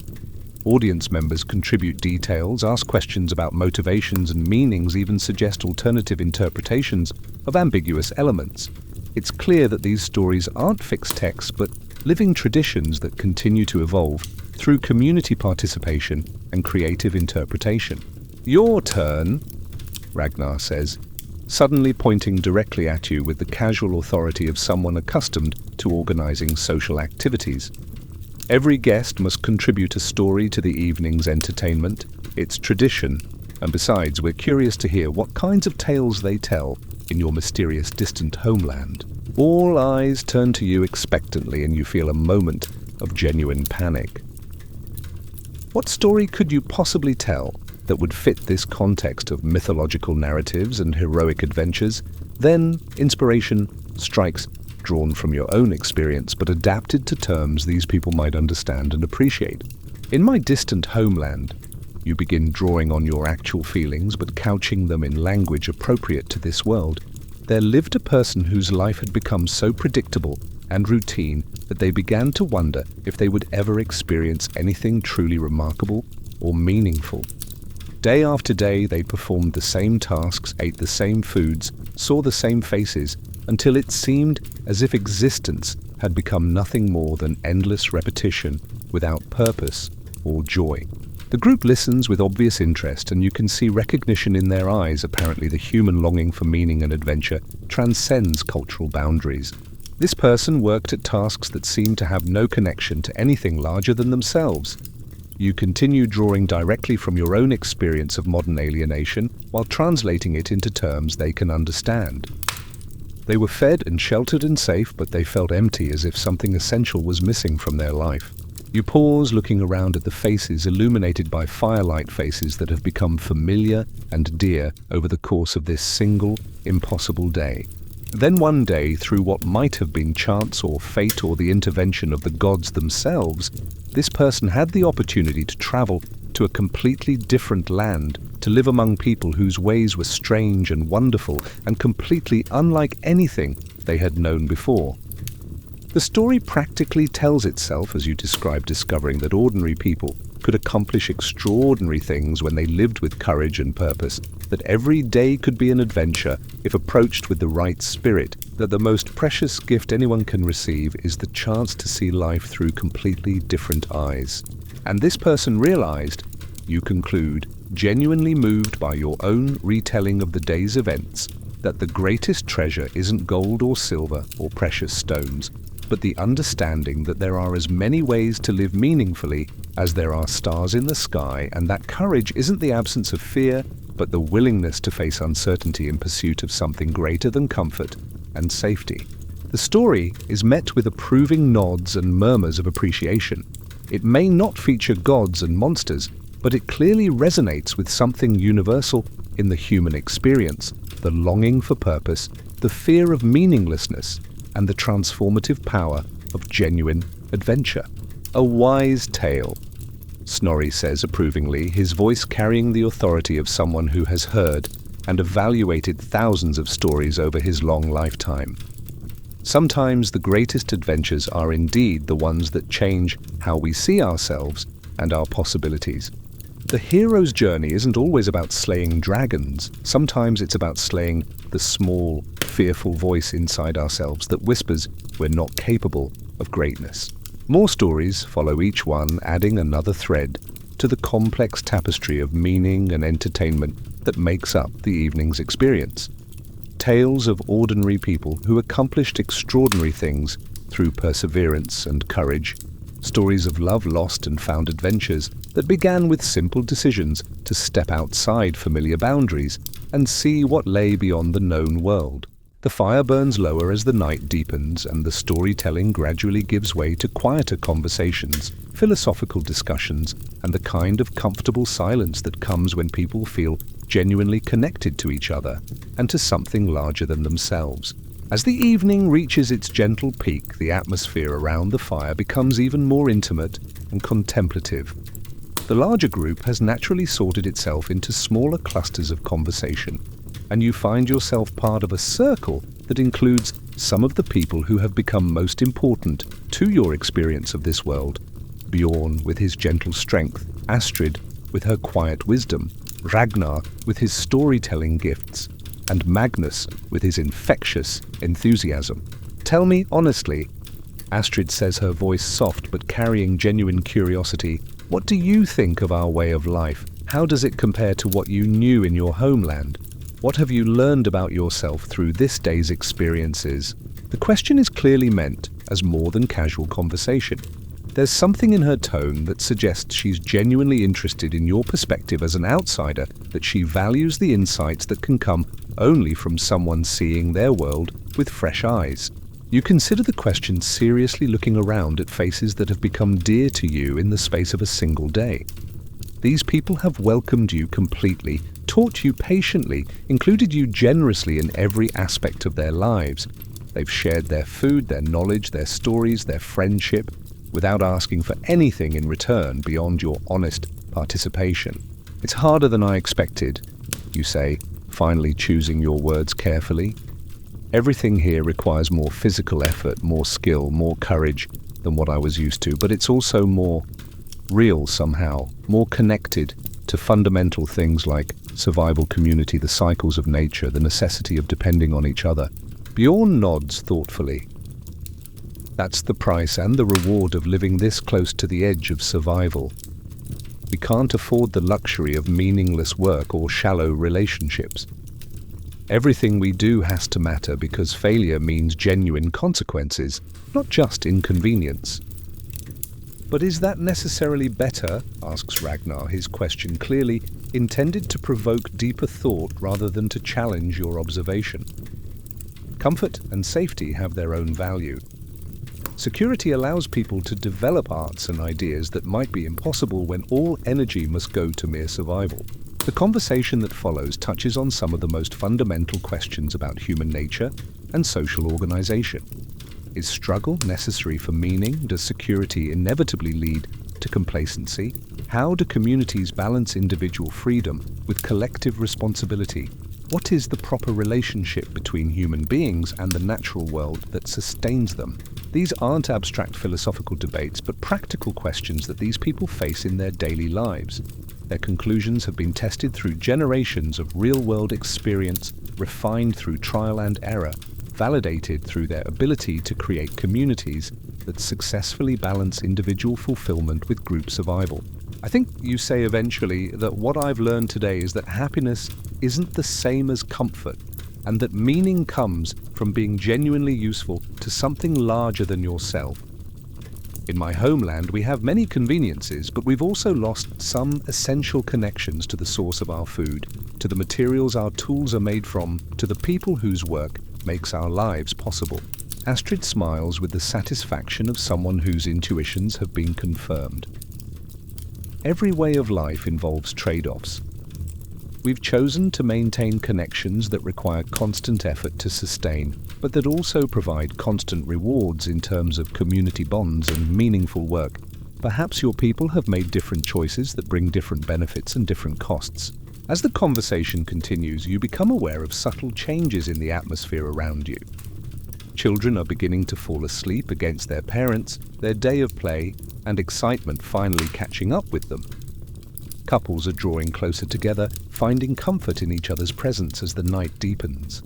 Audience members contribute details, ask questions about motivations and meanings, even suggest alternative interpretations of ambiguous elements. It's clear that these stories aren't fixed texts, but living traditions that continue to evolve through community participation and creative interpretation. Your turn, Ragnar says, suddenly pointing directly at you with the casual authority of someone accustomed to organizing social activities. Every guest must contribute a story to the evening's entertainment. It's tradition, and besides, we're curious to hear what kinds of tales they tell in your mysterious distant homeland. All eyes turn to you expectantly, and you feel a moment of genuine panic. What story could you possibly tell that would fit this context of mythological narratives and heroic adventures? Then inspiration strikes, drawn from your own experience, but adapted to terms these people might understand and appreciate. In my distant homeland, you begin drawing on your actual feelings, but couching them in language appropriate to this world. There lived a person whose life had become so predictable and routine that they began to wonder if they would ever experience anything truly remarkable or meaningful. Day after day, they performed the same tasks, ate the same foods, saw the same faces, until it seemed as if existence had become nothing more than endless repetition without purpose or joy. The group listens with obvious interest, and you can see recognition in their eyes. Apparently, the human longing for meaning and adventure transcends cultural boundaries. This person worked at tasks that seemed to have no connection to anything larger than themselves. You continue drawing directly from your own experience of modern alienation while translating it into terms they can understand. They were fed and sheltered and safe, but they felt empty, as if something essential was missing from their life. You pause, looking around at the faces illuminated by firelight, faces that have become familiar and dear over the course of this single, impossible day. Then one day, through what might have been chance or fate or the intervention of the gods themselves, this person had the opportunity to travel to a completely different land, to live among people whose ways were strange and wonderful and completely unlike anything they had known before. The story practically tells itself as you describe discovering that ordinary people could accomplish extraordinary things when they lived with courage and purpose, that every day could be an adventure if approached with the right spirit, that the most precious gift anyone can receive is the chance to see life through completely different eyes. And this person realized, you conclude, genuinely moved by your own retelling of the day's events, that the greatest treasure isn't gold or silver or precious stones, but the understanding that there are as many ways to live meaningfully as there are stars in the sky, and that courage isn't the absence of fear, but the willingness to face uncertainty in pursuit of something greater than comfort and safety. The story is met with approving nods and murmurs of appreciation. It may not feature gods and monsters, but it clearly resonates with something universal in the human experience: the longing for purpose, the fear of meaninglessness, and the transformative power of genuine adventure. A wise tale, Snorri says approvingly, his voice carrying the authority of someone who has heard and evaluated thousands of stories over his long lifetime. Sometimes the greatest adventures are indeed the ones that change how we see ourselves and our possibilities. The hero's journey isn't always about slaying dragons. Sometimes it's about slaying the small, fearful voice inside ourselves that whispers we're not capable of greatness. More stories follow, each one adding another thread to the complex tapestry of meaning and entertainment that makes up the evening's experience. Tales of ordinary people who accomplished extraordinary things through perseverance and courage. Stories of love lost and found adventures that began with simple decisions to step outside familiar boundaries and see what lay beyond the known world. The fire burns lower as the night deepens, and the storytelling gradually gives way to quieter conversations, philosophical discussions, and the kind of comfortable silence that comes when people feel genuinely connected to each other and to something larger than themselves. As the evening reaches its gentle peak, the atmosphere around the fire becomes even more intimate and contemplative. The larger group has naturally sorted itself into smaller clusters of conversation, and you find yourself part of a circle that includes some of the people who have become most important to your experience of this world. Bjorn with his gentle strength, Astrid with her quiet wisdom, Ragnar with his storytelling gifts, and Magnus with his infectious enthusiasm. Tell me honestly, Astrid says, her voice soft but carrying genuine curiosity, what do you think of our way of life? How does it compare to what you knew in your homeland? What have you learned about yourself through this day's experiences? The question is clearly meant as more than casual conversation. There's something in her tone that suggests she's genuinely interested in your perspective as an outsider, that she values the insights that can come only from someone seeing their world with fresh eyes. You consider the question seriously, looking around at faces that have become dear to you in the space of a single day. These people have welcomed you completely, taught you patiently, included you generously in every aspect of their lives. They've shared their food, their knowledge, their stories, their friendship, without asking for anything in return beyond your honest participation. It's harder than I expected, you say, finally choosing your words carefully. Everything here requires more physical effort, more skill, more courage than what I was used to, but it's also more real somehow, more connected to fundamental things like survival, community, the cycles of nature, the necessity of depending on each other. Bjorn nods thoughtfully. That's the price and the reward of living this close to the edge of survival. We can't afford the luxury of meaningless work or shallow relationships. Everything we do has to matter because failure means genuine consequences, not just inconvenience. But is that necessarily better? Asks Ragnar, his question clearly intended to provoke deeper thought rather than to challenge your observation. Comfort and safety have their own value. Security allows people to develop arts and ideas that might be impossible when all energy must go to mere survival. The conversation that follows touches on some of the most fundamental questions about human nature and social organization. Is struggle necessary for meaning? Does security inevitably lead to complacency? How do communities balance individual freedom with collective responsibility? What is the proper relationship between human beings and the natural world that sustains them? These aren't abstract philosophical debates, but practical questions that these people face in their daily lives. Their conclusions have been tested through generations of real-world experience, refined through trial and error, validated through their ability to create communities that successfully balance individual fulfillment with group survival. I think you say eventually that what I've learned today is that happiness isn't the same as comfort, and that meaning comes from being genuinely useful to something larger than yourself. In my homeland, we have many conveniences, but we've also lost some essential connections to the source of our food, to the materials our tools are made from, to the people whose work makes our lives possible. Astrid smiles with the satisfaction of someone whose intuitions have been confirmed. Every way of life involves trade-offs. We've chosen to maintain connections that require constant effort to sustain, but that also provide constant rewards in terms of community bonds and meaningful work. Perhaps your people have made different choices that bring different benefits and different costs. As the conversation continues, you become aware of subtle changes in the atmosphere around you. Children are beginning to fall asleep against their parents, their day of play and excitement finally catching up with them. Couples are drawing closer together, finding comfort in each other's presence as the night deepens.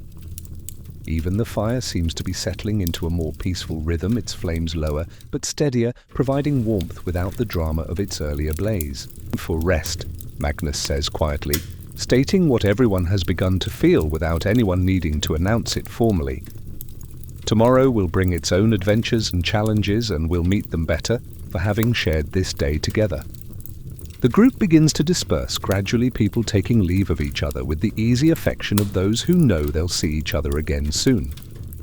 Even the fire seems to be settling into a more peaceful rhythm, its flames lower but steadier, providing warmth without the drama of its earlier blaze. For rest, Magnus says quietly, stating what everyone has begun to feel without anyone needing to announce it formally. Tomorrow will bring its own adventures and challenges, and we'll meet them better for having shared this day together. The group begins to disperse, gradually people taking leave of each other with the easy affection of those who know they'll see each other again soon.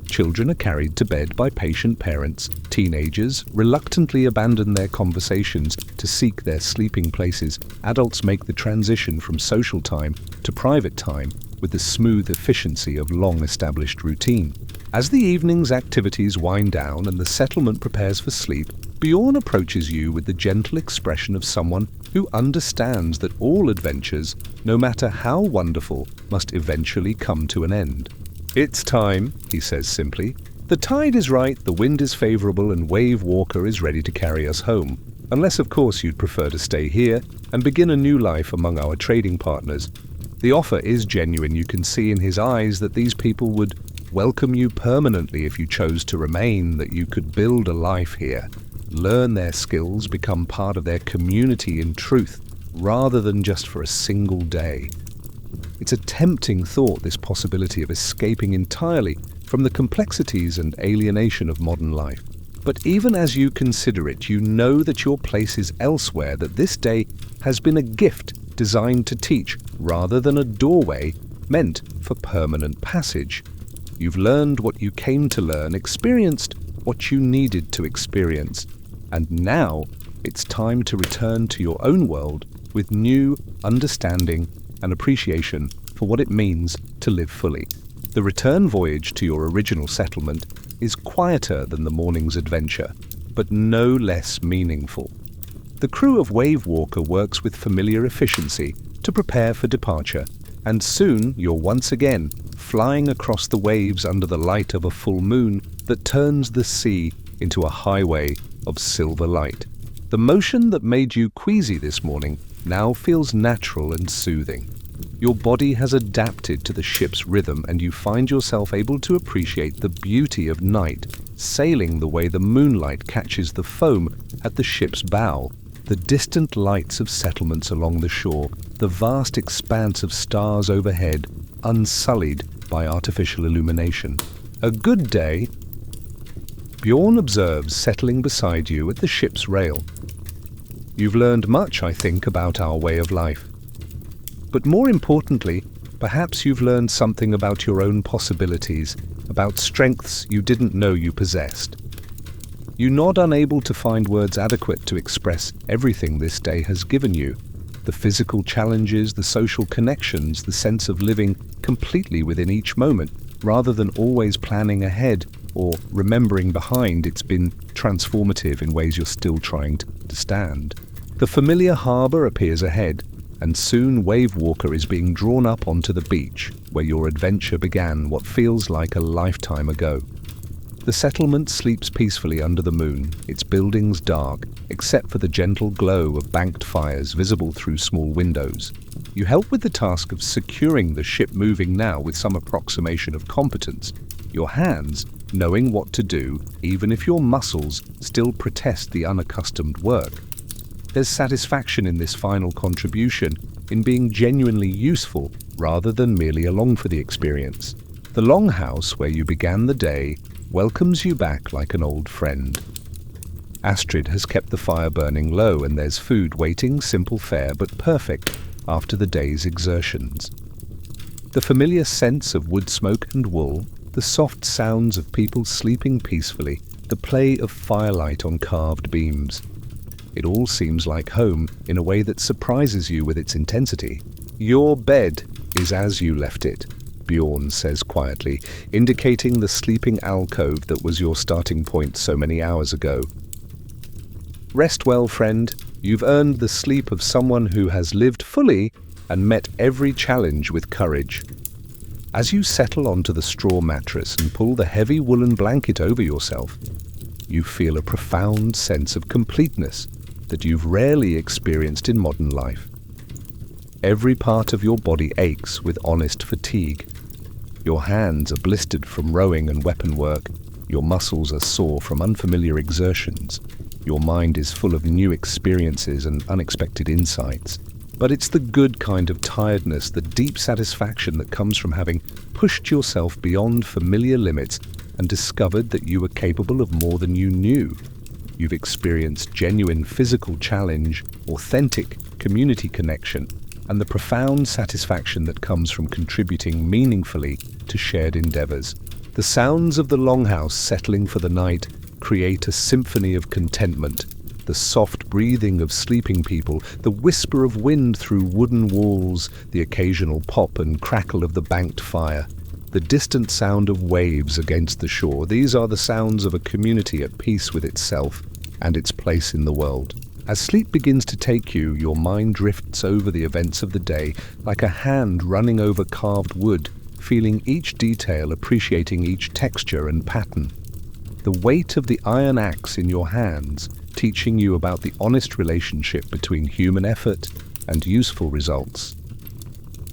Children are carried to bed by patient parents. Teenagers reluctantly abandon their conversations to seek their sleeping places. Adults make the transition from social time to private time with the smooth efficiency of long-established routine. As the evening's activities wind down and the settlement prepares for sleep, Bjorn approaches you with the gentle expression of someone who understands that all adventures, no matter how wonderful, must eventually come to an end. "It's time," he says simply. "The tide is right, the wind is favorable, and Wave Walker is ready to carry us home. Unless, of course, you'd prefer to stay here and begin a new life among our trading partners." The offer is genuine. You can see in his eyes that these people would welcome you permanently if you chose to remain, that you could build a life here, learn their skills, become part of their community in truth, rather than just for a single day. It's a tempting thought, this possibility of escaping entirely from the complexities and alienation of modern life. But even as you consider it, you know that your place is elsewhere, that this day has been a gift designed to teach, rather than a doorway meant for permanent passage. You've learned what you came to learn, experienced what you needed to experience, and now it's time to return to your own world with new understanding and appreciation for what it means to live fully. The return voyage to your original settlement is quieter than the morning's adventure, but no less meaningful. The crew of Wave Walker works with familiar efficiency to prepare for departure, And soon you're once again flying across the waves under the light of a full moon that turns the sea into a highway of silver light. The motion that made you queasy this morning now feels natural and soothing. Your body has adapted to the ship's rhythm, and you find yourself able to appreciate the beauty of night, sailing the way the moonlight catches the foam at the ship's bow, the distant lights of settlements along the shore, the vast expanse of stars overhead, unsullied by artificial illumination. A good day. Bjorn observes, settling beside you at the ship's rail. You've learned much, I think, about our way of life. But more importantly, perhaps you've learned something about your own possibilities, about strengths you didn't know you possessed. You nod, unable to find words adequate to express everything this day has given you. The physical challenges, the social connections, the sense of living completely within each moment, rather than always planning ahead or remembering behind. It's been transformative in ways you're still trying to stand. The familiar harbour appears ahead, and soon Wave Walker is being drawn up onto the beach where your adventure began what feels like a lifetime ago. The settlement sleeps peacefully under the moon, its buildings dark, except for the gentle glow of banked fires visible through small windows. You help with the task of securing the ship, moving now with some approximation of competence, your hands knowing what to do even if your muscles still protest the unaccustomed work. There's satisfaction in this final contribution, in being genuinely useful rather than merely along for the experience. The longhouse where you began the day welcomes you back like an old friend. Astrid has kept the fire burning low, and there's food waiting, simple fare but perfect after the day's exertions. The familiar scents of wood smoke and wool, the soft sounds of people sleeping peacefully, the play of firelight on carved beams. It all seems like home in a way that surprises you with its intensity. Your bed is as you left it, Bjorn says quietly, indicating the sleeping alcove that was your starting point so many hours ago. Rest well, friend. You've earned the sleep of someone who has lived fully and met every challenge with courage. As you settle onto the straw mattress and pull the heavy woolen blanket over yourself, you feel a profound sense of completeness that you've rarely experienced in modern life. Every part of your body aches with honest fatigue. Your hands are blistered from rowing and weapon work. Your muscles are sore from unfamiliar exertions. Your mind is full of new experiences and unexpected insights. But it's the good kind of tiredness, the deep satisfaction that comes from having pushed yourself beyond familiar limits and discovered that you were capable of more than you knew. You've experienced genuine physical challenge, authentic community connection, and the profound satisfaction that comes from contributing meaningfully to shared endeavors. The sounds of the longhouse settling for the night create a symphony of contentment. The soft breathing of sleeping people, the whisper of wind through wooden walls, the occasional pop and crackle of the banked fire, the distant sound of waves against the shore. These are the sounds of a community at peace with itself and its place in the world. As sleep begins to take you, your mind drifts over the events of the day like a hand running over carved wood, feeling each detail, appreciating each texture and pattern. The weight of the iron axe in your hands, teaching you about the honest relationship between human effort and useful results.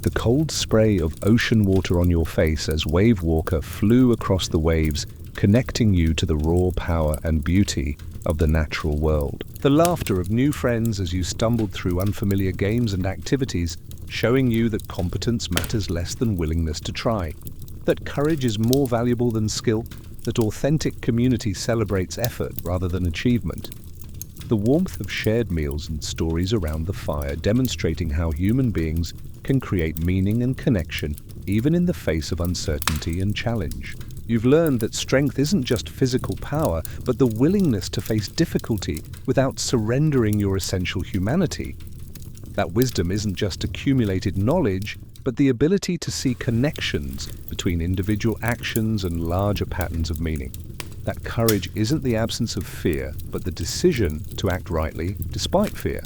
The cold spray of ocean water on your face as Wave Walker flew across the waves, connecting you to the raw power and beauty of the natural world. The laughter of new friends as you stumbled through unfamiliar games and activities, showing you that competence matters less than willingness to try, that courage is more valuable than skill, that authentic community celebrates effort rather than achievement. The warmth of shared meals and stories around the fire, demonstrating how human beings can create meaning and connection even in the face of uncertainty and challenge. You've learned that strength isn't just physical power, but the willingness to face difficulty without surrendering your essential humanity. That wisdom isn't just accumulated knowledge, but the ability to see connections between individual actions and larger patterns of meaning. That courage isn't the absence of fear, but the decision to act rightly despite fear.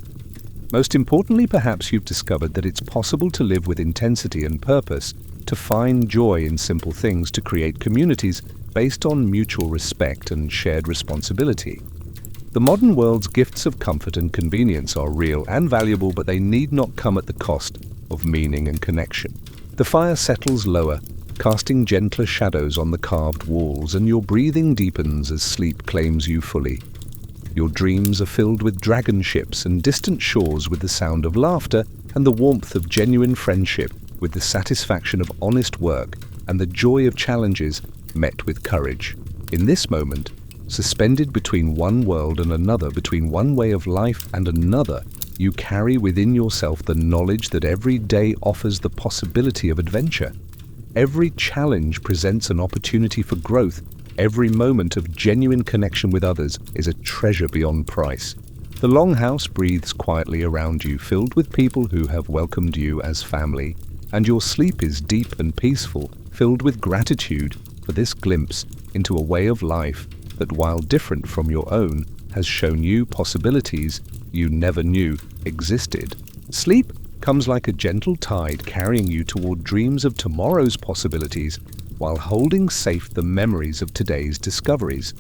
Most importantly, perhaps you've discovered that it's possible to live with intensity and purpose, to find joy in simple things, to create communities based on mutual respect and shared responsibility. The modern world's gifts of comfort and convenience are real and valuable, but they need not come at the cost of meaning and connection. The fire settles lower, casting gentler shadows on the carved walls, and your breathing deepens as sleep claims you fully. Your dreams are filled with dragon ships and distant shores, with the sound of laughter and the warmth of genuine friendship, with the satisfaction of honest work and the joy of challenges met with courage. In this moment, suspended between one world and another, between one way of life and another, you carry within yourself the knowledge that every day offers the possibility of adventure. Every challenge presents an opportunity for growth. Every moment of genuine connection with others is a treasure beyond price. The longhouse breathes quietly around you, filled with people who have welcomed you as family, and your sleep is deep and peaceful, filled with gratitude for this glimpse into a way of life that, while different from your own, has shown you possibilities you never knew existed. Sleep comes like a gentle tide, carrying you toward dreams of tomorrow's possibilities, while holding safe the memories of today's discoveries.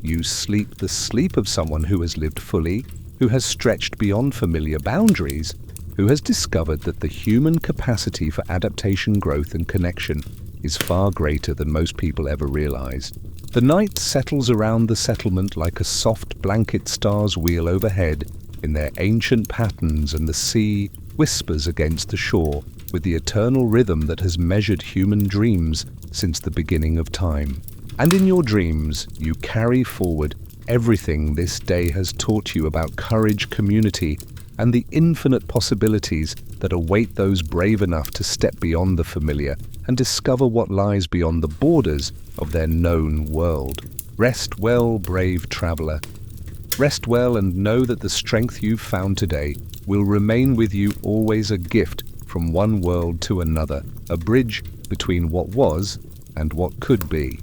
You sleep the sleep of someone who has lived fully, who has stretched beyond familiar boundaries, who has discovered that the human capacity for adaptation, growth, and connection is far greater than most people ever realized. The night settles around the settlement like a soft blanket. Stars wheel overhead in their ancient patterns, and the sea whispers against the shore with the eternal rhythm that has measured human dreams since the beginning of time. And in your dreams, you carry forward everything this day has taught you about courage, community, and the infinite possibilities that await those brave enough to step beyond the familiar and discover what lies beyond the borders of their known world. Rest well, brave traveler. Rest well, and know that the strength you've found today will remain with you always, a gift from one world to another, a bridge between what was and what could be.